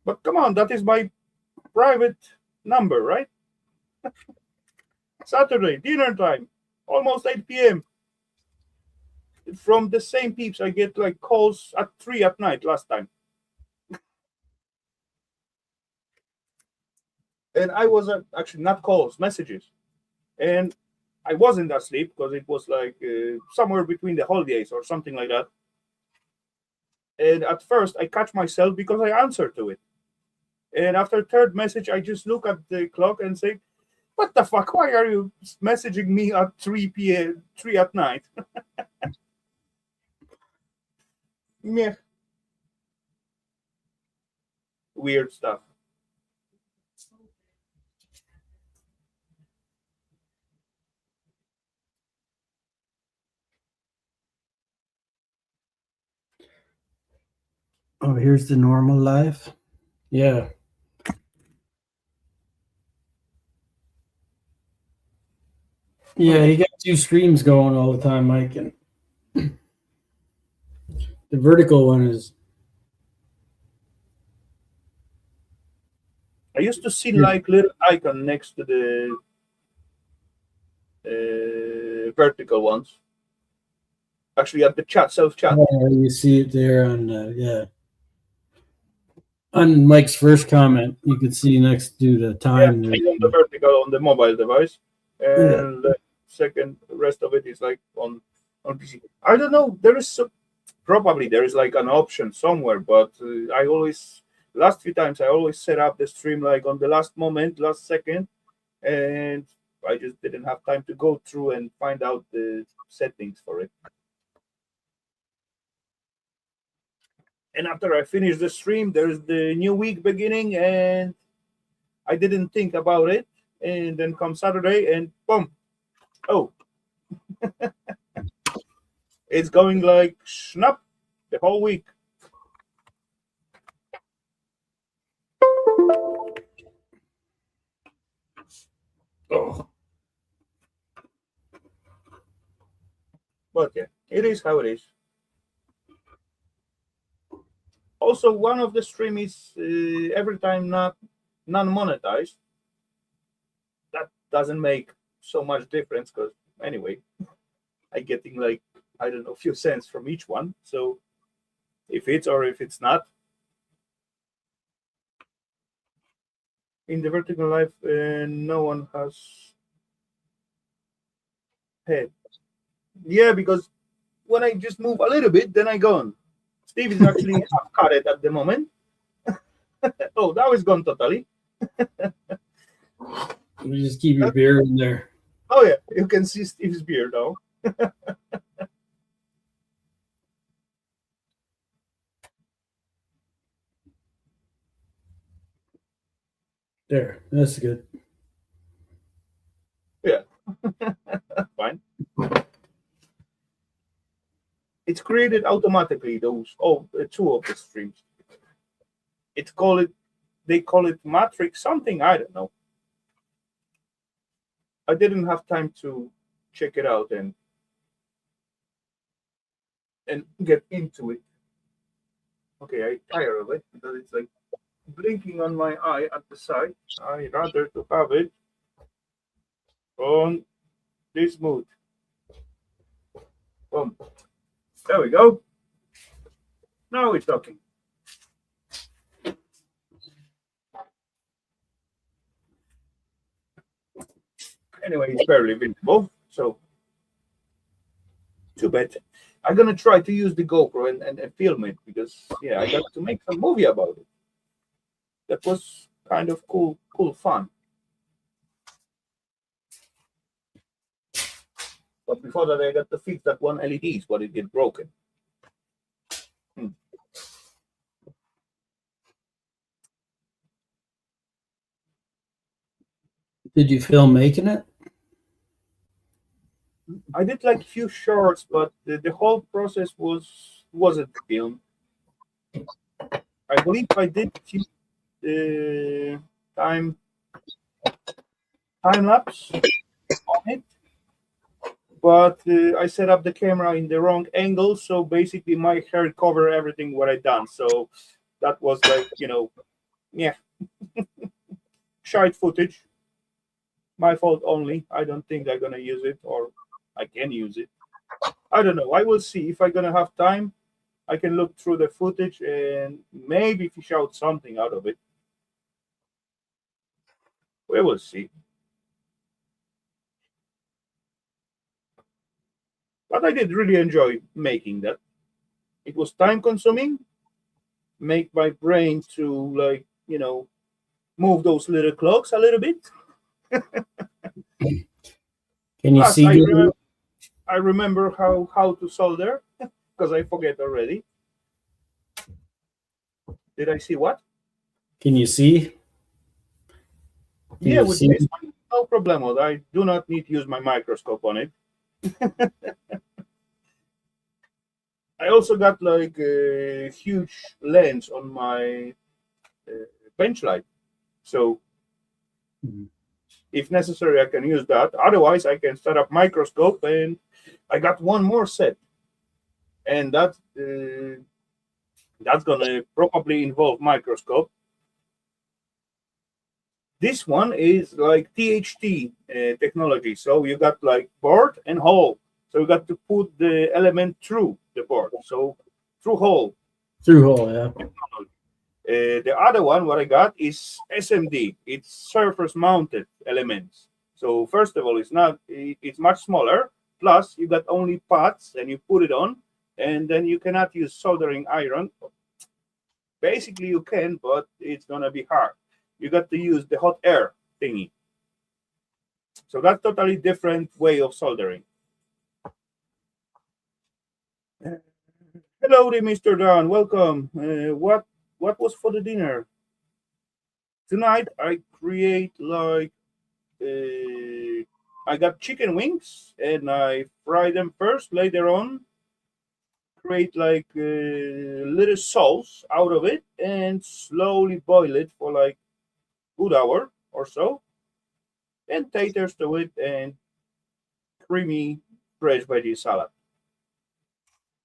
But come on, that is my private number, right? Saturday, dinner time, almost 8 p.m. From the same peeps, I get like calls at 3 at night last time. And I was actually not calls, messages. And I wasn't asleep because it was like somewhere between the holidays or something like that. And at first, I catch myself because I answered to it. And after third message, I just look at the clock and say, "What the fuck? Why are you messaging me at 3 p.m., 3 at night?" Meh. Weird stuff. Oh, here's the normal life. Yeah. Yeah, you got two streams going all the time, Mike, and the vertical one is. I used to see like little icon next to the vertical ones. Actually, at the chat, self chat. You see it there on yeah. On Mike's first comment, you can see next to the time. Yeah, on the vertical on the mobile device, and second rest of it is like on PC. I don't know. There is probably there is like an option somewhere, but I always last few times I always set up the stream like on the last moment, last second, and I just didn't have time to go through and find out the settings for it. And after I finish the stream, there's the new week beginning, and I didn't think about it. And then comes Saturday, and boom, oh, it's going like snap the whole week. Oh. But yeah, it is how it is. Also, one of the stream is every time not non-monetized. That doesn't make so much difference because anyway, I getting like I don't know a few cents from each one. So if it's or if it's not, in the vertical life, no one has head. Yeah, because when I just move a little bit, then I gone. Steve is actually half cut it at the moment. Oh, that was gone totally. You just keep your beard in there. Oh yeah, you can see Steve's beard now. There, that's good. Yeah, fine. It's created automatically. Those two of the streams. They call it Matrix something. I don't know. I didn't have time to check it out and get into it. Okay, I tire of it because it's like blinking on my eye at the side. I rather to have it on this mode. Boom. There we go. Now we're talking. Anyway, it's barely visible, so too bad. I'm gonna try to use the GoPro and film it because yeah, I got to make some movie about it. That was kind of cool fun. But before that, I got to fix that one LED, but it get broken. Did you film making it? I did like few shorts, but the whole process wasn't filmed. I believe I did time lapse on it, but I set up the camera in the wrong angle, so basically my hair covered everything what I done. So that was like yeah, shite footage. My fault only. I don't think I'm gonna use it, or I can use it. I don't know. I will see if I'm gonna have time. I can look through the footage and maybe fish out something out of it. We will see. But I did really enjoy making that. It was time consuming. Make my brain to like move those little clocks a little bit. Can you Plus, see? I remember how to solder because I forget already. Did I see what? Can you see? Yeah, with this one, no problem. I do not need to use my microscope on it. I also got like a huge lens on my bench light, so if necessary, I can use that. Otherwise, I can set up microscope, and I got one more set, and that's gonna probably involve microscope. This one is like THT technology, so you got like board and hole. So you got to put the element through the board, so through hole. Through hole, yeah. The other one, what I got is SMD. It's surface mounted elements. So first of all, it's much smaller. Plus, you got only pots, and you put it on, and then you cannot use soldering iron. Basically, you can, but it's gonna be hard. You got to use the hot air thingy. So that's totally different way of soldering. Hello, Mr. Don. Welcome. What was for the dinner? Tonight I create like I got chicken wings and I fry them first. Later on, create like little sauce out of it and slowly boil it for like good hour or so. And taters to it and creamy fresh veggie salad.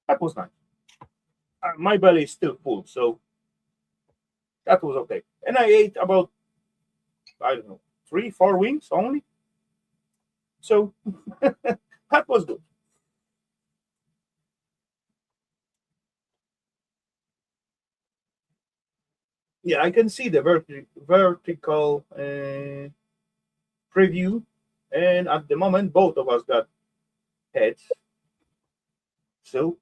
That was nice. My belly is still full, so that was okay. And I ate about, I don't know, 3, 4 wings only. So that was good. Yeah, I can see the vertical preview, and at the moment, both of us got heads. So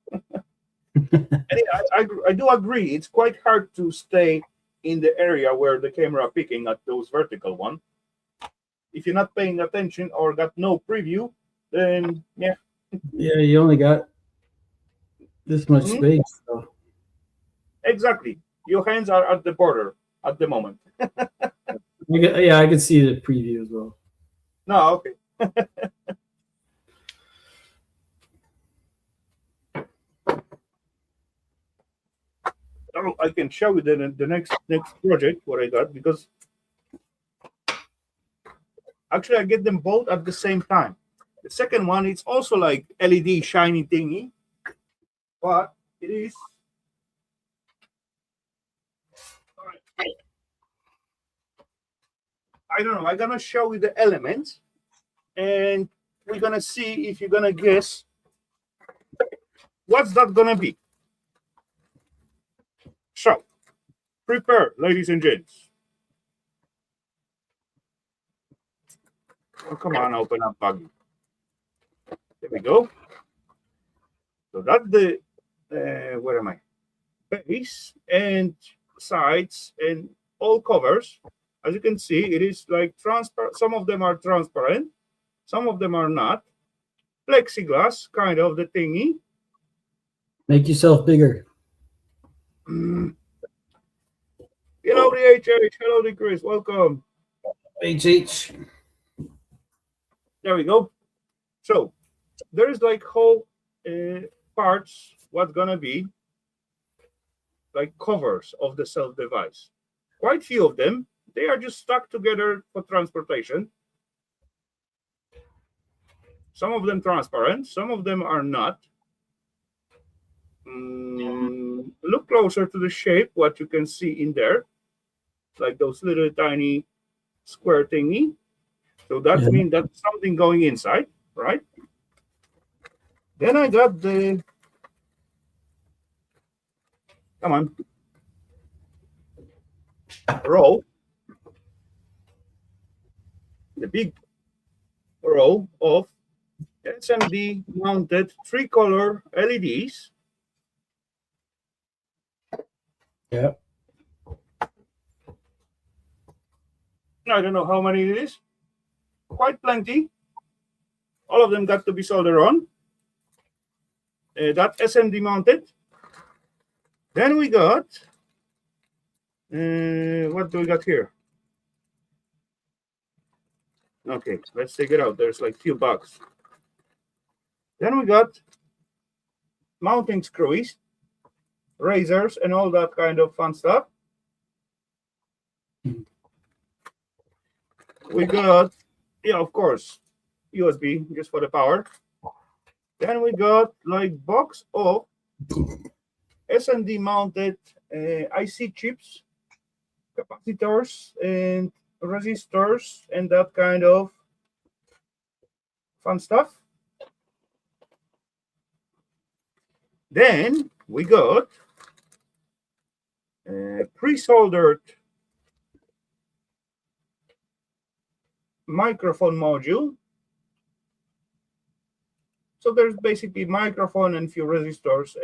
I do agree. It's quite hard to stay in the area where the camera picking at those vertical one. If you're not paying attention or got no preview, then yeah. Yeah, you only got this much space. So. Exactly. Your hands are at the border at the moment. Yeah, I can see the preview as well. No, okay. Oh, I can show you the next project what I got, because actually I get them both at the same time. The second one, it's also like LED shiny thingy, but it is. I don't know. I'm gonna show you the elements, and we're gonna see if you're gonna guess what's that gonna be. So, prepare, ladies and gents. Oh, come on, open up, buggy. There we go. So that's the where am I? Base and sides and all covers. As you can see, it is like transparent. Some of them are transparent, some of them are not. Plexiglass, kind of the thingy. Make yourself bigger. Hello, the HH. Hello, the Chris. Welcome. HH. There we go. So there's like whole parts. What's gonna be like covers of the self device? Quite few of them. They are just stuck together for transportation. Some of them transparent, some of them are not. Look closer to the shape, what you can see in there, like those little tiny square thingy. So that means that's something going inside, right? Then I got the, come on, row, the big row of SMD mounted 3-color LEDs. Yeah. I don't know how many it is. Quite plenty. All of them got to be soldered on. That SMD mounted. Then we got, what do we got here? Okay, let's take it out. There's like few bucks. Then we got mounting screws, razors, and all that kind of fun stuff. We got, yeah, of course, USB just for the power. Then we got like box of SMD mounted IC chips, capacitors, and resistors, and that kind of fun stuff. Then we got pre-soldered microphone module. So there's basically microphone and few resistors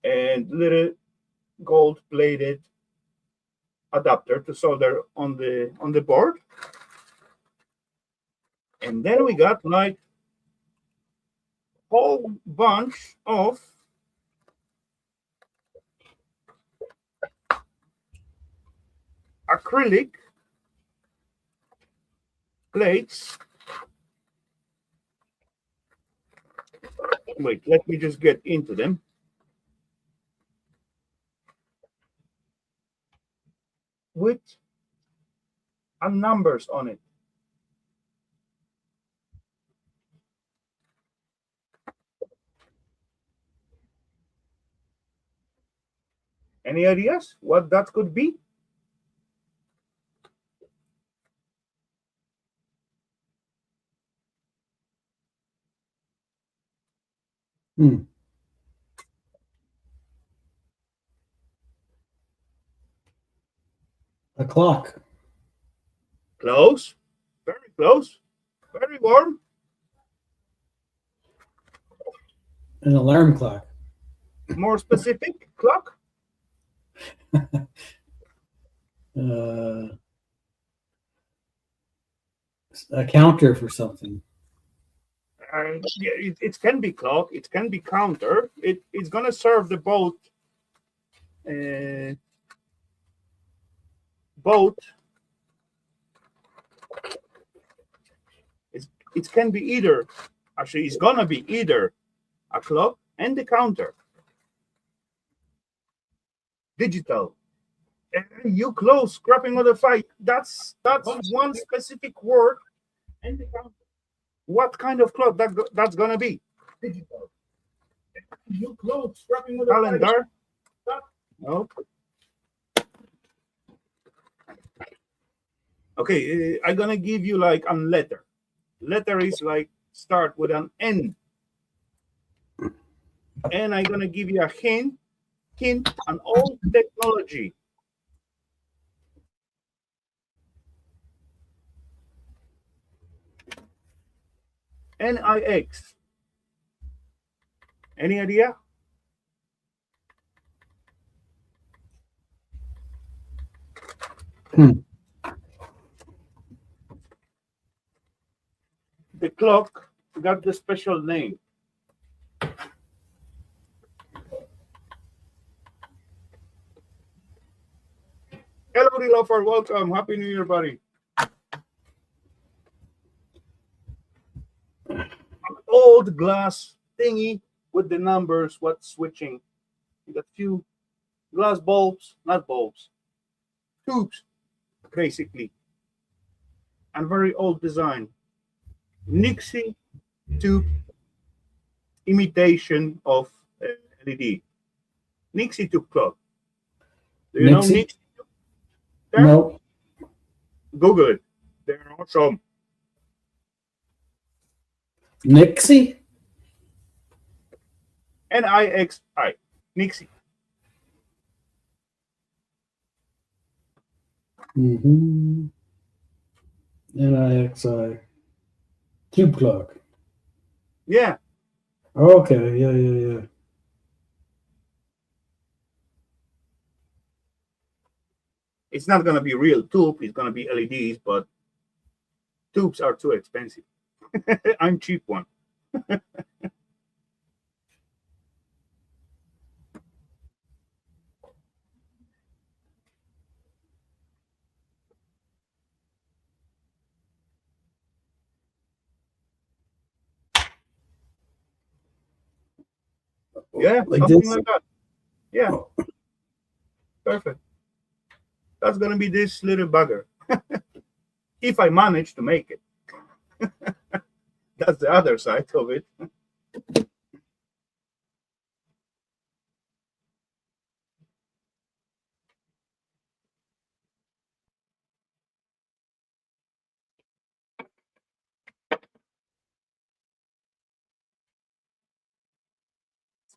and little gold-plated adapter to solder on the board. And then we got like a whole bunch of acrylic plates. Wait, let me just get into them. With numbers on it. Any ideas what that could be? A clock. Close. Very close. Very warm. An alarm clock. More specific, clock. A counter for something. Yeah, it can be clock. It can be counter. It's gonna serve the boat. Boat. It can be either. Actually, it's gonna be either a clock and the counter. Digital. You close scrapping on the fight. That's one specific word. And the counter. What kind of clock that's gonna be? Digital. You close scrapping on the calendar. No. Okay, I'm gonna give you like a letter. Letter is like start with an N. And I'm gonna give you a hint, an old technology. NIX. Any idea? The clock got the special name. Hellowdy, lover, welcome. Happy New Year, buddy. An old glass thingy with the numbers, what's switching. You got few glass bulbs, not bulbs, tubes, basically. And very old design. Nixie tube imitation of LED. Nixie tube clock. Do you know Nixie tube? No. Google it. They're awesome. Nixie? Nixi. Nixie. NIXI. Tube clock. Yeah. Okay. Yeah. It's not going to be real tube. It's going to be LEDs, but tubes are too expensive. I'm cheap one. Yeah, like something this? like that. Yeah. Perfect. That's going to be this little bugger. If I manage to make it. That's the other side of it.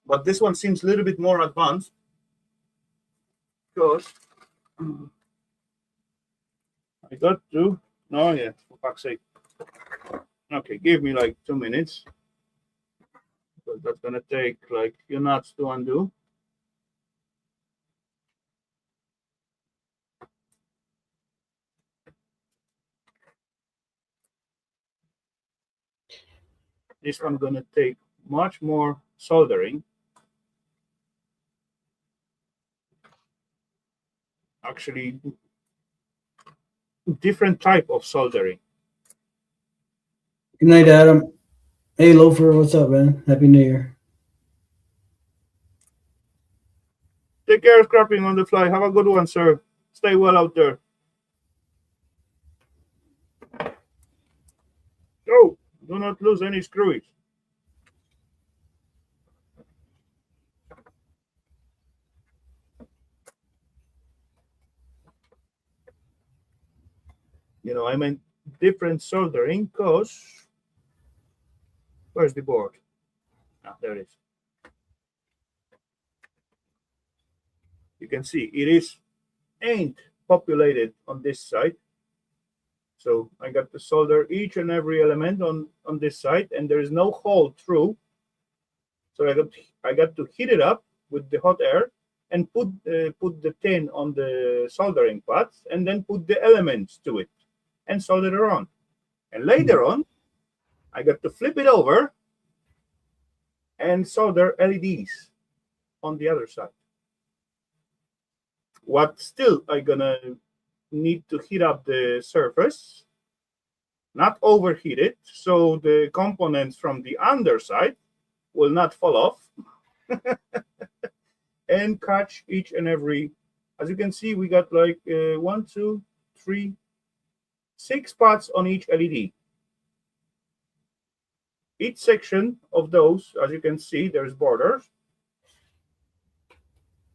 But this one seems a little bit more advanced because I got to, no, yeah, fuck's sake. Okay, give me like 2 minutes. Because that's gonna take like a few knots to undo. This one's gonna take much more soldering. Actually, different type of soldering. Good night, Adam. Hey, Loafer, what's up, man? Happy New Year. Take care of scrapping on the fly. Have a good one, sir. Stay well out there. Oh, do not lose any screws. I meant different soldering because where's the board? Ah, there it is. You can see it ain't populated on this side. So I got to solder each and every element on this side, and there is no hole through. So I got to heat it up with the hot air and put the tin on the soldering pads, and then put the elements to it and solder it around. And later on, I got to flip it over and solder LEDs on the other side. What still I gonna need to heat up the surface, not overheat it, so the components from the underside will not fall off, and catch each and every. As you can see, we got like 1, 2, 3, 6 spots on each LED. Each section of those, as you can see, there's borders,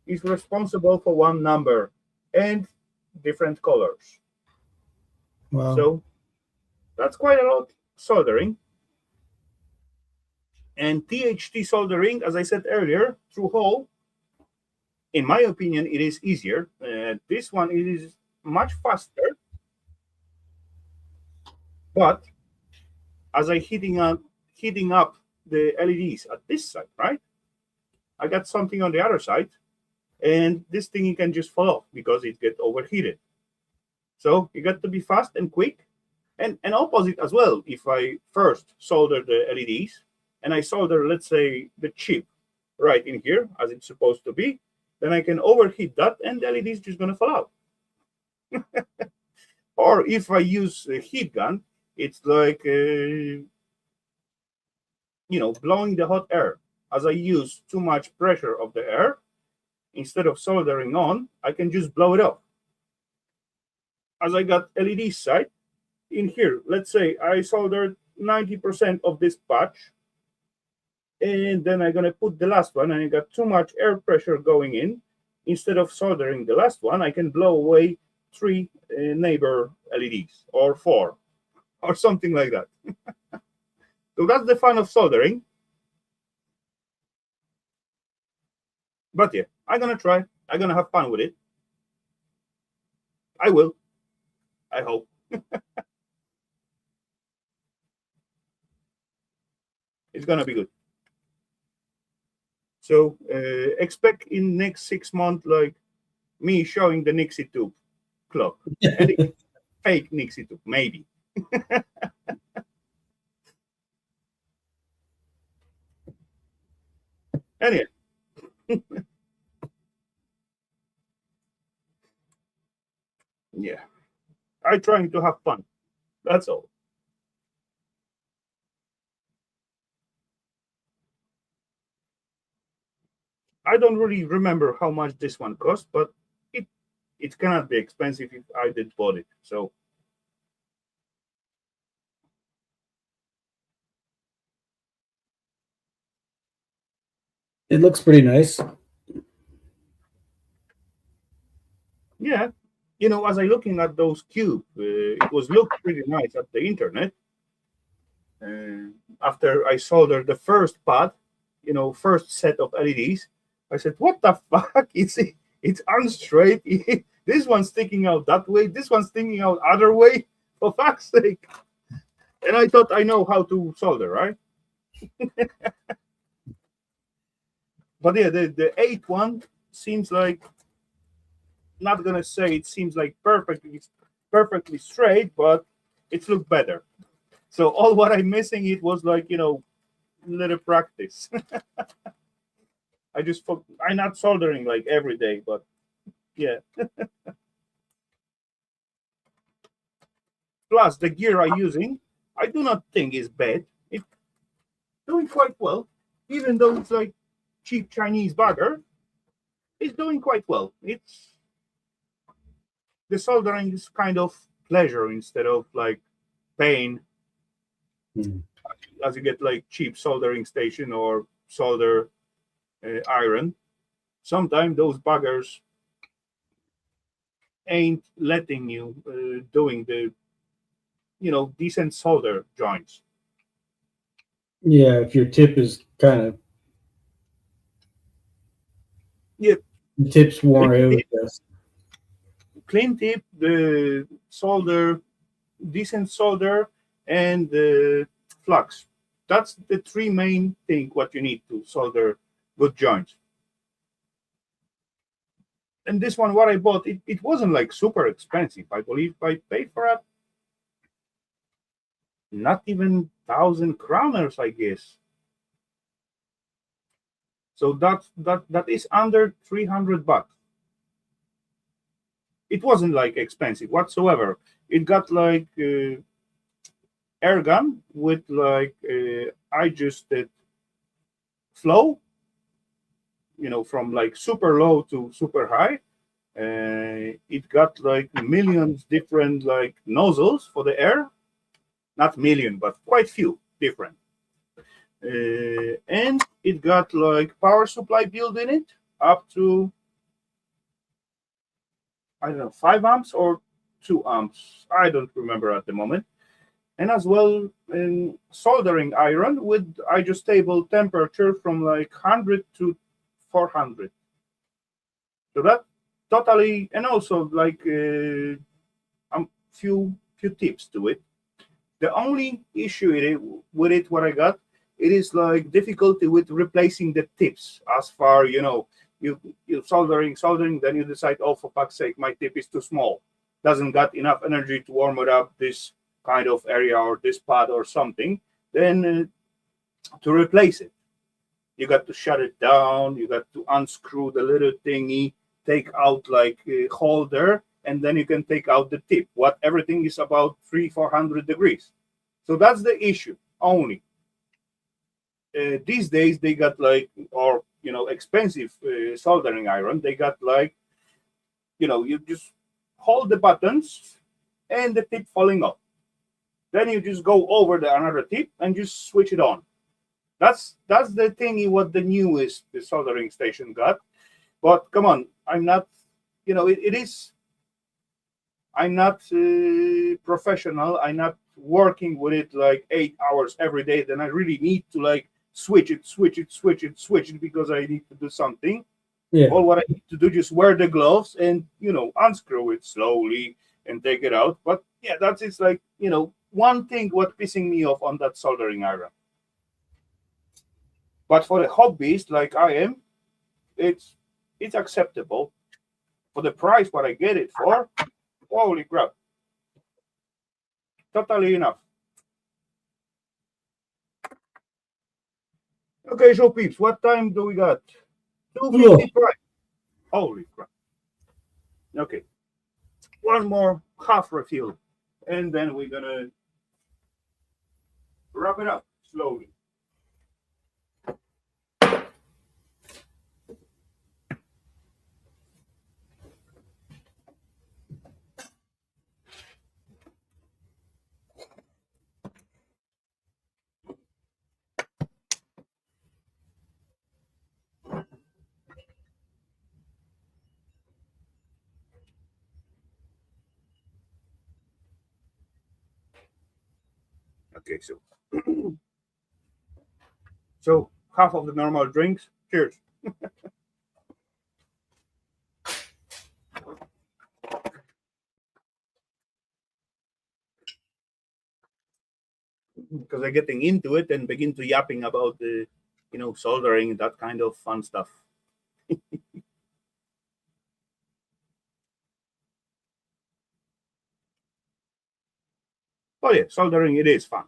is responsible for one number and different colors. Wow. So that's quite a lot soldering. And THT soldering, as I said earlier, through hole, in my opinion, it is easier. This one it is much faster, but as I heating up the LEDs at this side, right? I got something on the other side, and this thing can just fall off because it get overheated. So you got to be fast and quick, and opposite as well. If I first solder the LEDs and I solder, let's say, the chip right in here as it's supposed to be, then I can overheat that and the LED is just going to fall out. Or if I use a heat gun, it's like, blowing the hot air. As I use too much pressure of the air, instead of soldering on, I can just blow it off. As I got LED side in here, let's say I soldered 90% of this patch, and then I'm going to put the last one, and I got too much air pressure going in. Instead of soldering the last one, I can blow away 3 neighbor LEDs, or 4, or something like that. So that's the fun of soldering. But yeah, I'm going to try. I'm going to have fun with it. I will. I hope. It's going to be good. So expect in next 6 months, like me showing the Nixie tube clock. And fake Nixie tube, maybe. Anyway. Yeah. I'm trying to have fun. That's all. I don't really remember how much this one cost, but it cannot be expensive if I did bought it. So It looks pretty nice. yeah, as I looking at those cube, it was looked pretty nice at the internet. After I soldered the first pad, first set of LEDs, I said, "What the fuck? It's unstraight. This one's sticking out that way. This one's sticking out other way. For fuck's sake. And I thought I know how to solder, right? But yeah, the 8 one seems like, not gonna say it seems like perfectly straight, but it looked better. So all what I'm missing it was like, little practice. I'm not soldering like every day, but yeah. Plus the gear I'm using, I do not think is bad. It's doing quite well, even though it's like cheap Chinese bagger. It's doing quite well. It's the soldering is kind of pleasure instead of like pain, as you get like cheap soldering station or solder iron. Sometimes those buggers ain't letting you doing the decent solder joints. Yeah, if your tip is kind of Yeah, the tip's worn clean out, tip, I guess. the solder, decent solder, and the flux. That's the three main thing what you need to solder good joints. And this one, what I bought, it wasn't like super expensive. I believe I paid for it not even 1,000 kroners, I guess. So that is under 300 bucks. It wasn't like expensive whatsoever. It got like air gun with like adjusted flow, from like super low to super high. It got like millions different like nozzles for the air, not million, but quite few different. And it got like power supply built in it up to, I don't know, 5 amps or 2 amps. I don't remember at the moment. And as well, soldering iron with adjustable temperature from like 100 to 400. So that totally, and also like few tips to it. The only issue with it, what I got, it is like difficulty with replacing the tips. As far you soldering, then you decide, oh, for fuck's sake, my tip is too small, doesn't got enough energy to warm it up this kind of area or this pad or something. Then to replace it, you got to shut it down. You got to unscrew the little thingy, take out like a holder, and then you can take out the tip. What everything is about 300-400 degrees. So that's the issue only. These days they got like, or expensive soldering iron. They got like, you just hold the buttons and the tip falling off. Then you just go over the another tip and just switch it on. That's the thingy what the newest the soldering station got. But come on, I'm not, it is. I'm not professional. I'm not working with it like 8 hours every day. Then I really need to like switch it because I need to do something. Yeah. All what I need to do just wear the gloves and unscrew it slowly and take it out. But yeah, that's it's like one thing what pissing me off on that soldering iron. But for the hobbyist like I am, it's acceptable for the price what I get it for. Holy crap! Totally enough. Okay, so peeps, what time do we got? 2:55. Holy crap! Okay, one more half refill, and then we're gonna wrap it up slowly. Okay, so half of the normal drinks. Cheers. because they're getting into it and begin to yapping about the, soldering, that kind of fun stuff. Oh yeah, soldering, it is fun.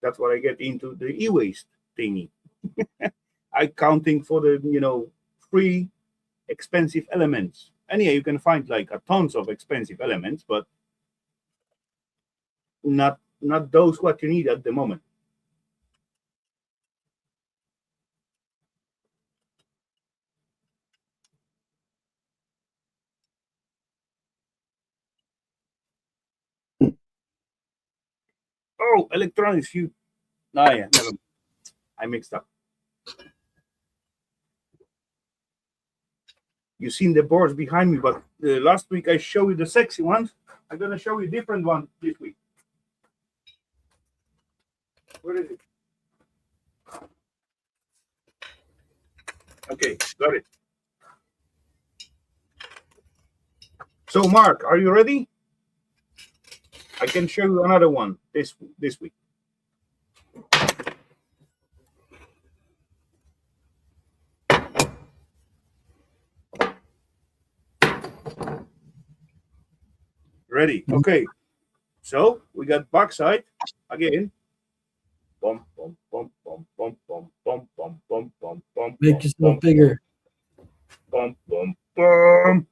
That's what I get into the e-waste thingy. I counting for the, free expensive elements. And yeah, you can find like a tons of expensive elements, but not those what you need at the moment. Oh, electronics, you. Ah, yeah, never mind. I mixed up. You've seen the boards behind me, but last week I showed you the sexy ones. I'm gonna show you a different one this week. Where is it? Okay, got it. So, Mark, are you ready? I can show you another one this week. Ready? Okay. So we got backside again. Bum bum bum bum bum bum bum bum bum bum bum. Make yourself bigger. Bum bum bum.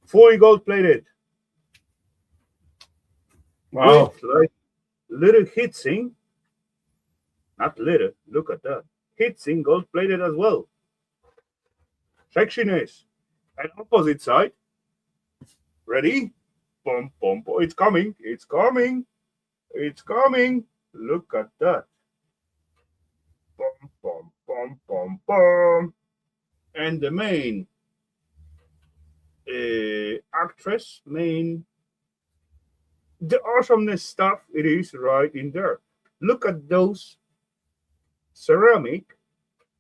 Fully gold plated. Wow. With like little heatsink. Not little. Look at that. Heatsink gold plated as well. Sexiness. And opposite side. Ready? Bum bum bum. It's coming. It's coming. It's coming. Look at that. Bum bum bum bum bum. And the main actress, main, the awesomeness stuff, it is right in there. Look at those ceramic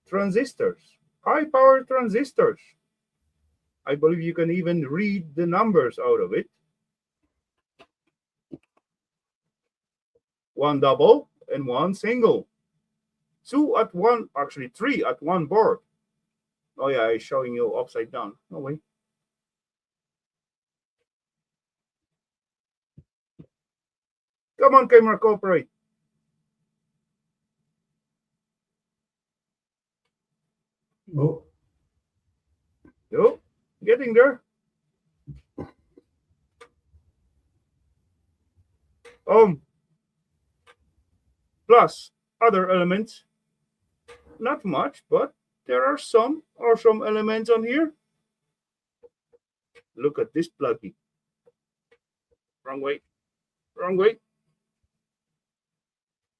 transistors, high power transistors. I believe you can even read the numbers out of it. One double and one single. Two at one, actually three at one board. Oh yeah, I'm showing you upside down. No way. Come on, camera, cooperate. Oh. Yo, getting there. Plus other elements. Not much, but there are some awesome elements on here. Look at this pluggy. Wrong way. Wrong way.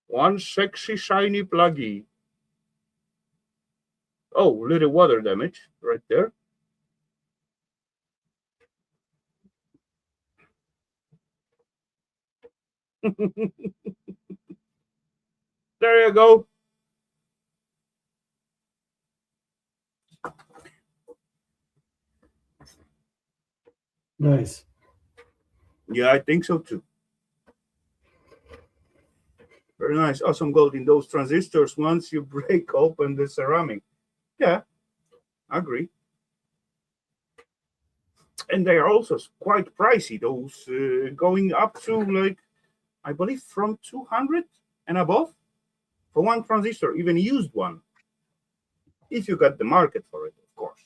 One sexy shiny pluggy. Oh, little water damage right there. There you go. Nice. Yeah, I think so too. Very nice. Awesome gold in those transistors once you break open the ceramic. Yeah, I agree. And they are also quite pricey. Those going up to like, I believe from 200 and above for one transistor, even used one. If you got the market for it, of course.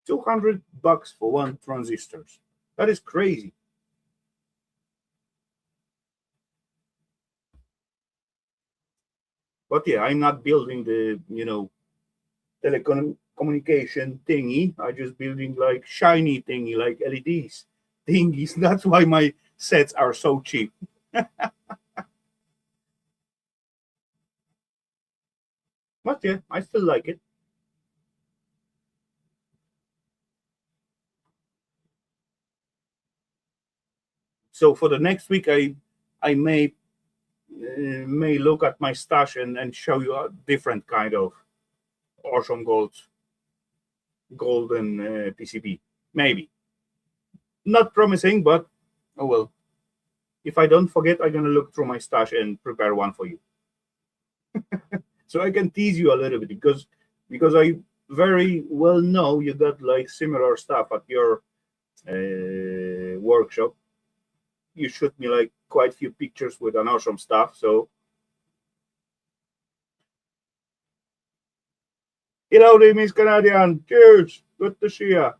200 bucks for one transistors. That is crazy. But yeah, I'm not building the, telecommunication thingy. I just building like shiny thingy, like LEDs thingies. That's why my sets are so cheap. But yeah, I still like it. So for the next week, I may look at my stash and show you a different kind of awesome golden PCB. Maybe not promising, but oh well. If I don't forget, I'm gonna look through my stash and prepare one for you, so I can tease you a little bit because I very well know you got like similar stuff at your workshop. You shoot me like quite few pictures with an awesome stuff. So hello there, Miss Canadian. Cheers. Good to see you.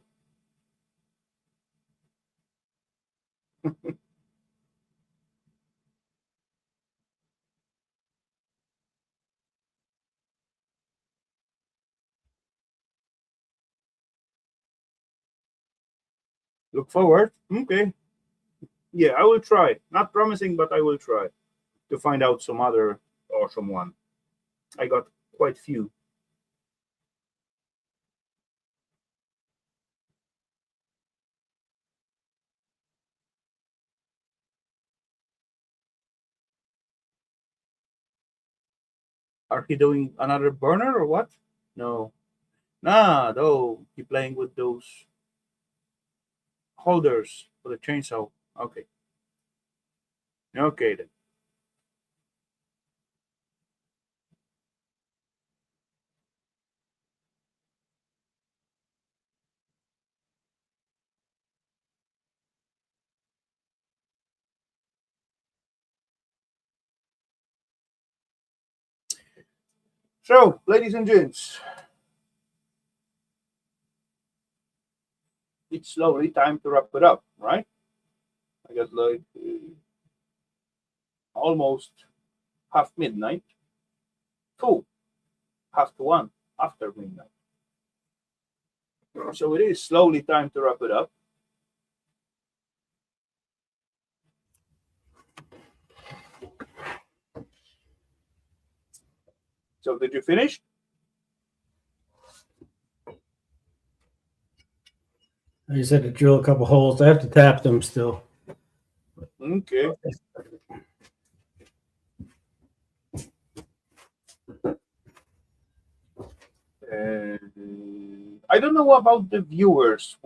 Look forward. Okay. Yeah, I will try. Not promising, but I will try to find out some other awesome one. I got quite few. Are he doing another burner or what? No. Nah, though. He playing with those holders for the chainsaw. Okay. Okay then. So, ladies and gents, it's slowly time to wrap it up, right? I got like almost half midnight. Two, half to one after midnight. So it is slowly time to wrap it up. So did you finish? I just had to drill a couple holes. I have to tap them still. Okay. I don't know about the viewers.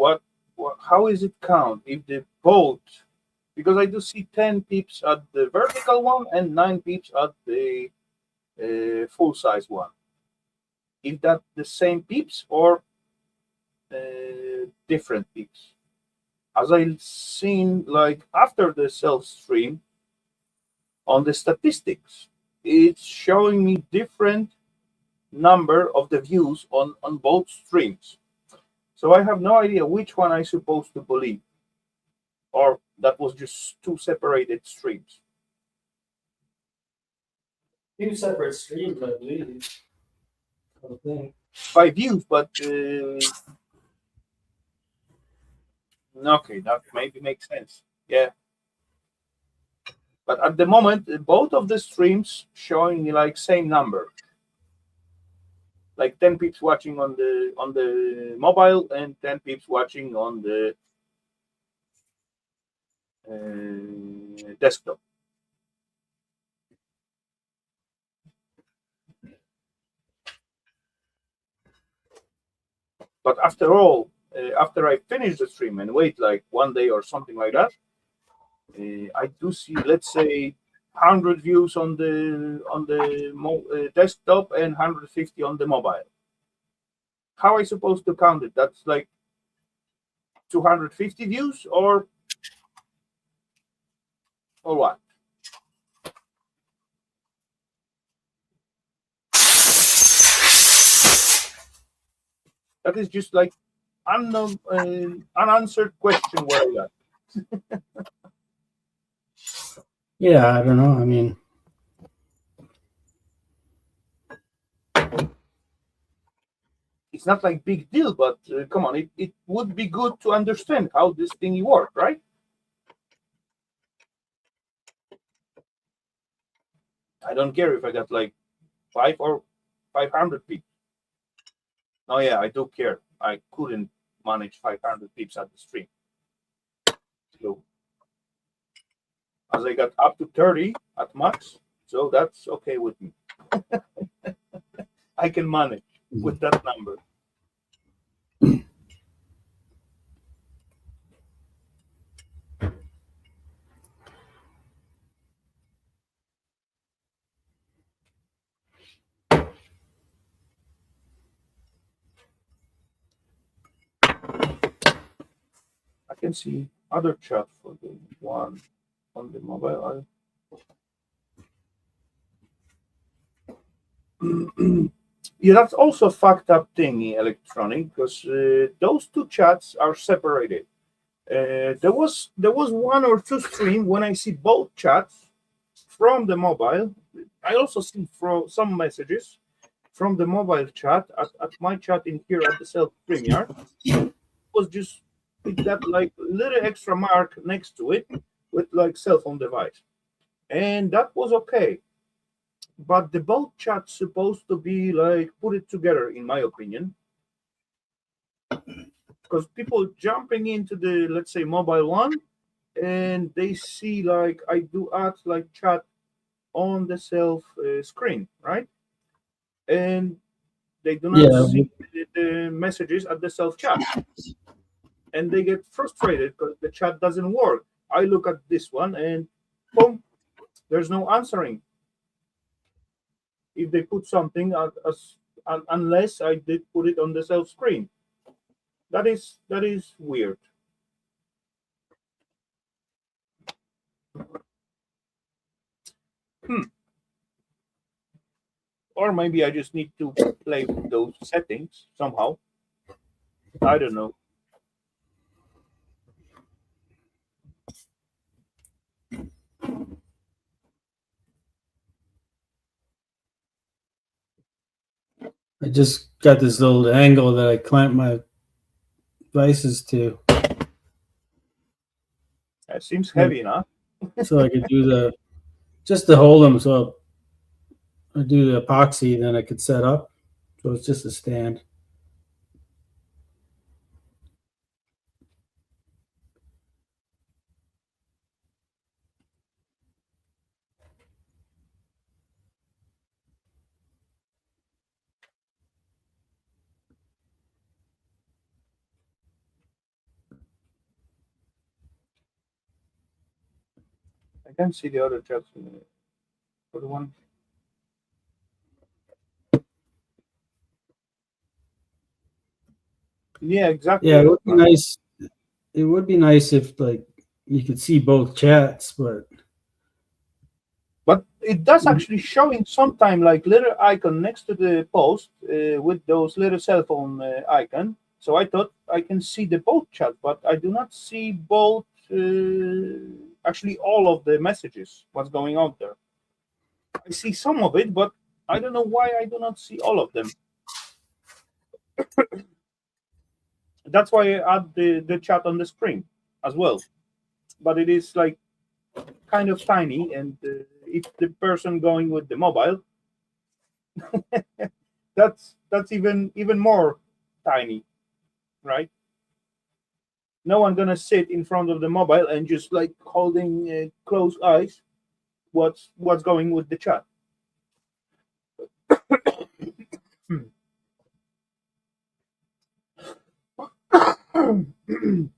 How is it count if the both? Because I do see 10 pips at the vertical one and 9 pips at the full size one. Is that the same pips or different pips? As I've seen, like after the self stream on the statistics, it's showing me different number of the views on both streams. So I have no idea which one I supposed to believe, or that was just two separated streams. Two separate streams, I believe. I think. By views, but okay, that maybe makes sense. Yeah, but at the moment, both of the streams showing me like same number, like 10 peeps watching on the mobile and 10 peeps watching on the desktop. But after all, after I finish the stream and wait like one day or something like that, I do see, let's say, 100 views on the desktop and 150 on the mobile. How I supposed to count it? That's like 250 views or what? That is just like unknown, unanswered question where I got. Yeah, I don't know. I mean, It's not like big deal, but come on, it would be good to understand how this thing works, right? I don't care if I got like 500 people. Oh yeah, I do care. I couldn't manage 500 pips at the stream. So as I got up to 30 at max, so that's okay with me. I can manage with that number. I can see other chat for the one on the mobile. Yeah, that's also a fucked up thing in electronic because those two chats are separated. There was one or two stream when I see both chats from the mobile. I also see from some messages from the mobile chat at my chat in here at the self StreamYard. Was just it got like a little extra mark next to it with like cell phone device, and that was okay. But the both chats supposed to be like put it together, in my opinion, because people jumping into the, let's say, mobile one, and they see like I do add like chat on the self screen, right? And they do not Yeah, see the messages at the self chat, and they get frustrated because the chat doesn't work. I look at this one and boom, there's no answering if they put something unless I did put it on the self screen. That is weird. Hmm. Or maybe I just need to play with those settings somehow. I don't know. I just got this little angle that I clamp my devices to, That seems so, heavy enough. so I could do the just to hold them. So I do the epoxy, then I could set up. So it's just a stand. I can see the other chats for the one. Yeah, Yeah, exactly. it would be nice. It would be nice if like you could see both chats, but But it does actually showing sometime like little icon next to the post with those little cell phone icon. So I thought I can see the both chat, but I do not see both. Actually, all of the messages. What's going on there? I see some of it, but I don't know why I do not see all of them. That's why I add the chat on the screen as well. But it is like kind of tiny, and if the person going with the mobile, that's even more tiny, right? No one gonna sit in front of the mobile and just like holding closed eyes. What's going with the chat?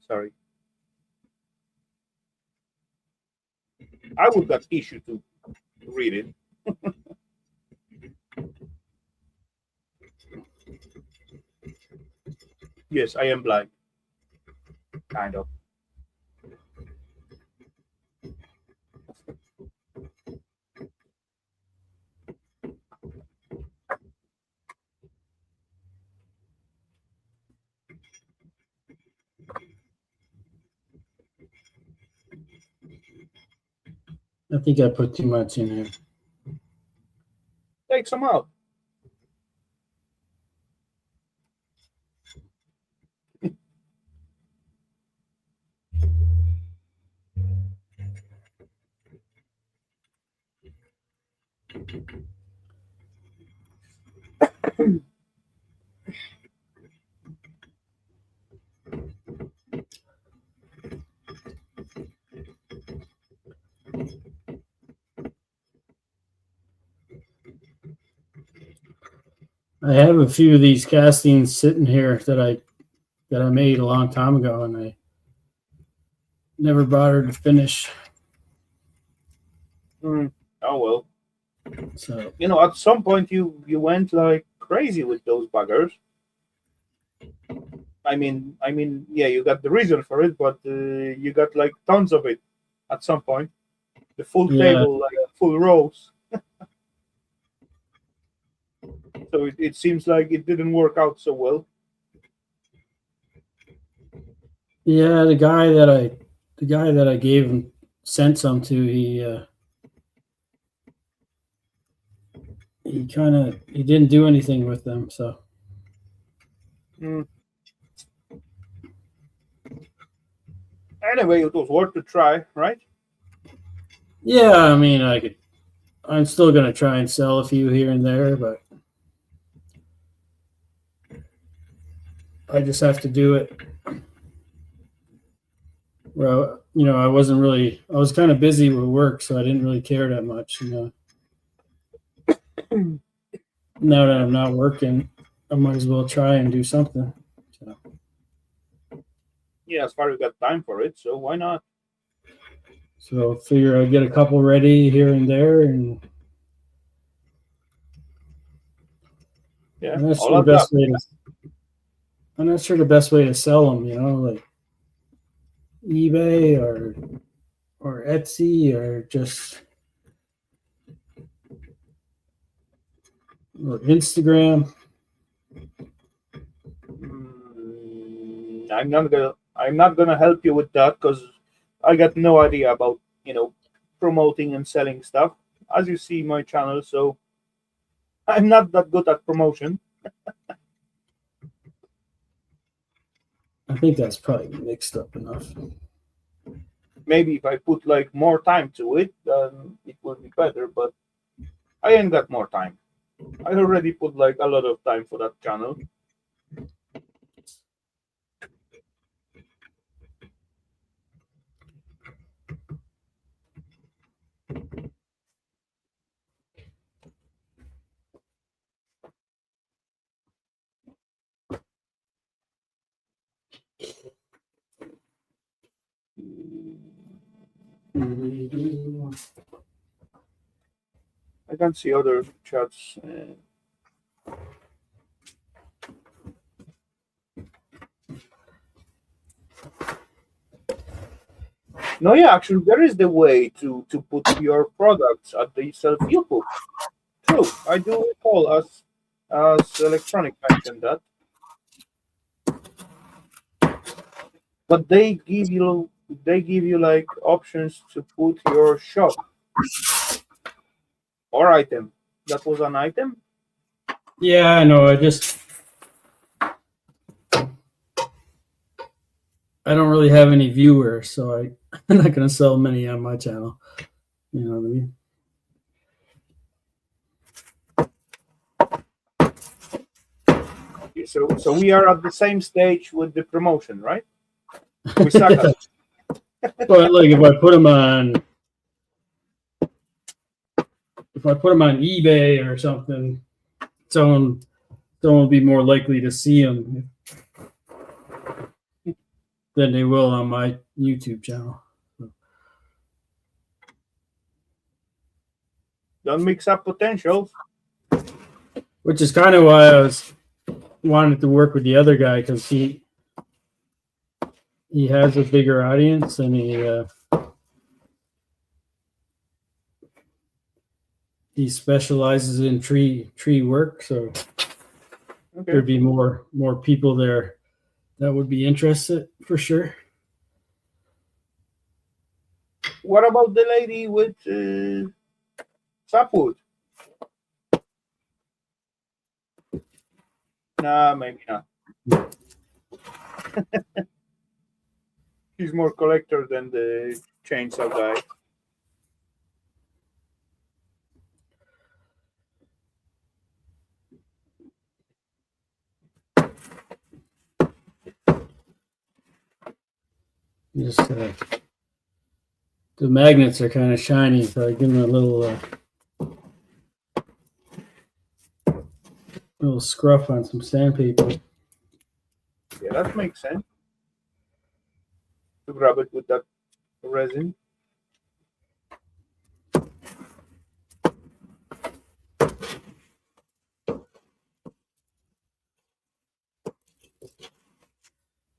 Sorry, I would got issue to read it. Yes, I am blind, kind of. I think I put too much in here. Take some out. I have a few of these castings sitting here that I made a long time ago, and I never bothered to finish. Oh well. So At some point you went like crazy with those buggers. Yeah, you got the reason for it, but you got like tons of it at some point. The full yeah, table, like full rows. So it seems like it didn't work out so well. yeah. The guy that I gave him sent some to. He didn't do anything with them. So Mm. Anyway, it was worth a try, right? yeah, I mean, I'm still gonna try and sell a few here and there, but I just have to do it. Well, I was kind of busy with work, so I didn't really care that much. Now that I'm not working, I might as well try and do something. So, Yeah, as far as you got time for it, so why not? so figure I'd get a couple ready here and there, and Yeah, I'm not all sure the of that. best way to. I'm not sure the best way to sell them. Like eBay or Etsy or just or Instagram. I'm not gonna help you with that because I got no idea about promoting and selling stuff. As you see my channel, so I'm not that good at promotion. I think that's probably mixed up enough. Maybe if I put like more time to it, then it will be better. But I ain't got more time. I already put like a lot of time for that channel. I can see other chats. No, yeah, actually, there is the way to put your products at the self YouTube. True, I do recall as Electronic mentioned that, but they give you like options to put your shop or item. That was an item. Yeah, I know. I don't really have any viewers, so I'm not going to sell many on my channel. You know what I mean? So we are at the same stage with the promotion, right? We suck at it. But like if I put them on eBay or something, someone will be more likely to see them than they will on my YouTube channel. Don't mix up potentials. Which is kind of why I was wanted to work with the other guy, because he has a bigger audience, and he specializes in tree work, so Okay. there'd be more people there that would be interested for sure. What about the lady with sapwood? Nah, maybe not. He's more collector than the chainsaw guy. Just the magnets are kind of shiny, so I give them a little scruff on some sandpaper. Yeah, that makes sense. To grab it with that resin.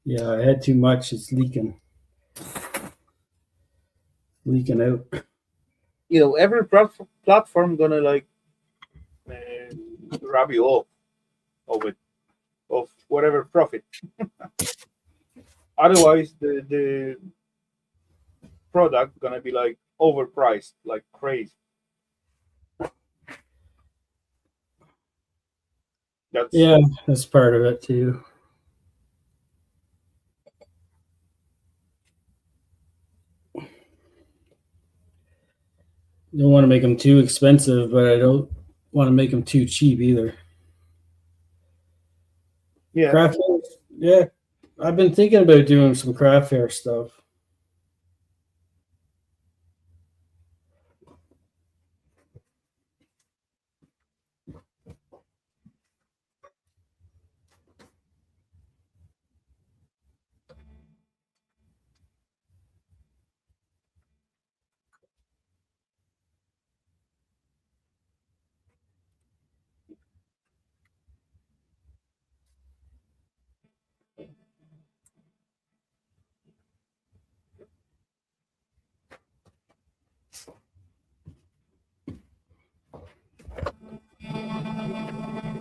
Yeah, I had too much. It's leaking out. Every platform gonna like rob you off of it, of whatever profit. Otherwise, the product gonna be like overpriced, like crazy. Yeah, that's part of it too. Don't want to make them too expensive, but I don't want to make them too cheap either. Yeah. Craft fair, yeah. I've been thinking about doing some craft fair stuff.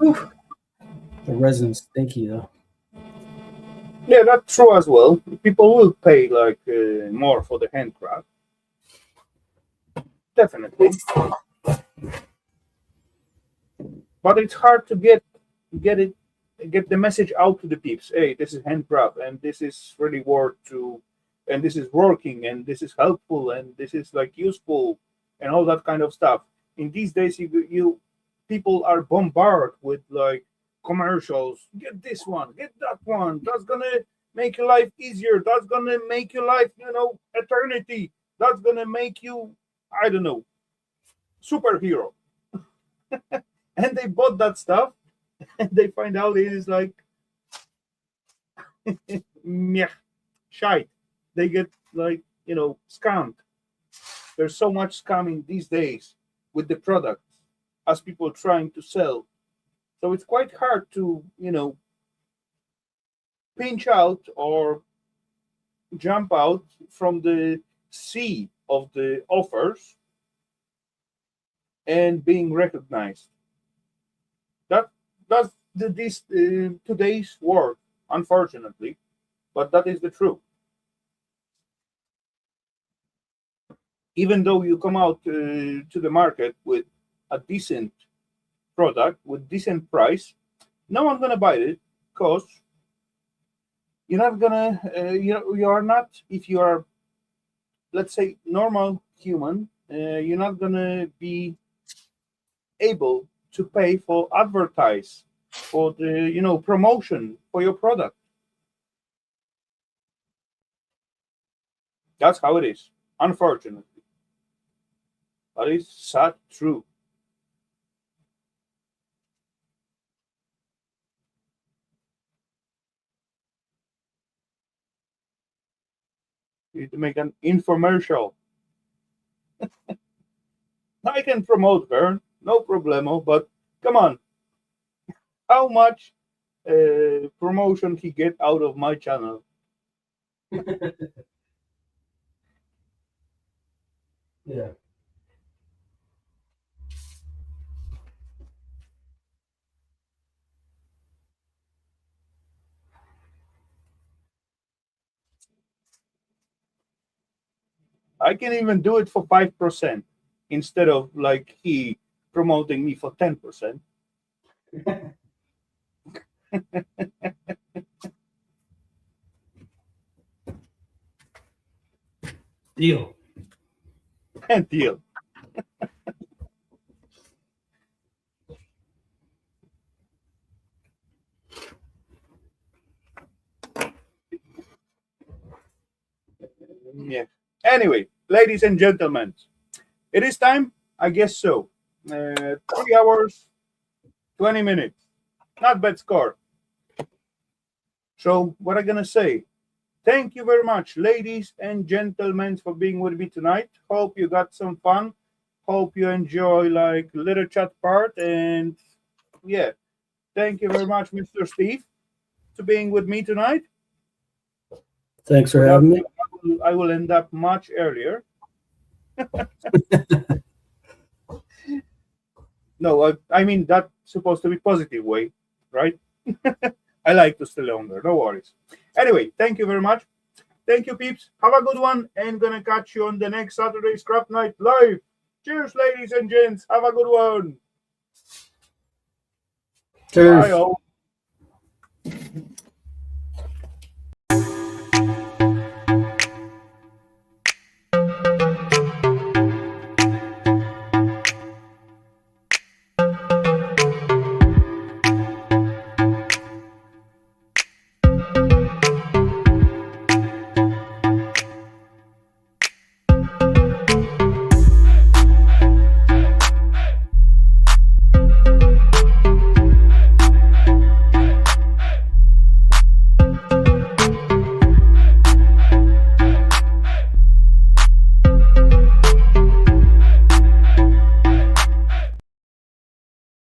Oof. The resin's stinky though. Yeah, that's true as well. People will pay like more for the handcraft. Definitely. But it's hard to get it get the message out to the peeps. Hey, this is handcraft and this is really worth to, and this is working and this is helpful and this is like useful and all that kind of stuff. In these days, you people are bombarded with like commercials. Get this one, get that one. That's gonna make your life easier. That's gonna make your life, eternity. That's gonna make you, I don't know, superhero. And they bought that stuff and they find out it is like meh, shite. They get like, scammed. There's so much scamming these days with the products as people trying to sell. So it's quite hard to, pinch out or jump out from the sea of the offers and being recognized. That's this today's world, unfortunately, but that is the truth. Even though you come out to the market with a decent product with decent price, no one's gonna buy it because you're not gonna you are not, if you are, let's say, normal human, you're not gonna be able to pay for advertise for the promotion for your product. That's how it is, unfortunately. But it's sad true. You need to make an infomercial. I can promote her, no problemo, but come on, how much promotion he get out of my channel? Yeah. I can even do it for 5% instead of like he promoting me for 10%. Deal. And deal. Yeah. Anyway, ladies and gentlemen, it is time. I guess so. 3 hours, 20 minutes. Not bad score. So what I'm gonna say, thank you very much, ladies and gentlemen, for being with me tonight. Hope you got some fun. Hope you enjoy like little chat part. And yeah, thank you very much, Mr. Steve, to being with me tonight. Thanks for Without having me. you, I will end up much earlier. No, I mean that's supposed to be positive way, right? I like to stay longer. No worries. Anyway, thank you very much. Thank you, peeps. Have a good one, and gonna catch you on the next Saturday Scrap Night live. Cheers, ladies and gents. Have a good one. Cheers. Bye, all.